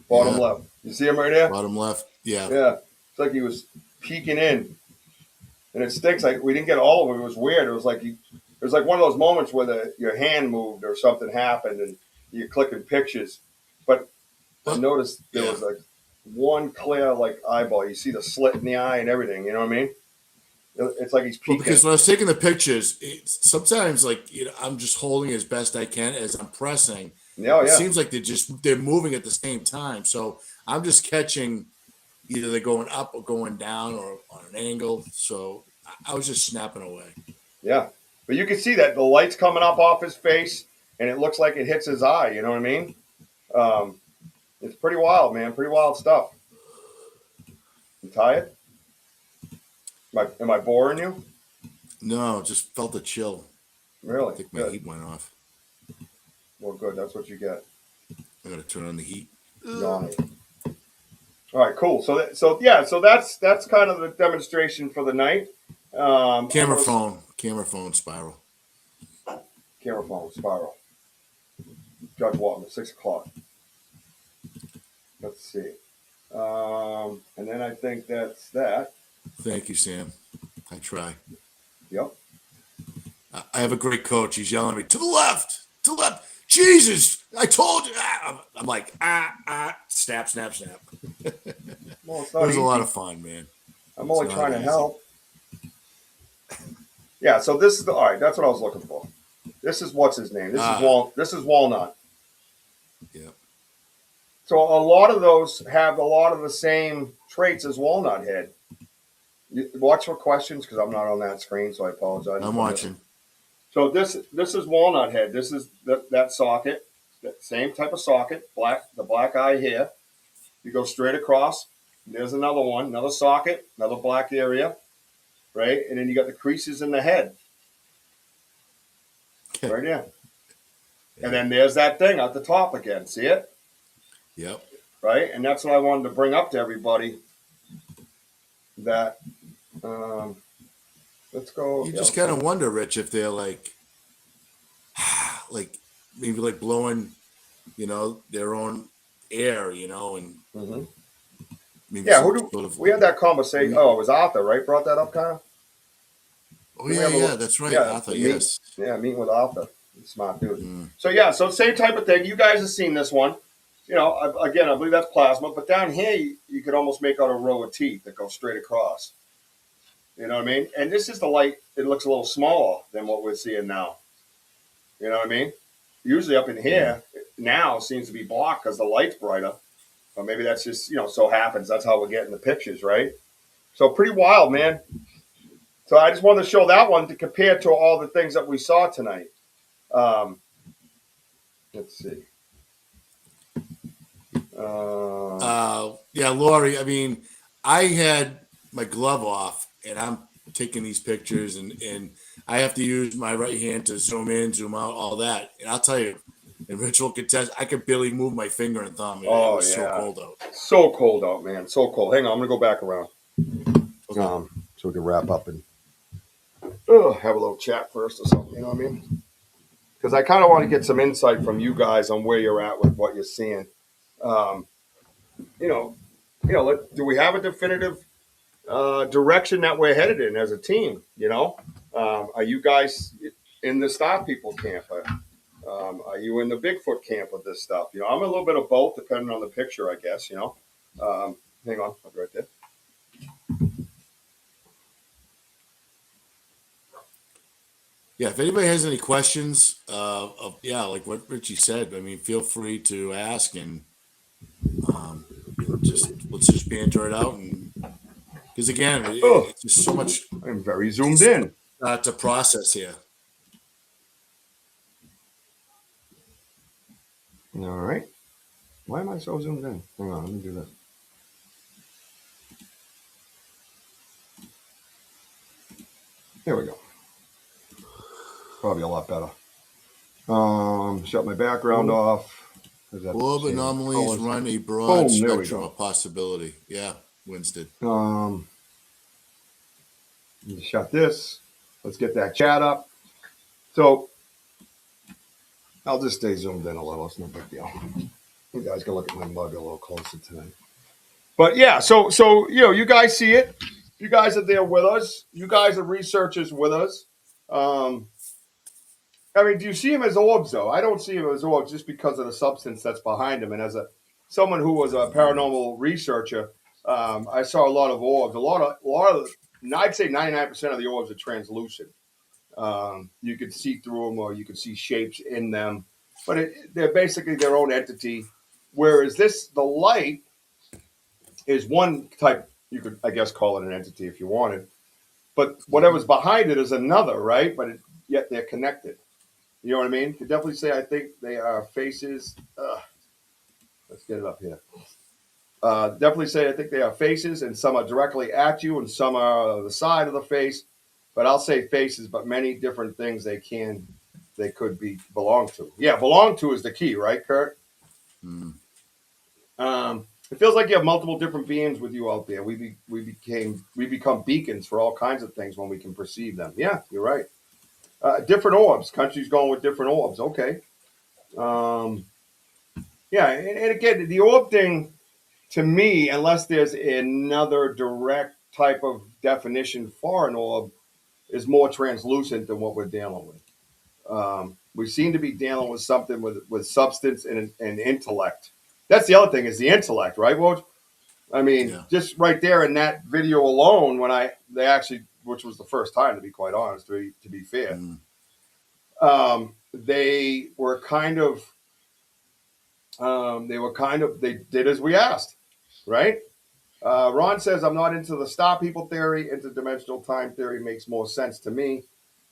Bottom left. You see him right there? Bottom left. Yeah. Yeah. It's like he was peeking in. And it stinks. Like we didn't get all of it. It was weird. It was like one of those moments where your hand moved or something happened and you're clicking pictures. But I noticed there was like one clear like eyeball. You see the slit in the eye and everything. You know what I mean? It's like he's peeking. Well, because when I was taking the pictures, sometimes like I'm just holding as best I can as I'm pressing. Yeah. It seems like they're moving at the same time. So I'm just catching either they're going up or going down or on an angle. So I was just snapping away. Yeah. But you can see that the light's coming up off his face and it looks like it hits his eye. You know what I mean? It's pretty wild, man. Pretty wild stuff. You tired? Am I boring you? No, just felt a chill. Really? I think my heat went off. Well, good. That's what you get. I gotta turn on the heat. Yawning. All right, cool. So that's kind of the demonstration for the night. Camera phone spiral. Camera phone spiral. Judge Walton at 6:00. Let's see. And then I think that's that. Thank you, Sam. I try. Yep. I have a great coach. He's yelling at me, to the left. Jesus, I told you. I'm like, snap. Well, it's It not was easy. a lot of fun, man. I'm only trying to help. Yeah, so this is all right. That's what I was looking for. This is what's his name. This is Walnut. Yeah. So a lot of those have a lot of the same traits as Walnut Head. Watch for questions because I'm not on that screen, so I apologize. I'm watching. So this is Walnut Head. This is that socket, that same type of socket, the black eye here. You go straight across. There's another one, another socket, another black area, right? And then you got the creases in the head, right there. Yeah. And then there's that thing at the top again. See it? Yep. Right? And that's what I wanted to bring up to everybody. That, let's go. You just kind of wonder, Rich, if they're like maybe like blowing, their own air, and maybe we had that conversation. Oh, it was Arthur, right? Brought that up, kind of. Oh yeah, that's right, Arthur. Yes. Meeting with Arthur. Smart dude. So same type of thing. You guys have seen this one. Again, I believe that's plasma. But down here, you could almost make out a row of teeth that go straight across. You know what I mean? And this is the light. It looks a little smaller than what we're seeing now. You know what I mean? Usually up in here now seems to be blocked because the light's brighter. Or maybe that's just, so happens. That's how we're getting the pictures, right? So pretty wild, man. So I just wanted to show that one to compare to all the things that we saw tonight. Let's see. Yeah, Lori, I mean, I had my glove off and I'm taking these pictures and I have to use my right hand to zoom in, zoom out, all that. And I'll tell you, and Rich will contest, I could barely move my finger and thumb. It was so cold out. So cold out, man. So cold. Hang on, I'm going to go back around. Okay. So we can wrap up and have a little chat first or something, you know what I mean? Because I kind of want to get some insight from you guys on where you're at with what you're seeing. Do we have a definitive direction that we're headed in as a team? Are you guys in the Star People camp? Are you in the Bigfoot camp with this stuff? You know, I'm a little bit of both, depending on the picture, I guess. You know, hang on, I'll be right there. Yeah, if anybody has any questions, like what Richie said, I mean, feel free to ask, and let's just banter it out, and because again, Oh, it's just so much I'm very zoomed in. to process here. All right. Why am I so zoomed in? Hang on, let me do this. There we go. Probably a lot better. Shut my background off. Orb anomalies run a broad spectrum of possibility. Yeah, Winston. Shut this. Let's get that chat up. So I'll just stay zoomed in a little. It's no big deal. You guys can look at my mug a little closer tonight. But yeah, so you know, you guys see it. You guys are there with us. You guys are researchers with us. I mean, do you see him as orbs though? I don't see him as orbs just because of the substance that's behind him. And as someone who was a paranormal researcher, I saw a lot of orbs. A lot of. I'd say 99% of the orbs are translucent. You could see through them, or you could see shapes in them, but they're basically their own entity. Whereas the light is one type. You could, I guess, call it an entity if you wanted. But whatever's behind it is another, right? But yet they're connected. You know what I mean? You could definitely say I think they are faces. Let's get it up here. Definitely say I think they are faces, and some are directly at you, and some are the side of the face. But I'll say faces, but many different things they could belong to. Yeah, belong to is the key, right, Kurt? Mm. It feels like you have multiple different beings with you out there. We become beacons for all kinds of things when we can perceive them. Yeah, you're right. Different orbs. Countries going with different orbs. Okay. Yeah, and again, the orb thing, to me, unless there's another direct type of definition for an orb, is more translucent than what we're dealing with. We seem to be dealing with something with substance and intellect. That's the other thing, is the intellect, right, Woj? I mean, just right there in that video alone, which was the first time, to be quite honest, to be fair, they did as we asked, right? Ron says, I'm not into the Star People theory. Interdimensional time theory makes more sense to me.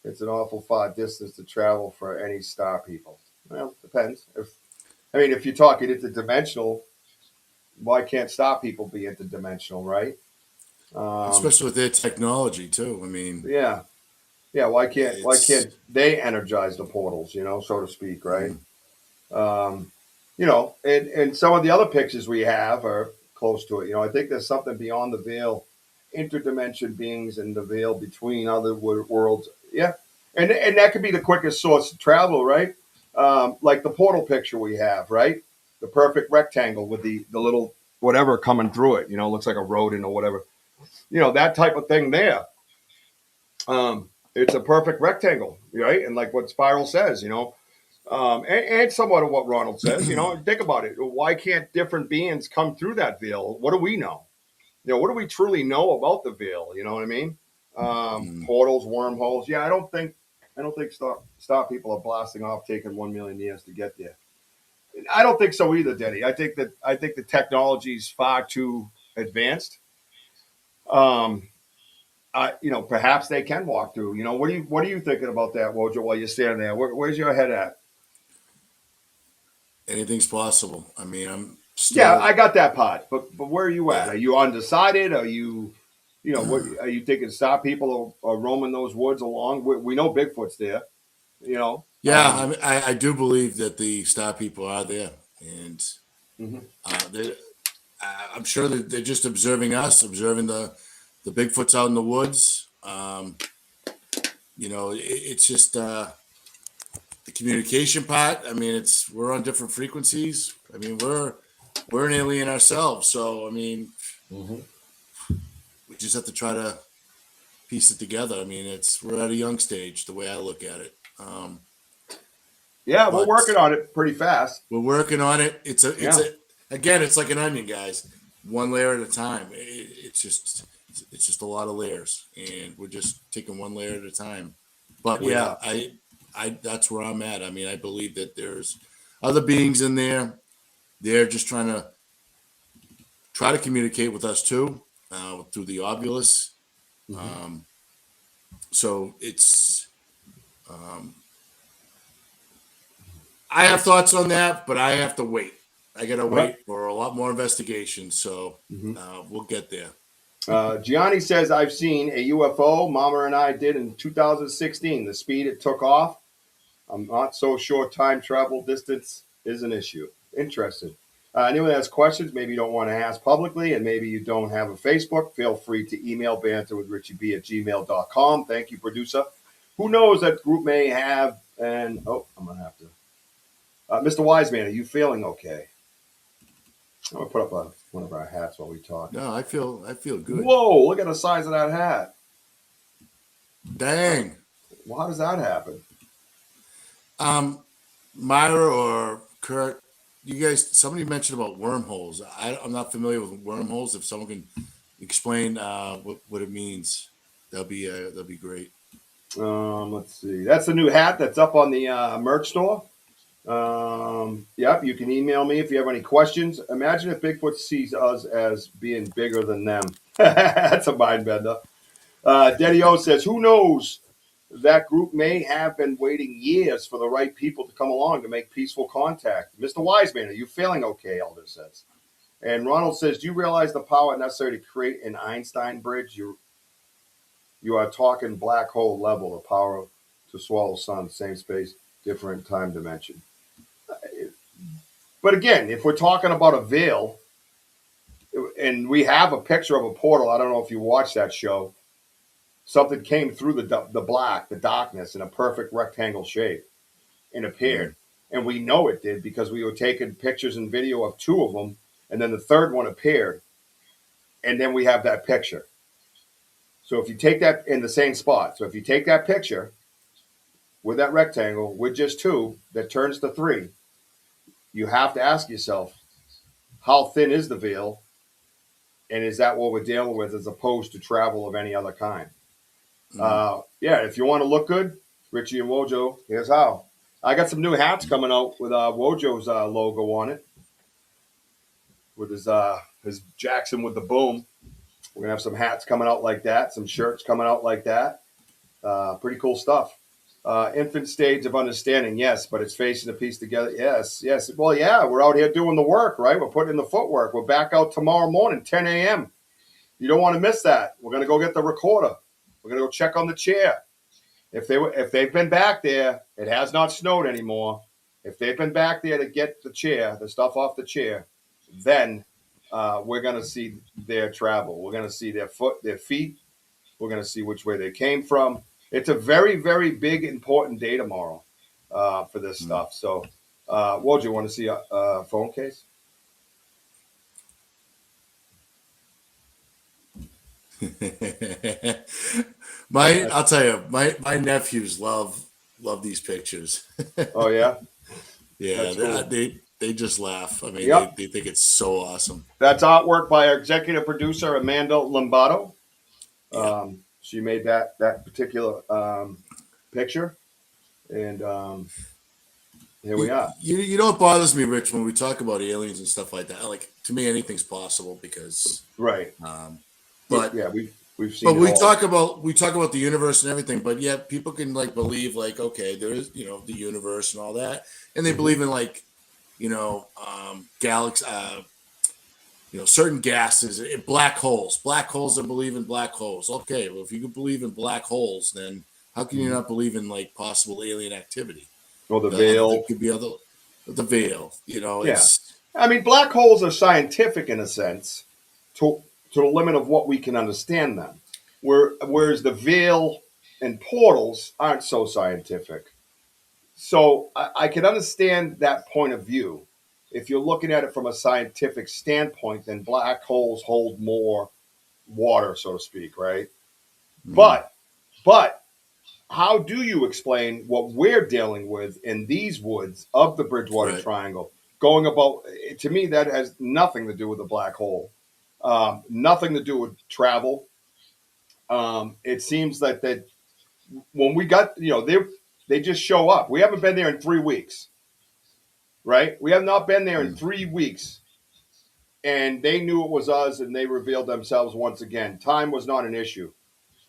It's an awful far distance to travel for any Star People. Well, depends. If you're talking interdimensional, why can't Star People be interdimensional, right? Especially with their technology too. I mean, yeah. Why can't they energize the portals? So to speak, right? And some of the other pictures we have are close to it. I think there's something beyond the veil, interdimension beings and the veil between other worlds. Yeah, and that could be the quickest source of travel, right? Like the portal picture we have, right? The perfect rectangle with the little whatever coming through it. Looks like a rodent or whatever. That type of thing there. It's a perfect rectangle, right? And like what Spiral says, and somewhat of what Ronald says, think about it. Why can't different beings come through that veil? What do we know? What do we truly know about the veil? You know what I mean? Portals, wormholes. Yeah, I don't think Star People are blasting off, taking 1 million years to get there. I don't think so either, Denny. I think the technology is far too advanced. Perhaps they can walk through. What are you thinking about that, Wojo, while you're standing there? Where's your head at? Anything's possible. I mean, I'm still... Yeah, I got that part. But where are you at? Yeah. Are you undecided? Are you, what are you thinking? Star People are roaming those woods along? We know Bigfoot's there. Yeah, I do believe that the Star People are there, and I'm sure that they're just observing us, observing the Bigfoots out in the woods. It's just the communication part. I mean, we're on different frequencies. I mean, we're an alien ourselves, so I mean, we just have to try to piece it together. I mean, we're at a young stage, the way I look at it. Yeah, we're But working on it pretty fast. we're working on it. It's Yeah. again, it's like an onion, guys. One layer at a time. It's just a lot of layers, and we're just taking one layer at a time. But We yeah, are. I that's where I'm at. I mean, I believe that there's other beings in there. They're just try to communicate with us too, through the obulus. So it's I have thoughts on that, but I have to wait. I gotta wait for a lot more investigation. So we'll get there. Gianni says, I've seen a UFO Mama and I did in 2016. The speed it took off. I'm not so sure time travel distance is an issue. Interesting. Anyone that has questions, maybe you don't want to ask publicly, and maybe you don't have a Facebook, feel free to email banterwithrichieb@gmail.com. Thank you, producer. Who knows, that group may have, and I'm going to have to. Mr. Wiseman, are you feeling okay? I'm going to put up one of our hats while we talk. No, I feel good. Whoa, look at the size of that hat. Dang. Well, how does that happen? Myra or Kurt, somebody mentioned about wormholes. I'm not familiar with wormholes. If someone can explain what it means, that'll be great. Let's see. That's the new hat that's up on the merch store. Yep, you can email me if you have any questions. Imagine if Bigfoot sees us as being bigger than them. That's a mind bender. Daddy O says, who knows? That group may have been waiting years for the right people to come along to make peaceful contact. Mr. Wiseman, are you feeling okay? Elder says. And Ronald says, do you realize the power necessary to create an Einstein bridge? You are talking black hole level, the power to swallow sun, same space, different time dimension. But again, if we're talking about a veil, and we have a picture of a portal, I don't know if you watched that show. Something came through the darkness in a perfect rectangle shape and appeared. And we know it did because we were taking pictures and video of two of them, and then the third one appeared. And then we have that picture. So if you take that in the same spot, so if you take that picture with that rectangle with just two that turns to three, you have to ask yourself, how thin is the veil? And is that what we're dealing with as opposed to travel of any other kind? Yeah, if you want to look good, Richie and Wojo, here's how. I got some new hats coming out with Wojo's logo on it, with his Jackson with the boom. We're gonna have some hats coming out like that, some shirts coming out like that. Pretty cool stuff. Infant stage of understanding, yes, but it's facing the piece together. Yes. Well, yeah, we're out here doing the work, right? We're putting in the footwork. We're back out tomorrow morning, 10 a.m. You don't want to miss that. We're gonna go get the recorder. We're gonna go check on the chair. If they've been back there, it has not snowed anymore. If they've been back there to get the chair, the stuff off the chair, then we're gonna see their travel. We're gonna see their feet. We're gonna see which way they came from. It's a very, very big, important day tomorrow for this stuff. So, Wojo, you want to see a phone case? I'll tell you, my nephews love these pictures. Oh yeah, yeah, cool. they just laugh. I mean, Yep. they think it's so awesome. That's artwork by our executive producer Amanda Lombardo. Yeah. She made that particular picture, and here we are. You know what bothers me, Rich, when we talk about aliens and stuff like that? Like, to me, anything's possible because Right. But yeah, we've seen. But we talk about the universe and everything, but yet people can like believe like, okay, there is, the universe and all that, and they believe in like, galaxy, certain gases, black holes. Black holes that believe in black holes. Okay, well, if you can believe in black holes, then how can you not believe in like possible alien activity? Well, the veil. There could be the veil. Yeah. I mean, black holes are scientific in a sense, to the limit of what we can understand them. Whereas the veil and portals aren't so scientific. So I can understand that point of view. If you're looking at it from a scientific standpoint, then black holes hold more water, so to speak, right? But how do you explain what we're dealing with in these woods of the Bridgewater Right. Triangle? Going about, to me, that has nothing to do with the black hole, nothing to do with travel. It seems that when we got, they just show up. We haven't been there in 3 weeks, right? We have not been there in 3 weeks, and they knew it was us, and they revealed themselves once again. Time was not an issue.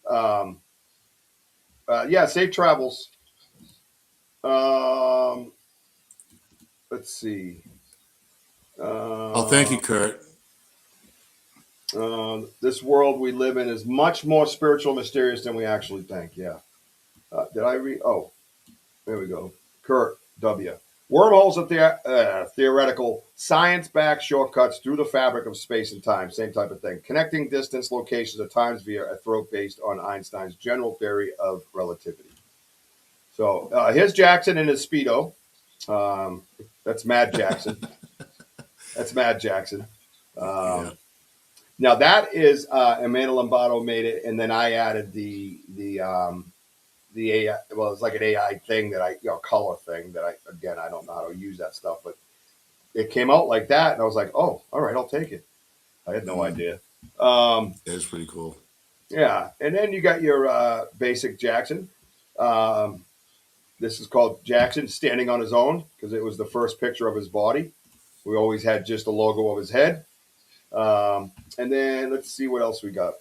Um, yeah, safe travels. Let's see. Oh, thank you, Kurt. This world we live in is much more spiritual, mysterious than we actually think. Yeah. Did I read? Oh, there we go. Kurt W. Wormholes are theoretical, science-backed shortcuts through the fabric of space and time. Same type of thing. Connecting distance, locations, or times via a throat based on Einstein's general theory of relativity. So here's Jackson in his Speedo. That's Mad Jackson. That's Mad Jackson. Yeah. Now that is Amanda Lombardo made it, and then I added the AI. Well, it's like an AI thing that color thing that I don't know how to use that stuff, but it came out like that, and I was like, oh, all right, I'll take it. I had no idea. That's pretty cool. Yeah, and then you got your basic Jackson. This is called Jackson standing on his own because it was the first picture of his body. We always had just the logo of his head. And then let's see what else we got.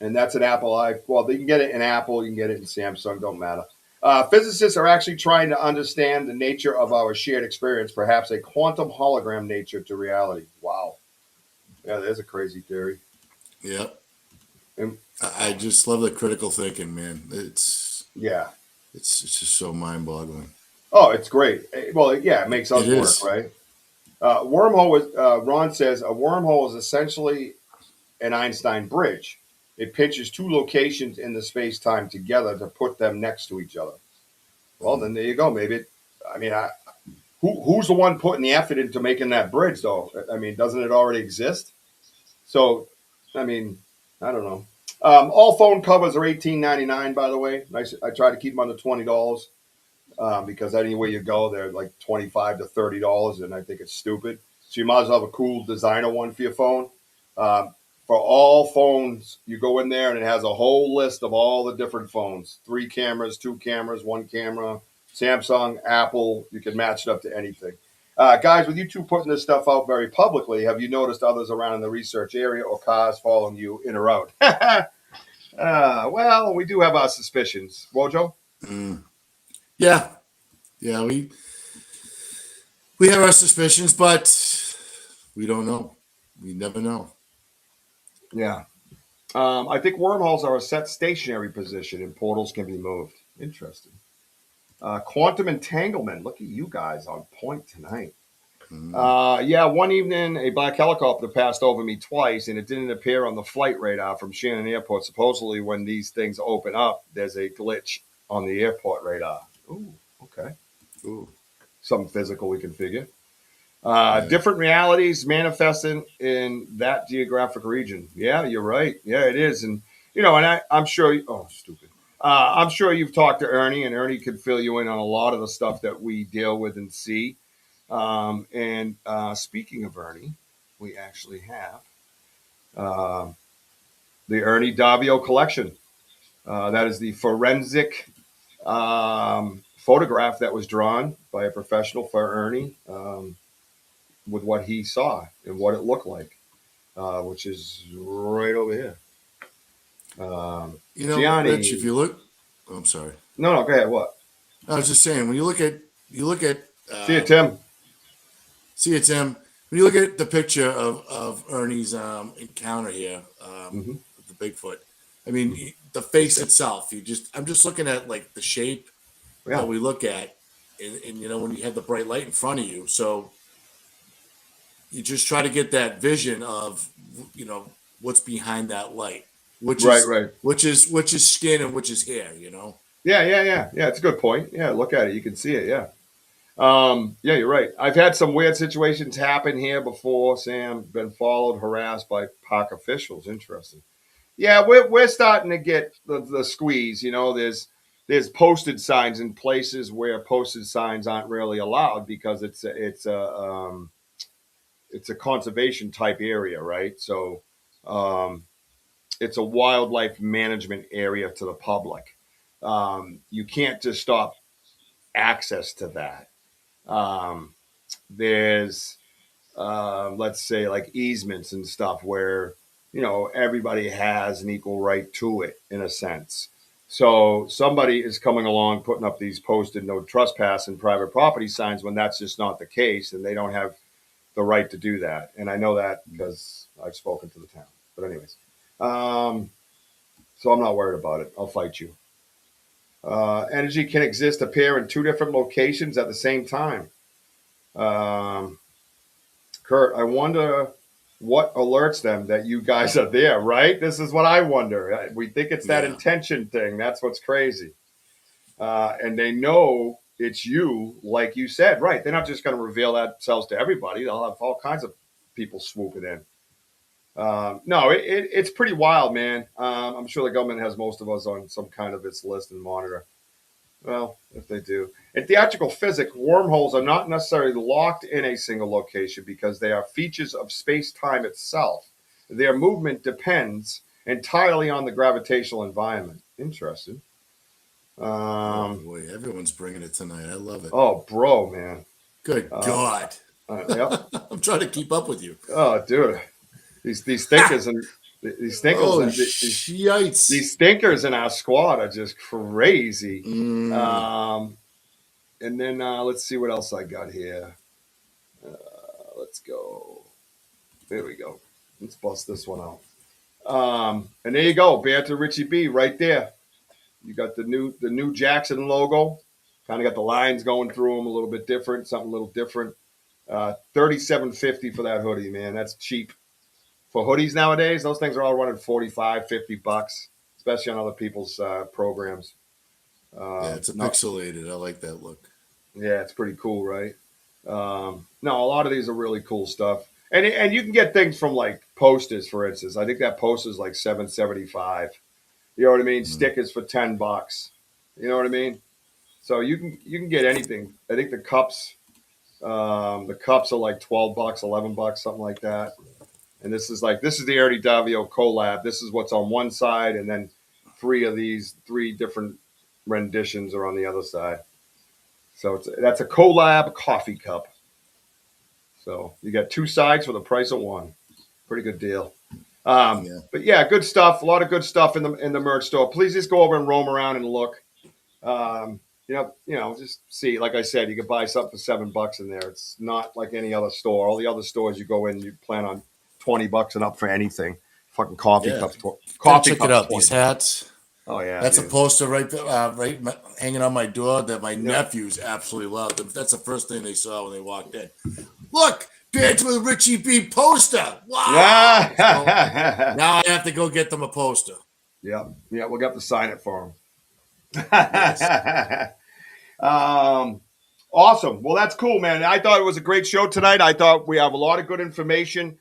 And that's an Apple well, you can get it in Apple, you can get it in Samsung, don't matter. Physicists are actually trying to understand the nature of our shared experience, perhaps a quantum hologram nature to reality. Wow. Yeah, there's a crazy theory. Yeah. And, I just love the critical thinking, man. It's just so mind-boggling. Oh, it's great. Well, yeah, it makes us work, right? Ron says, a wormhole is essentially an Einstein bridge. It pinches two locations in the space-time together to put them next to each other. Well, then there you go. Maybe, who's the one putting the effort into making that bridge, though? I mean, doesn't it already exist? So, I mean, I don't know. All phone covers are $18.99, by the way. I try to keep them under $20 because anywhere you go, they're like $25 to $30, and I think it's stupid. So you might as well have a cool designer one for your phone. For all phones, you go in there and it has a whole list of all the different phones. 3 cameras, 2 cameras, 1 camera, Samsung, Apple. You can match it up to anything. Guys, with you two putting this stuff out very publicly, have you noticed others around in the research area or cars following you in or out? Well, we do have our suspicions. Wojo? Yeah. Yeah, we have our suspicions, but we don't know. We never know. Yeah. I think wormholes are a set stationary position and portals can be moved. Interesting. Quantum entanglement. Look at you guys on point tonight. Yeah, one evening a black helicopter passed over me twice and it didn't appear on the flight radar from Shannon Airport. Supposedly when these things open up, there's a glitch on the airport radar. Ooh, okay. Ooh. Something physical we can figure. Different realities manifesting in that geographic region. Yeah, you're right. Yeah, it is. And, I'm sure, I'm sure you've talked to Ernie, and Ernie could fill you in on a lot of the stuff that we deal with and see. And speaking of Ernie, we actually have the Ernie Davio collection. That is the forensic photograph that was drawn by a professional for Ernie. With what he saw and what it looked like, which is right over here. Gianni, Rich, if you look, I'm sorry. No, go ahead. What? I was just saying, when you look at, See it, Tim. When you look at the picture of Ernie's encounter here with the Bigfoot, I mean, the face itself. I'm just looking at like the shape that we look at, and when you have the bright light in front of you, so you just try to get that vision of what's behind that light, which is skin and which is hair. Yeah. It's a good point. Yeah, look at it. You can see it. Yeah. Yeah, you're right. I've had some weird situations happen here before, Sam. Been followed, harassed by park officials. Interesting. Yeah, we're starting to get the squeeze. You know, there's posted signs in places where posted signs aren't really allowed because it's a conservation type area, right? So um, it's a wildlife management area to the public. You can't just stop access to that. There's let's say like easements and stuff where everybody has an equal right to it in a sense. So somebody is coming along putting up these posted no trespass and private property signs when that's just not the case, and they don't have the right to do that. And I know that because I've spoken to the town. But anyways, so I'm not worried about it. I'll fight you. Energy can appear in two different locations at the same time. Um, Kurt, I wonder what alerts them that you guys are there, right? This is what I wonder. We think it's that Yeah. intention thing. That's what's crazy. And they know it's you, like you said, right? They're not just going to reveal themselves to everybody. They'll have all kinds of people swooping in. No, it's pretty wild, man. I'm sure the government has most of us on some kind of its list and monitor. Well, if they do. In theatrical physics, wormholes are not necessarily locked in a single location because they are features of space-time itself. Their movement depends entirely on the gravitational environment. Interesting. Oh boy, everyone's bringing it tonight. I love it. Oh, bro, man. Good God. Yep. I'm trying to keep up with you. Oh, dude. These thinkers and these stinkers Oh, and shites. these stinkers in our squad are just crazy. And then let's see what else I got here. Let's go. There we go. Let's bust this one out. And there you go, Banter Richie B, right there. You got the new Jackson logo. Kind of got the lines going through them a little bit different, something a little different. $37.50 for that hoodie, man. That's cheap. For hoodies nowadays, those things are all running $45-$50, especially on other people's programs. Yeah, it's pixelated. I like that look. Yeah, it's pretty cool, right? No, a lot of these are really cool stuff, and you can get things from like posters, for instance. I think that poster is like $7.75. You know what I mean? Stickers for $10. You know what I mean? So you can get anything. I think the cups are like $12, $11, something like that. And this is the Ernie Davio collab. This is what's on one side, and then three different renditions are on the other side. So that's a collab coffee cup. So you got two sides for the price of one. Pretty good deal. But yeah, good stuff. A lot of good stuff in the merch store. Please just go over and roam around and look. Just see. Like I said, you can buy something for $7 in there. It's not like any other store. All the other stores you go in, you plan on $20 and up for anything. Fucking coffee cups. Check it out. These hats. Oh yeah, that's a poster right hanging on my door that my nephews absolutely love. That's the first thing they saw when they walked in. Look, Banter with Richie B poster. Wow! So now I have to go get them a poster. Yeah, we'll have to sign it for them. Yes. Awesome. Well, that's cool, man. I thought it was a great show tonight. I thought we have a lot of good information.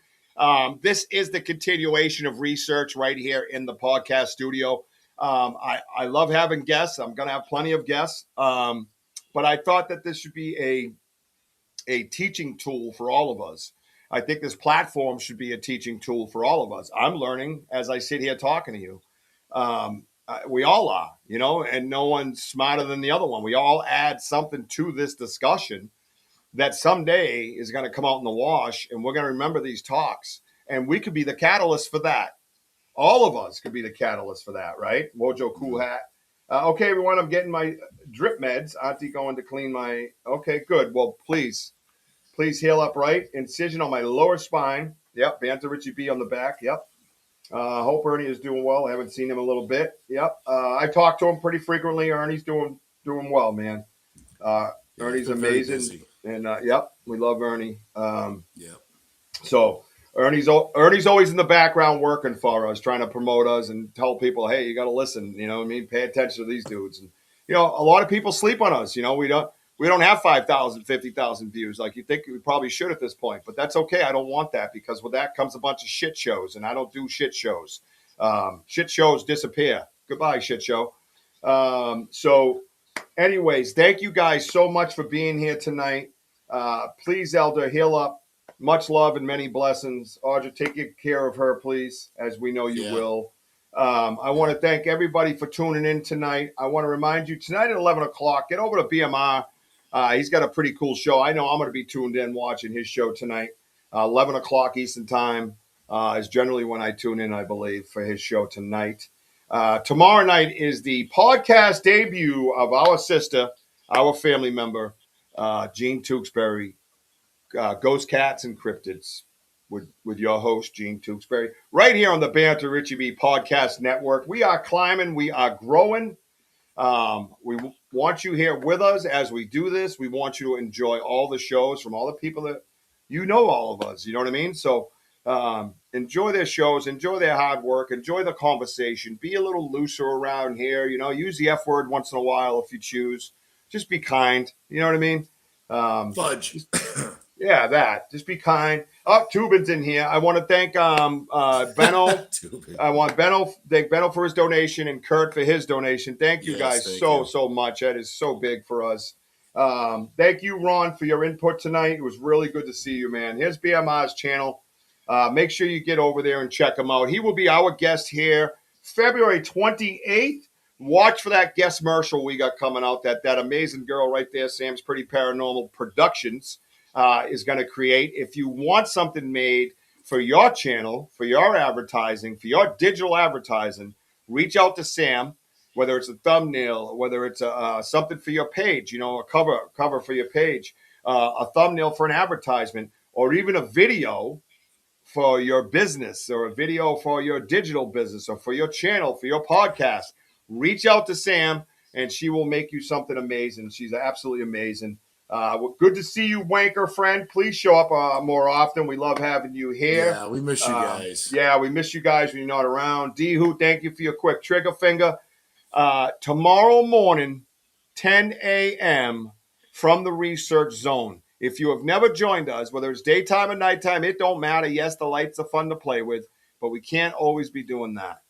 This is the continuation of research right here in the podcast studio. I love having guests. I'm going to have plenty of guests. But I thought that this should be a teaching tool for all of us. I think this platform should be a teaching tool for all of us. I'm learning as I sit here talking to you. We all are, and no one's smarter than the other one. We all add something to this discussion that someday is going to come out in the wash, and we're going to remember these talks, and we could be the catalyst for that. All of us could be the catalyst for that, right? Mojo Cool Hat. Okay, everyone, I'm getting my drip meds. Auntie going to clean my... Okay, good. Well, please heal up right. Incision on my lower spine. Yep, Banter Richie B on the back. Yep. Hope Ernie is doing well. I haven't seen him a little bit. Yep. I talk to him pretty frequently. Ernie's doing well, man. Ernie's amazing. And yep, we love Ernie. So Ernie's always in the background working for us, trying to promote us and tell people, hey, you got to listen. You know what I mean? Pay attention to these dudes. And a lot of people sleep on us. We don't have 5,000, 50,000 views like you think we probably should at this point, but that's okay. I don't want that because with that comes a bunch of shit shows, and I don't do shit shows. Shit shows disappear. Goodbye, shit show. So anyways, thank you guys so much for being here tonight. Please, Elder, heal up. Much love and many blessings. Audra, take good care of her, please, as we know you will. I want to thank everybody for tuning in tonight. I want to remind you, tonight at 11 o'clock, get over to BMR. He's got a pretty cool show. I know I'm going to be tuned in watching his show tonight. 11 o'clock Eastern time is generally when I tune in, I believe, for his show tonight. Tomorrow night is the podcast debut of our sister, our family member, Jean Tewksbury, Ghost Cats and Cryptids, with your host, Jean Tewksbury, right here on the Banter Richie B Podcast Network. We are climbing. We are growing. We want you here with us as we do this. We want you to enjoy all the shows from all the people that all of us. You know what I mean? So enjoy their shows, enjoy their hard work, enjoy the conversation. Be a little looser around here. Use the F word once in a while if you choose. Just be kind. You know what I mean? Fudge. Yeah, that. Just be kind. Oh, Tubin's in here. I want to thank Benno. I want thank Benno for his donation and Kurt for his donation. Thank you guys so much. That is so big for us. Thank you, Ron, for your input tonight. It was really good to see you, man. Here's BMR's channel. Make sure you get over there and check him out. He will be our guest here February 28th. Watch for that guest commercial we got coming out. That amazing girl right there, Sam's Pretty Paranormal Productions, is going to create. If you want something made for your channel, for your advertising, for your digital advertising, reach out to Sam, whether it's a thumbnail, whether it's something for your page, a cover for your page, a thumbnail for an advertisement, or even a video for your business, or a video for your digital business, or for your channel, for your podcast. Reach out to Sam, and she will make you something amazing. She's absolutely amazing. Good to see you, wanker friend. Please show up more often. We love having you here. Yeah, we miss you guys. Yeah, we miss you guys when you're not around. D-Hoo, thank you for your quick trigger finger. Tomorrow morning, 10 a.m. from the research zone. If you have never joined us, whether it's daytime or nighttime, it don't matter. Yes, the lights are fun to play with, but we can't always be doing that.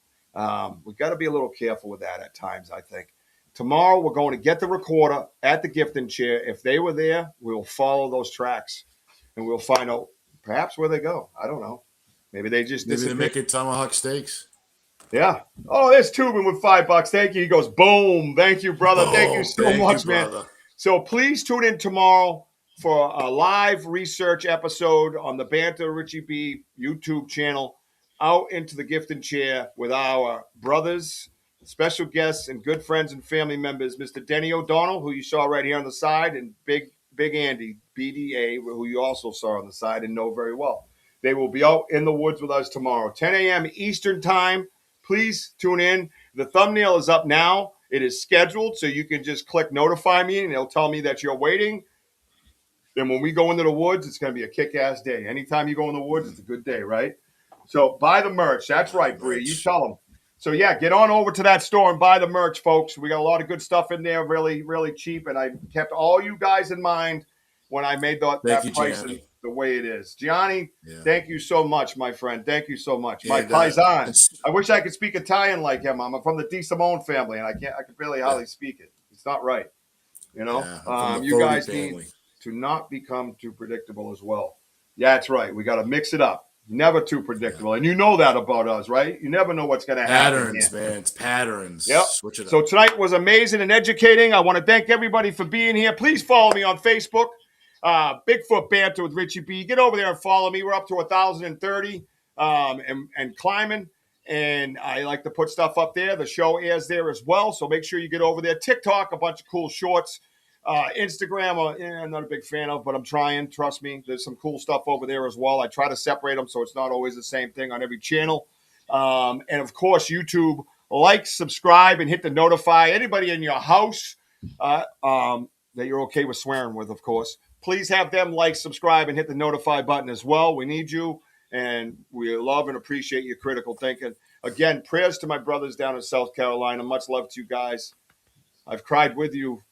We've got to be a little careful with that at times, I think. Tomorrow, we're going to get the recorder at the gifting chair. If they were there, we'll follow those tracks, and we'll find out perhaps where they go. I don't know. Maybe they just they're making tomahawk steaks. Yeah. Oh, there's Tubin with $5. Thank you. He goes, boom. Thank you, brother. Boom. Thank you so much, man. So please tune in tomorrow for a live research episode on the Banter Richie B YouTube channel, out into the gifting chair with our brothers, special guests, and good friends and family members, Mr. Denny O'Donnell, who you saw right here on the side, and Big Andy, BDA, who you also saw on the side and know very well. They will be out in the woods with us tomorrow, 10 a.m. Eastern time. Please tune in. The thumbnail is up now. It is scheduled, so you can just click notify me, and it'll tell me that you're waiting. Then when we go into the woods, it's going to be a kick-ass day. Anytime you go in the woods, it's a good day, right? So buy the merch. That's right, Bree. You tell them. So, yeah, get on over to that store and buy the merch, folks. We got a lot of good stuff in there, really, really cheap, and I kept all you guys in mind when I made that pricing the way it is. Gianni, thank you so much, my friend. Thank you so much. My paisan. I wish I could speak Italian like him. I'm from the Di Simone family, and I can barely hardly speak it. It's not right. You guys need to not become too predictable as well. Yeah, that's right. We got to mix it up. Never too predictable. And you know that about us, right? You never know what's going to happen. Patterns, man. It's patterns. Yep. Switch it up. So tonight was amazing and educating. I want to thank everybody for being here. Please follow me on Facebook. Bigfoot Banter with Richie B. Get over there and follow me. We're up to 1,030 and climbing. And I like to put stuff up there. The show airs there as well. So make sure you get over there. TikTok, a bunch of cool shorts. Instagram, I'm not a big fan of, but I'm trying. Trust me. There's some cool stuff over there as well. I try to separate them so it's not always the same thing on every channel. And, of course, YouTube. Like, subscribe, and hit the notify. Anybody in your house that you're okay with swearing with, of course, please have them like, subscribe, and hit the notify button as well. We need you, and we love and appreciate your critical thinking. Again, prayers to my brothers down in South Carolina. Much love to you guys. I've cried with you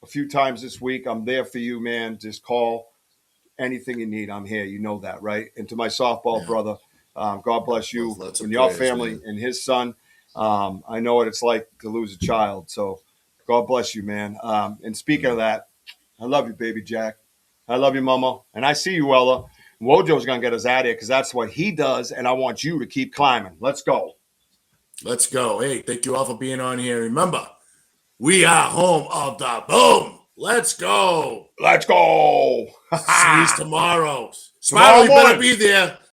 a few times this week. I'm there for you, man. Just call anything you need. I'm here. You know that, right? And to my softball brother, God bless you Lots of and your prayers, family man. and his son. I know what it's like to lose a child. So God bless you, man. And speaking of that, I love you, baby Jack. I love you, Mama. And I see you, Ella. Wojo's going to get us out of here because that's what he does. And I want you to keep climbing. Let's go. Let's go. Hey, thank you all for being on here. Remember, we are home of the boom. Let's go. Let's go. See you tomorrow. Tomorrow Spiral, you better morning. be there.